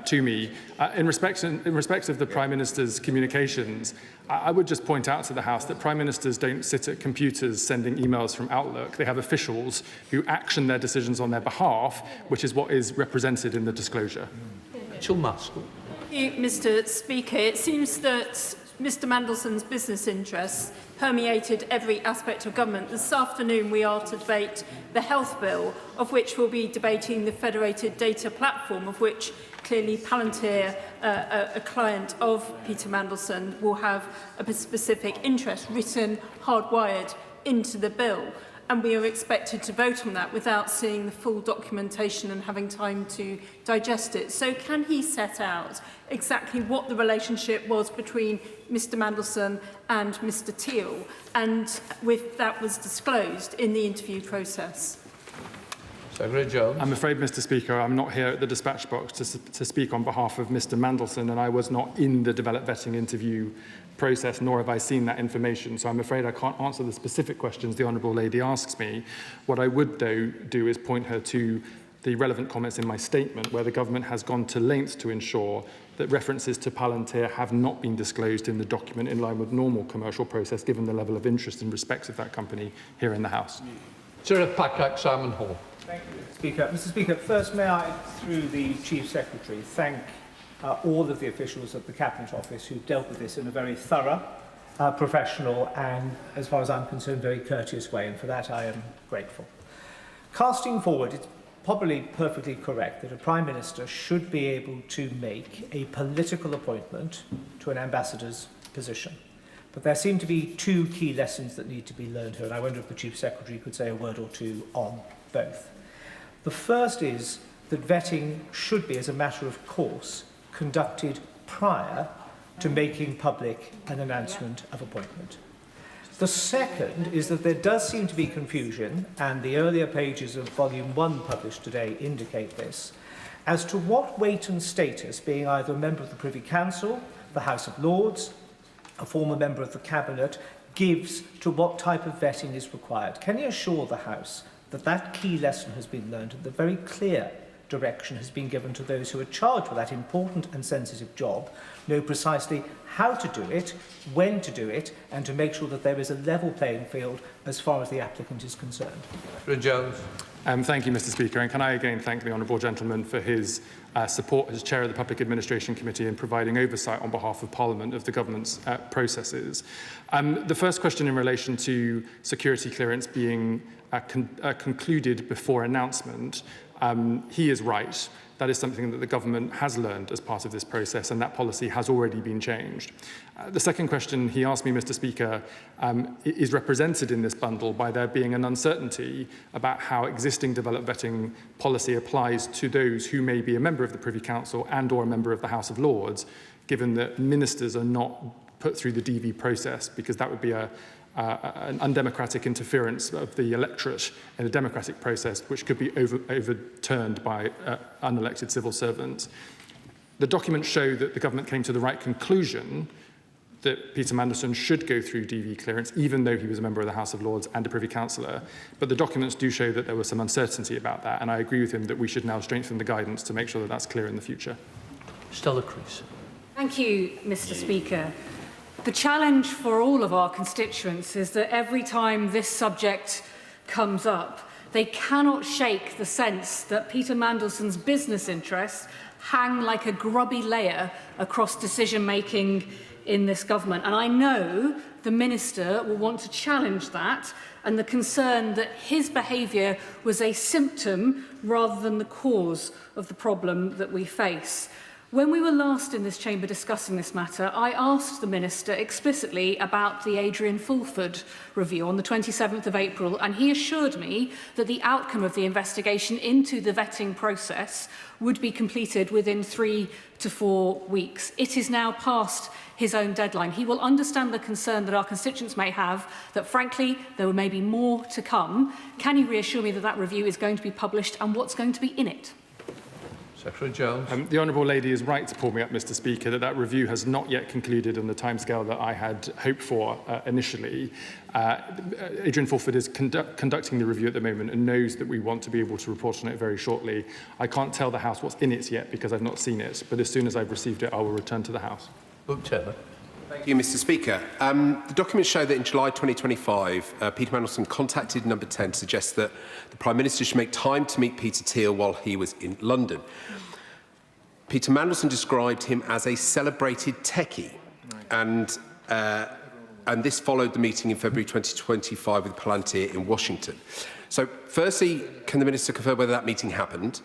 to me. In respect of the Prime Minister's communications, I would just point out to the House that Prime Ministers don't sit at computers sending emails from Outlook. They have officials who action their decisions on their behalf, which is what is represented in the disclosure. Rachel Maskell. Thank you, Mr. Speaker. It seems that Mr. Mandelson's business interests permeated every aspect of government. This afternoon we are to debate the health bill, of which we'll be debating the federated data platform, of which Clearly, Palantir, a client of Peter Mandelson, will have a specific interest written, hardwired into the bill. And we are expected to vote on that without seeing the full documentation and having time to digest it. So can he set out exactly what the relationship was between Mr Mandelson and Mr Teal, and if that was disclosed in the interview process? Secretary Jones. I'm afraid, Mr Speaker, I'm not here at the dispatch box to speak on behalf of Mr Mandelson, and I was not in the developed vetting interview process, nor have I seen that information. So I'm afraid I can't answer the specific questions the Honourable Lady asks me. What I would, though, do is point her to the relevant comments in my statement, where the government has gone to lengths to ensure that references to Palantir have not been disclosed in the document in line with normal commercial process, given the level of interest and respect of that company here in the House. Sir of Packak, Simon Hall. Thank you, Mr Speaker. Mr Speaker, first may I, through the Chief Secretary, thank all of the officials at the Cabinet Office who dealt with this in a very thorough, professional and, as far as I'm concerned, very courteous way, and for that I am grateful. Casting forward, it's probably perfectly correct that a Prime Minister should be able to make a political appointment to an ambassador's position. But there seem to be two key lessons that need to be learned here, and I wonder if the Chief Secretary could say a word or two on both. The first is that vetting should be, as a matter of course, conducted prior to making public an announcement of appointment. The second is that there does seem to be confusion, and the earlier pages of Volume 1 published today indicate this, as to what weight and status being either a member of the Privy Council, the House of Lords, a former member of the Cabinet, gives to what type of vetting is required. Can you assure the House that that key lesson has been learned and the very clear direction has been given to those who are charged with that important and sensitive job, know precisely how to do it, when to do it, and to make sure that there is a level playing field as far as the applicant is concerned? Secretary Jones. Thank you, Mr Speaker, and can I again thank the Honourable Gentleman for his support as Chair of the Public Administration Committee in providing oversight on behalf of Parliament of the government's processes. The first question in relation to security clearance being concluded before announcement, he is right. That is something that the government has learned as part of this process, and that policy has already been changed. The second question he asked me, Mr Speaker, is represented in this bundle by there being an uncertainty about how existing developed vetting policy applies to those who may be a member of the Privy Council and or a member of the House of Lords, given that ministers are not put through the DV process, because that would be an undemocratic interference of the electorate in a democratic process, which could be overturned by unelected civil servants. The documents show that the government came to the right conclusion that Peter Mandelson should go through DV clearance, even though he was a member of the House of Lords and a Privy Councillor. But the documents do show that there was some uncertainty about that, and I agree with him that we should now strengthen the guidance to make sure that that's clear in the future. Stella Crease. Thank you, Mr Speaker. The challenge for all of our constituents is that every time this subject comes up, they cannot shake the sense that Peter Mandelson's business interests hang like a grubby layer across decision-making in this government. And I know the Minister will want to challenge that and the concern that his behaviour was a symptom rather than the cause of the problem that we face. When we were last in this chamber discussing this matter, I asked the Minister explicitly about the Adrian Fulford review on the 27th of April, and he assured me that the outcome of the investigation into the vetting process would be completed within 3 to 4 weeks. It is now past his own deadline. He will understand the concern that our constituents may have, that frankly there may be more to come. Can you reassure me that that review is going to be published and what's going to be in it? Secretary Jones. The Honourable Lady is right to pull me up, Mr Speaker, that review has not yet concluded on the timescale that I had hoped for initially. Adrian Fulford is conducting the review at the moment and knows that we want to be able to report on it very shortly. I can't tell the House what's in it yet because I've not seen it, but as soon as I've received it, I will return to the House. Luke Taylor. Thank you, Mr Speaker. The documents show that in July 2025, Peter Mandelson contacted Number 10 to suggest that the Prime Minister should make time to meet Peter Teal while he was in London. Peter Mandelson described him as a celebrated techie, and this followed the meeting in February 2025 with Palantir in Washington. So, firstly, can the Minister confirm whether that meeting happened?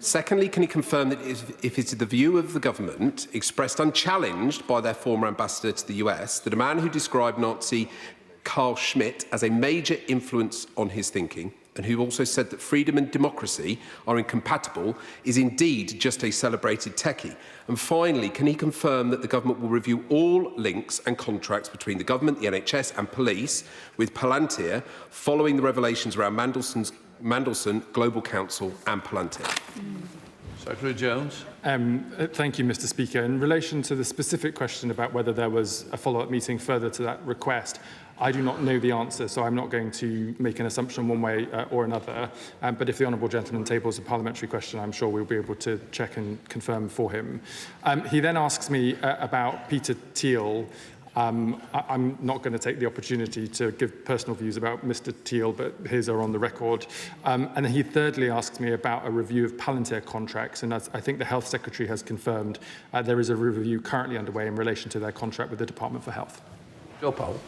Secondly, can he confirm that if it's the view of the government, expressed unchallenged by their former ambassador to the US, that a man who described Nazi Carl Schmitt as a major influence on his thinking, and who also said that freedom and democracy are incompatible, is indeed just a celebrated techie? And finally, can he confirm that the government will review all links and contracts between the government, the NHS and police with Palantir following the revelations around Mandelson, Global Council and Palantir? Secretary Jones. Thank you, Mr. Speaker. In relation to the specific question about whether there was a follow-up meeting further to that request, I do not know the answer, so I'm not going to make an assumption one way or another. But if the honourable gentleman tables a parliamentary question, I'm sure we'll be able to check and confirm for him. He then asks me about Peter Thiel. I'm not going to take the opportunity to give personal views about Mr. Thiel, but his are on the record. And he thirdly asks me about a review of Palantir contracts, and as I think the Health Secretary has confirmed, there is a review currently underway in relation to their contract with the Department for Health. Joe Powell.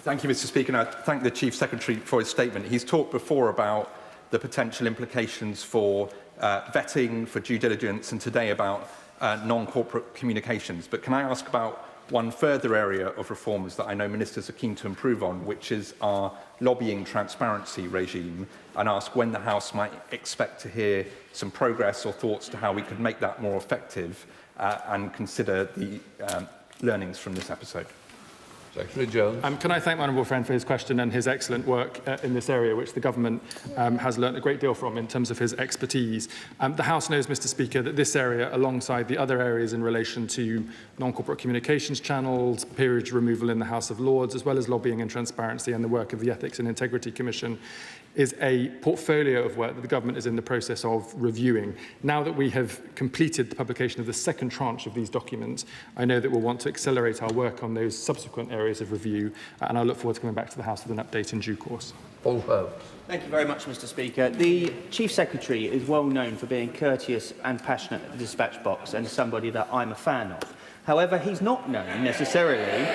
Thank you, Mr. Speaker, and I thank the Chief Secretary for his statement. He's talked before about the potential implications for vetting, for due diligence, and today about non-corporate communications. But can I ask about one further area of reforms that I know ministers are keen to improve on, which is our lobbying transparency regime, and ask when the House might expect to hear some progress or thoughts to how we could make that more effective and consider the learnings from this episode? Secretary Jones. Can I thank my honourable friend for his question and his excellent work in this area, which the government has learnt a great deal from in terms of his expertise. The House knows, Mr. Speaker, that this area, alongside the other areas in relation to non-corporate communications channels, peerage removal in the House of Lords, as well as lobbying and transparency and the work of the Ethics and Integrity Commission, is a portfolio of work that the government is in the process of reviewing. Now that we have completed the publication of the second tranche of these documents, I know that we'll want to accelerate our work on those subsequent areas of review, and I look forward to coming back to the House with an update in due course. Paul Hobbs. Thank you very much, Mr. Speaker. The Chief Secretary is well known for being courteous and passionate at the dispatch box, and somebody that I'm a fan of. However, he's not known necessarily...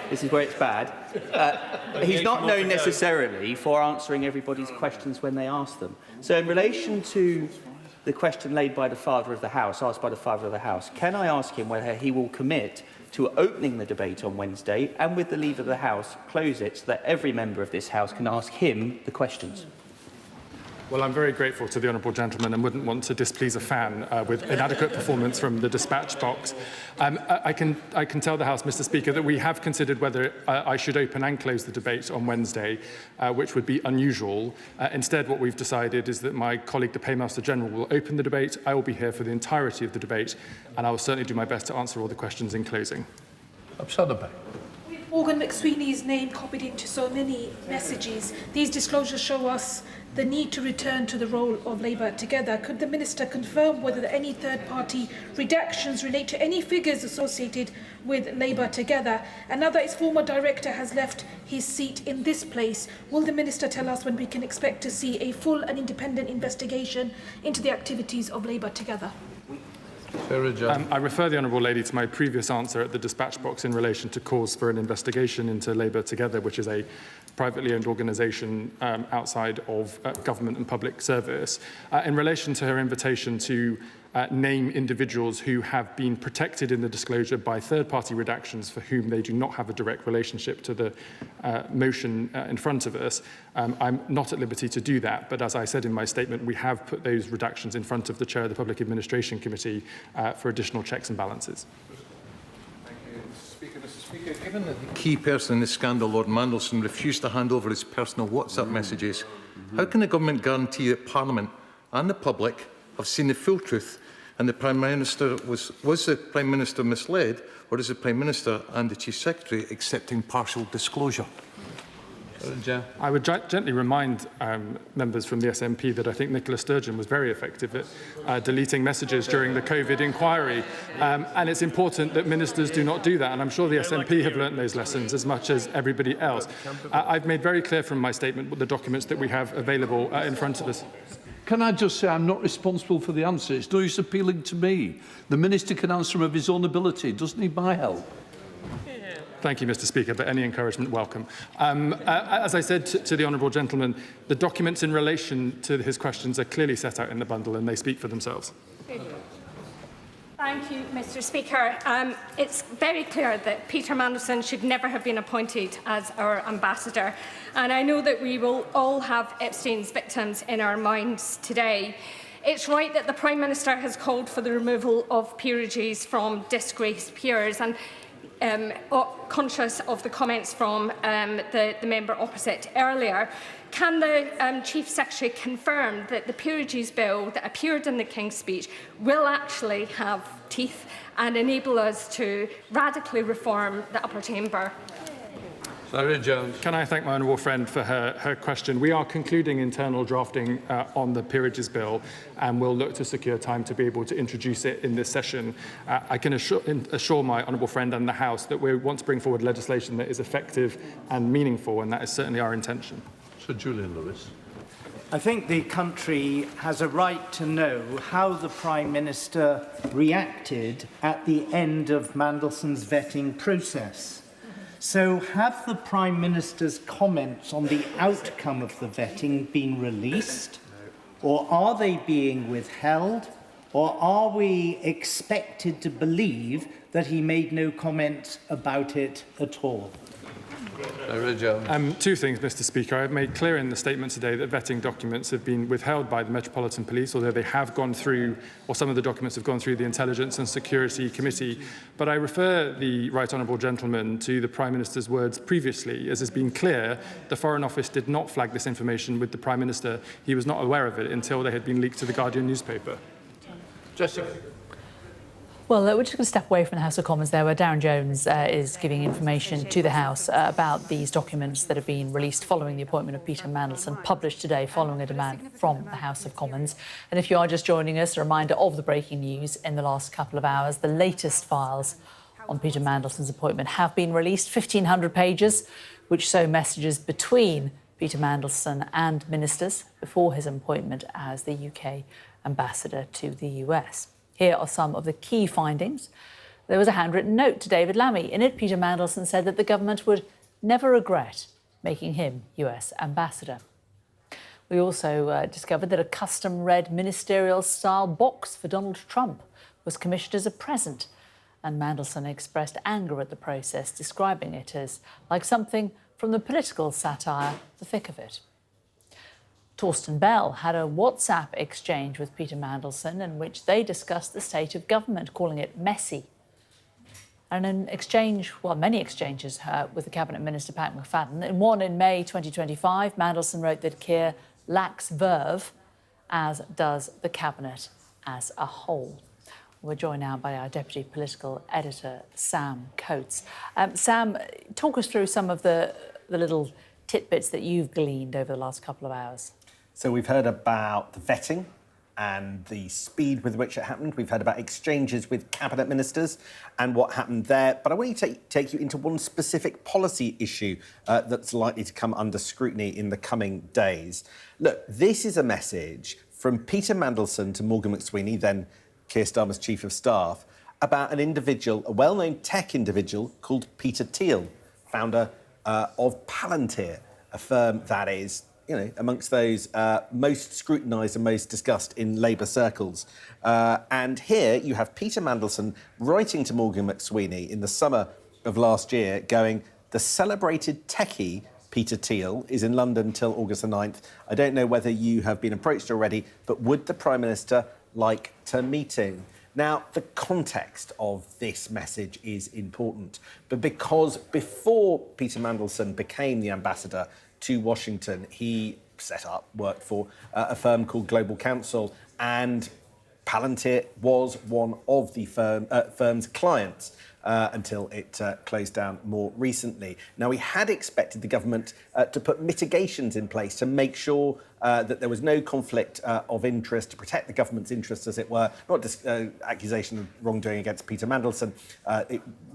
This is where it's bad. He's not known necessarily for answering everybody's questions when they ask them. So in relation to the question laid by the Father of the House, asked by the Father of the House, can I ask him whether he will commit to opening the debate on Wednesday and, with the leave of the House, close it so that every member of this House can ask him the questions? Well, I'm very grateful to the honourable gentleman and wouldn't want to displease a fan with inadequate performance from the dispatch box. I can tell the House, Mr. Speaker, that we have considered whether I should open and close the debate on Wednesday, which would be unusual. Instead, what we've decided is that my colleague, the Paymaster General, will open the debate. I will be here for the entirety of the debate, and I will certainly do my best to answer all the questions in closing. Morgan McSweeney's name copied into so many messages. These disclosures show us the need to return to the role of Labour Together. Could the Minister confirm whether any third-party redactions relate to any figures associated with Labour Together? And now that its former director has left his seat in this place, will the Minister tell us when we can expect to see a full and independent investigation into the activities of Labour Together? I refer the honourable lady to my previous answer at the dispatch box in relation to calls for an investigation into Labour Together, which is a privately owned organisation outside of government and public service. In relation to her invitation to name individuals who have been protected in the disclosure by third-party redactions for whom they do not have a direct relationship to the motion in front of us, I'm not at liberty to do that. But as I said in my statement, we have put those redactions in front of the Chair of the Public Administration Committee for additional checks and balances. Mr. Speaker, given that the key person in this scandal, Lord Mandelson, refused to hand over his personal WhatsApp messages, how can the government guarantee that Parliament and the public have seen the full truth and the Prime Minister was the Prime Minister misled, or is the Prime Minister and the Chief Secretary accepting partial disclosure? I would gently remind members from the SNP that I think Nicola Sturgeon was very effective at deleting messages during the COVID inquiry. And it's important that ministers do not do that. And I'm sure the SNP have learnt those lessons as much as everybody else. I've made very clear from my statement the documents that we have available in front of us. Can I just say I'm not responsible for the answer? It's no use appealing to me. The Minister can answer of his own ability. Doesn't need my help. Thank you, Mr. Speaker, but any encouragement welcome. As I said to the honourable gentleman, the documents in relation to his questions are clearly set out in the bundle and they speak for themselves. Thank you, Mr. Speaker. It's very clear that Peter Mandelson should never have been appointed as our ambassador. And I know that we will all have Epstein's victims in our minds today. It's right that the Prime Minister has called for the removal of peerages from disgraced peers, and conscious of the comments from the member opposite earlier, can the Chief Secretary confirm that the peerages bill that appeared in the King's speech will actually have teeth and enable us to radically reform the upper chamber? Senator Jones. Can I thank my honourable friend for her question? We are concluding internal drafting on the peerages bill and we'll look to secure time to be able to introduce it in this session. I can assure my honourable friend and the House that we want to bring forward legislation that is effective and meaningful, and that is certainly our intention. Sir Julian Lewis. I think the country has a right to know how the Prime Minister reacted at the end of Mandelson's vetting process. So have the Prime Minister's comments on the outcome of the vetting been released, or are they being withheld, or are we expected to believe that he made no comments about it at all? Two things, Mr. Speaker. I've made clear in the statement today that vetting documents have been withheld by the Metropolitan Police, although they have gone through, or some of the documents have gone through the Intelligence and Security Committee. But I refer the Right Honourable Gentleman to the Prime Minister's words previously. As has been clear, the Foreign Office did not flag this information with the Prime Minister. He was not aware of it until they had been leaked to the Guardian newspaper. Jessica. Well, we're just going to step away from the House of Commons there, where Darren Jones is giving information to the House about these documents that have been released following the appointment of Peter Mandelson, published today following a demand from the House of Commons. And if you are just joining us, a reminder of the breaking news in the last couple of hours. The latest files on Peter Mandelson's appointment have been released, 1,500 pages, which show messages between Peter Mandelson and ministers before his appointment as the UK ambassador to the US. Here are some of the key findings. There was a handwritten note to David Lammy. In it, Peter Mandelson said that the government would never regret making him US ambassador. We also discovered that a custom red ministerial-style box for Donald Trump was commissioned as a present, and Mandelson expressed anger at the process, describing it as like something from the political satire, The Thick of It. Torsten Bell had a WhatsApp exchange with Peter Mandelson in which they discussed the state of government, calling it messy. And an exchange, well, many exchanges with the Cabinet Minister, Pat McFadden. In one in May 2025, Mandelson wrote that Keir lacks verve, as does the Cabinet as a whole. We're joined now by our Deputy Political Editor, Sam Coates. Sam, talk us through some of the little tidbits that you've gleaned over the last couple of hours. So we've heard about the vetting and the speed with which it happened. We've heard about exchanges with cabinet ministers and what happened there. But I want to take you into one specific policy issue that's likely to come under scrutiny in the coming days. Look, this is a message from Peter Mandelson to Morgan McSweeney, then Keir Starmer's Chief of Staff, about an individual, a well-known tech individual called Peter Thiel, founder of Palantir, a firm that is, you know, amongst those most scrutinised and most discussed in Labour circles. And here you have Peter Mandelson writing to Morgan McSweeney in the summer of last year, going, the celebrated techie Peter Thiel is in London until August the 9th. I don't know whether you have been approached already, but would the Prime Minister like to meet him? Now, the context of this message is important, but because before Peter Mandelson became the ambassador to Washington, he worked for a firm called Global Counsel, and Palantir was one of the firm's clients until it closed down more recently. Now, we had expected the government to put mitigations in place to make sure that there was no conflict of interest, to protect the government's interests, as it were, not just accusation of wrongdoing against Peter Mandelson.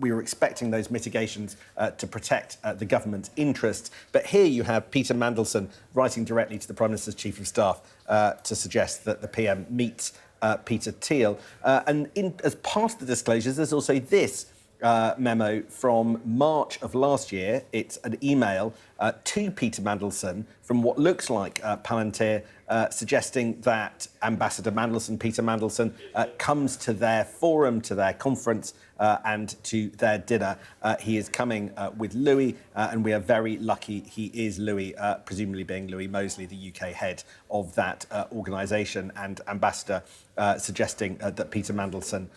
We were expecting those mitigations to protect the government's interests. But here you have Peter Mandelson writing directly to the Prime Minister's Chief of Staff to suggest that the PM meets Peter Thiel. And as part of the disclosures, there's also this memo from March of last year. It's an email to Peter Mandelson from what looks like Palantir, suggesting that Ambassador Mandelson, Peter Mandelson, comes to their forum, to their conference, and to their dinner. He is coming with Louis, and we are very lucky he is Louis, presumably being Louis Mosley, the UK head of that organisation, and Ambassador suggesting that Peter Mandelson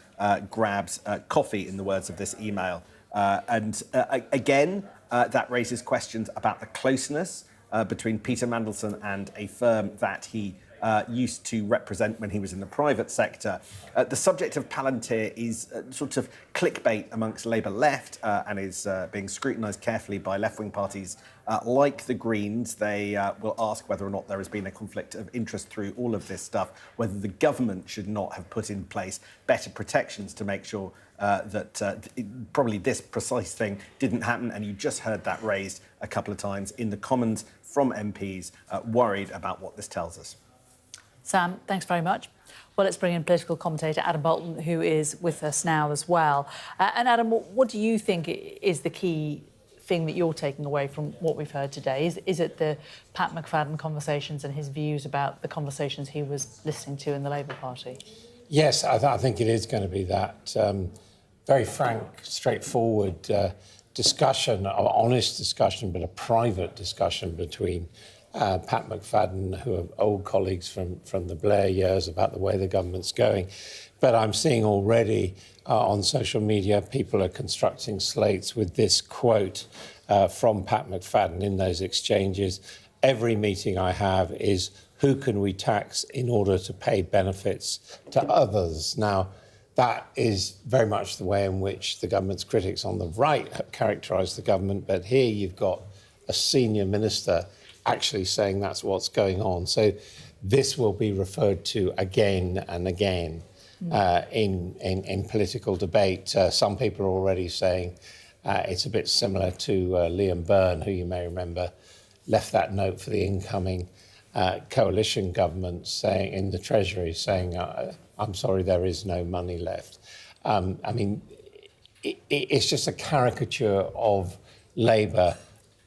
grabs coffee, in the words of this email. Again, that raises questions about the closeness between Peter Mandelson and a firm that he used to represent when he was in the private sector. The subject of Palantir is sort of clickbait amongst Labour left and is being scrutinised carefully by left-wing parties like the Greens. They will ask whether or not there has been a conflict of interest through all of this stuff, whether the government should not have put in place better protections to make sure that probably this precise thing didn't happen. And you just heard that raised a couple of times in the Commons from MPs worried about what this tells us. Sam, thanks very much. Well, let's bring in political commentator Adam Bolton, who is with us now as well. And Adam, what do you think is the key thing that you're taking away from what we've heard today? Is it the Pat McFadden conversations and his views about the conversations he was listening to in the Labour Party? Yes, I think it is going to be that very frank, straightforward discussion, an honest discussion, but a private discussion between Pat McFadden, who are old colleagues from the Blair years, about the way the government's going. But I'm seeing already on social media, people are constructing slates with this quote from Pat McFadden in those exchanges. Every meeting I have is, who can we tax in order to pay benefits to others? Now, that is very much the way in which the government's critics on the right have characterised the government. But here you've got a senior minister actually saying that's what's going on. So this will be referred to again and again in political debate. Some people are already saying it's a bit similar to Liam Byrne, who you may remember left that note for the incoming coalition government saying in the Treasury saying, I'm sorry, there is no money left. I mean, it's just a caricature of Labour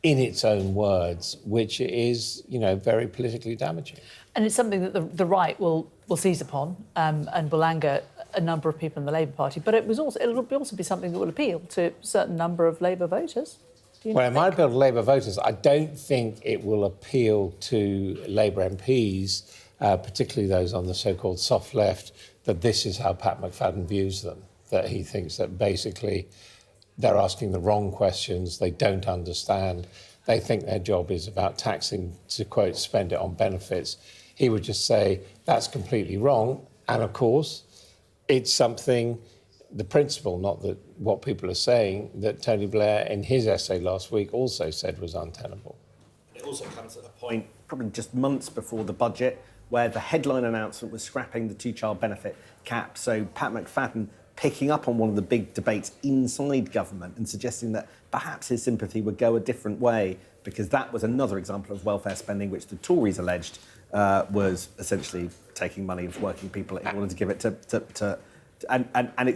in its own words, which is, you know, very politically damaging. And it's something that the right will seize upon and will anger a number of people in the Labour Party. But it'll also be something that will appeal to a certain number of Labour voters. Well, it might appeal to Labour voters. I don't think it will appeal to Labour MPs, particularly those on the so-called soft left, that this is how Pat McFadden views them, that he thinks that basically they're asking the wrong questions, they don't understand, they think their job is about taxing, to quote, spend it on benefits. He would just say, that's completely wrong. And of course, it's something, the principle, not that what people are saying, that Tony Blair in his essay last week also said was untenable. It also comes at a point, probably just months before the budget, where the headline announcement was scrapping the two-child benefit cap. So Pat McFadden picking up on one of the big debates inside government and suggesting that perhaps his sympathy would go a different way, because that was another example of welfare spending which the Tories alleged was essentially taking money of working people in order to give it to and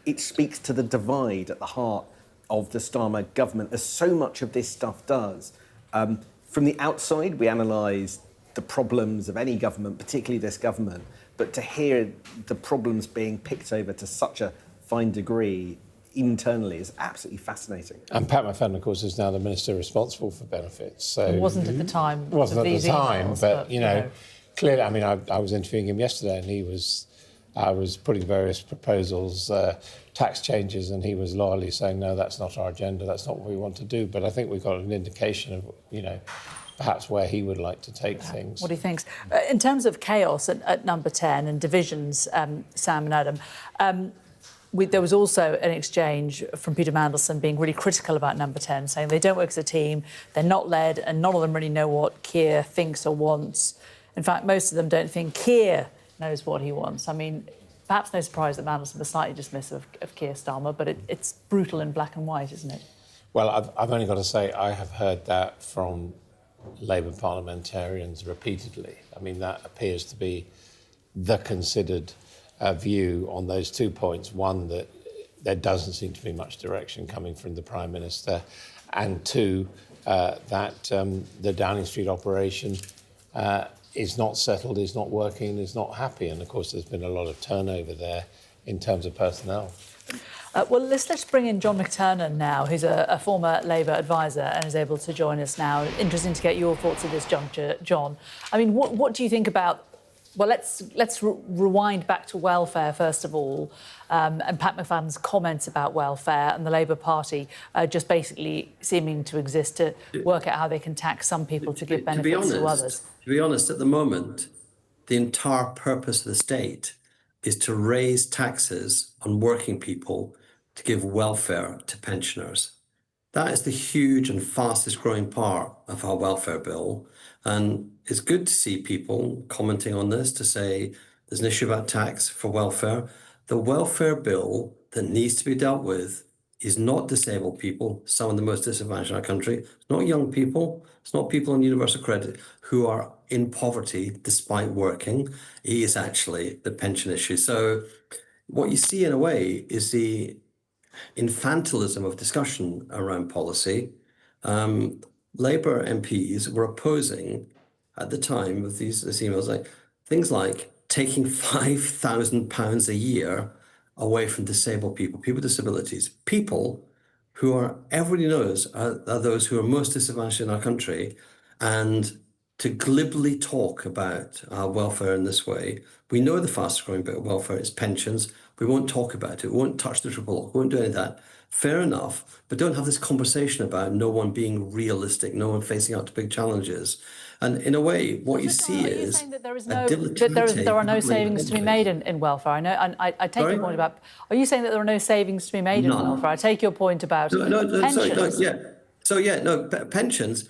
it speaks to the divide at the heart of the Starmer government, as so much of this stuff does. From the outside, we analyse the problems of any government, particularly this government, but to hear the problems being picked over to such a fine degree internally is absolutely fascinating. And Pat McFadden, of course, is now the minister responsible for benefits. So it wasn't at the time. Wasn't at the time, but you know, clearly. I mean, I was interviewing him yesterday, and I was putting various proposals, tax changes, and he was loyally saying, no, that's not our agenda, that's not what we want to do. But I think we've got an indication of, you know, perhaps where he would like to take things. What he thinks. In terms of chaos at number 10 and divisions, Sam and Adam, there was also an exchange from Peter Mandelson being really critical about number 10, saying they don't work as a team, they're not led, and none of them really know what Keir thinks or wants. In fact, most of them don't think Keir knows what he wants. I mean, perhaps no surprise that Mandelson was slightly dismissive of Keir Starmer, but it's brutal in black and white, isn't it? Well, I've only got to say I have heard that from Labour parliamentarians repeatedly. I mean, that appears to be the considered view on those 2 points. One, that there doesn't seem to be much direction coming from the Prime Minister, and two, that the Downing Street operation is not settled, is not working, is not happy. And of course, there's been a lot of turnover there in terms of personnel. Well, let's bring in John McTernan now, who's a former Labour advisor and is able to join us now. Interesting to get your thoughts at this juncture, John. I mean, what do you think about? Well, let's rewind back to welfare first of all, and Pat McFadden's comments about welfare and the Labour Party just basically seeming to exist to work out how they can tax some people to give benefits to others. To be honest, at the moment, the entire purpose of the state is to raise taxes on working people to give welfare to pensioners. That is the huge and fastest growing part of our welfare bill. And it's good to see people commenting on this to say there's an issue about tax for welfare. The welfare bill that needs to be dealt with is not disabled people, some of the most disadvantaged in our country. It's not young people. It's not people on universal credit who are in poverty despite working. It is actually the pension issue. So what you see in a way is the infantilism of discussion around policy. Labour MPs were opposing at the time of these emails, like things like taking £5,000 a year away from disabled people, people with disabilities, people who are, everybody knows, are those who are most disadvantaged in our country, and to glibly talk about welfare in this way. We know the fastest growing bit of welfare is pensions. We won't talk about it. We won't touch the triple lock. We won't do any of that. Fair enough, but don't have this conversation about no one being realistic, no one facing up to big challenges. And in a way, what you see is saying that there are no savings to be made in welfare. I know, and I take your point about. Are you saying that there are no savings to be made in welfare? I take your point about pensions. Pensions.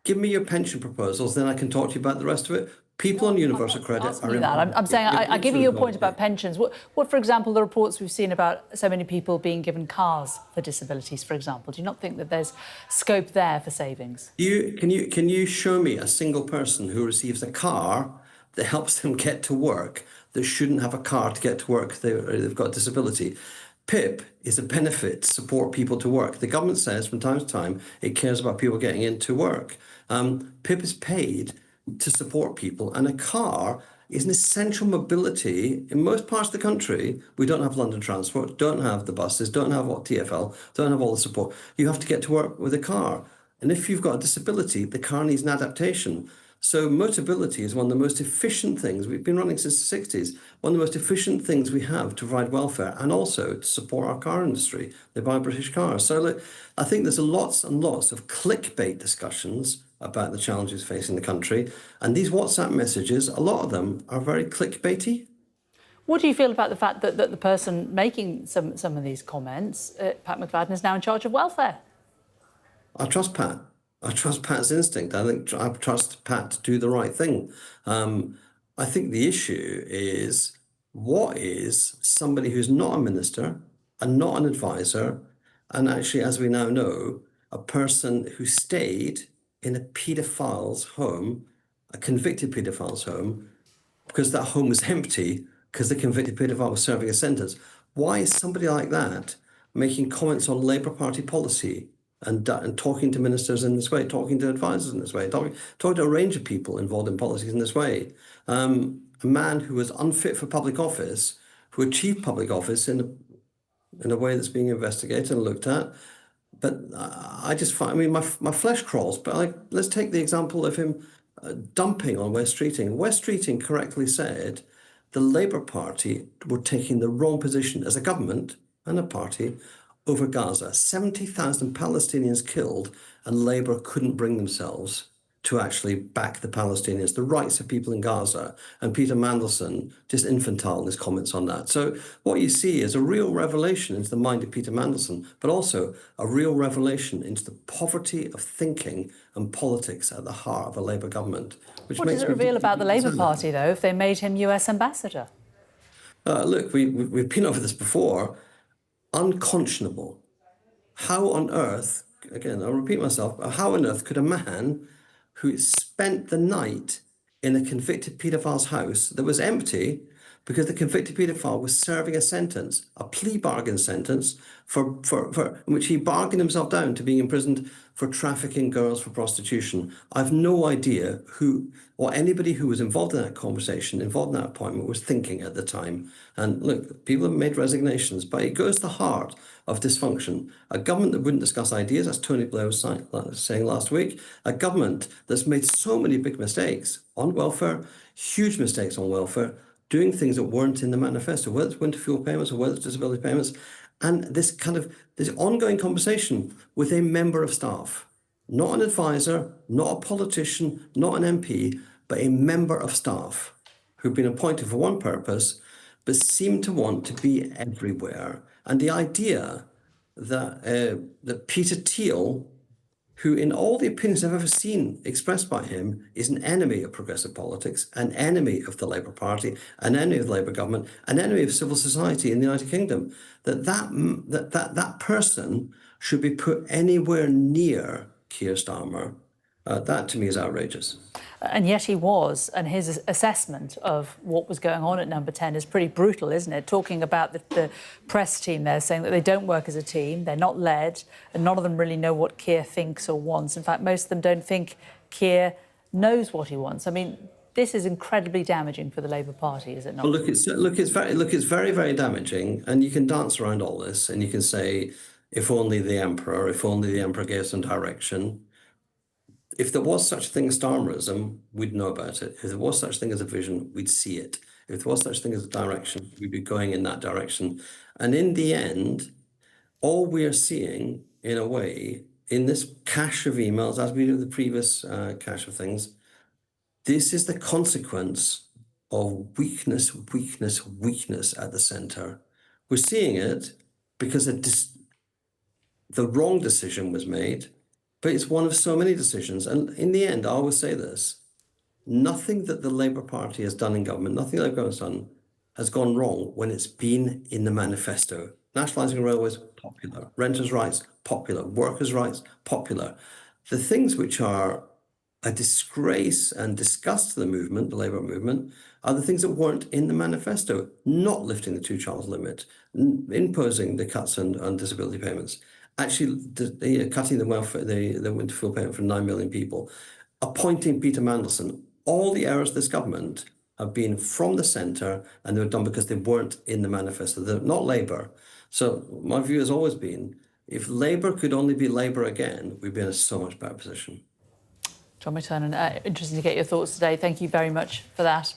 Give me your pension proposals, then I can talk to you about the rest of it. People on universal credit are... I'm saying, I give you your point about pensions. What, for example, the reports we've seen about so many people being given cars for disabilities, for example, do you not think that there's scope there for savings? Can you show me a single person who receives a car that helps them get to work that shouldn't have a car to get to work if they've got a disability? PIP is a benefit to support people to work. The government says from time to time it cares about people getting into work. PIP is paid to support people, and a car is an essential mobility. In most parts of the country, we don't have London Transport, don't have the buses, don't have TfL, don't have all the support. You have to get to work with a car. And if you've got a disability, the car needs an adaptation. So Motability is one of the most efficient things. We've been running since the 60s. One of the most efficient things we have to provide welfare and also to support our car industry. They buy British cars. So look, I think there's lots and lots of clickbait discussions about the challenges facing the country. And these WhatsApp messages, a lot of them are very clickbaity. What do you feel about the fact that the person making some of these comments, Pat McFadden, is now in charge of welfare? I trust Pat. I trust Pat's instinct. I trust Pat to do the right thing. I think the issue is, what is somebody who's not a minister and not an advisor, and actually, as we now know, a person who stayed in a paedophile's home, a convicted paedophile's home, because that home was empty because the convicted paedophile was serving a sentence. Why is somebody like that making comments on Labour Party policy and talking to ministers in this way, talking to advisors in this way, talking to a range of people involved in policies in this way? A man who was unfit for public office, who achieved public office in a way that's being investigated and looked at. But I just find, I mean, my flesh crawls. But let's take the example of him dumping on West Streeting. West Streeting correctly said the Labour Party were taking the wrong position as a government and a party over Gaza. 70,000 Palestinians killed, and Labour couldn't bring themselves to actually back the Palestinians, the rights of people in Gaza. And Peter Mandelson, just infantile in his comments on that. So what you see is a real revelation into the mind of Peter Mandelson, but also a real revelation into the poverty of thinking and politics at the heart of a Labour government. What does it reveal about the Labour Party, though, if they made him US ambassador? Look, we've been over this before. Unconscionable. How on earth, again, I'll repeat myself, how on earth could a man who spent the night in a convicted paedophile's house that was empty because the convicted paedophile was serving a sentence, a plea bargain sentence, in which he bargained himself down to being imprisoned for trafficking girls for prostitution. I've no idea who or anybody who was involved in that conversation, involved in that appointment, was thinking at the time. And look, people have made resignations, but it goes to the heart of dysfunction. A government that wouldn't discuss ideas, as Tony Blair was saying last week, a government that's made so many big mistakes on welfare, huge mistakes on welfare, doing things that weren't in the manifesto, whether it's winter fuel payments or whether it's disability payments, and this ongoing conversation with a member of staff, not an advisor, not a politician, not an MP, but a member of staff who've been appointed for one purpose, but seem to want to be everywhere. And the idea that Peter Thiel, who in all the opinions I've ever seen expressed by him, is an enemy of progressive politics, an enemy of the Labour Party, an enemy of the Labour government, an enemy of civil society in the United Kingdom, that person should be put anywhere near Keir Starmer, that to me is outrageous. And yet he was, and his assessment of what was going on at Number 10 is pretty brutal, isn't it? Talking about the press team there, saying that they don't work as a team, they're not led, and none of them really know what Keir thinks or wants. In fact, most of them don't think Keir knows what he wants. I mean, this is incredibly damaging for the Labour Party, is it not? Well, it's very, very damaging, and you can dance around all this, and you can say, if only the Emperor gave some direction. If there was such a thing as Starmerism, we'd know about it. If there was such a thing as a vision, we'd see it. If there was such a thing as a direction, we'd be going in that direction. And in the end, all we are seeing, in a way, in this cache of emails, as we do the previous cache of things, this is the consequence of weakness at the centre. We're seeing it because the wrong decision was made, but it's one of so many decisions. And in the end, I always say this, nothing that the Labour Party has done in government, nothing Labour government has done, has gone wrong when it's been in the manifesto. Nationalising railways, popular. Renters' rights, popular. Workers' rights, popular. The things which are a disgrace and disgust to the movement, the Labour movement, are the things that weren't in the manifesto. Not lifting the two-child limit, imposing the cuts on disability payments, actually cutting the welfare, the winter fuel payment for 9 million people, appointing Peter Mandelson. All the errors of this government have been from the centre, and they were done because they weren't in the manifesto. They're not Labour. So my view has always been, if Labour could only be Labour again, we'd be in a so much better position. John McTernan, interesting to get your thoughts today. Thank you very much for that.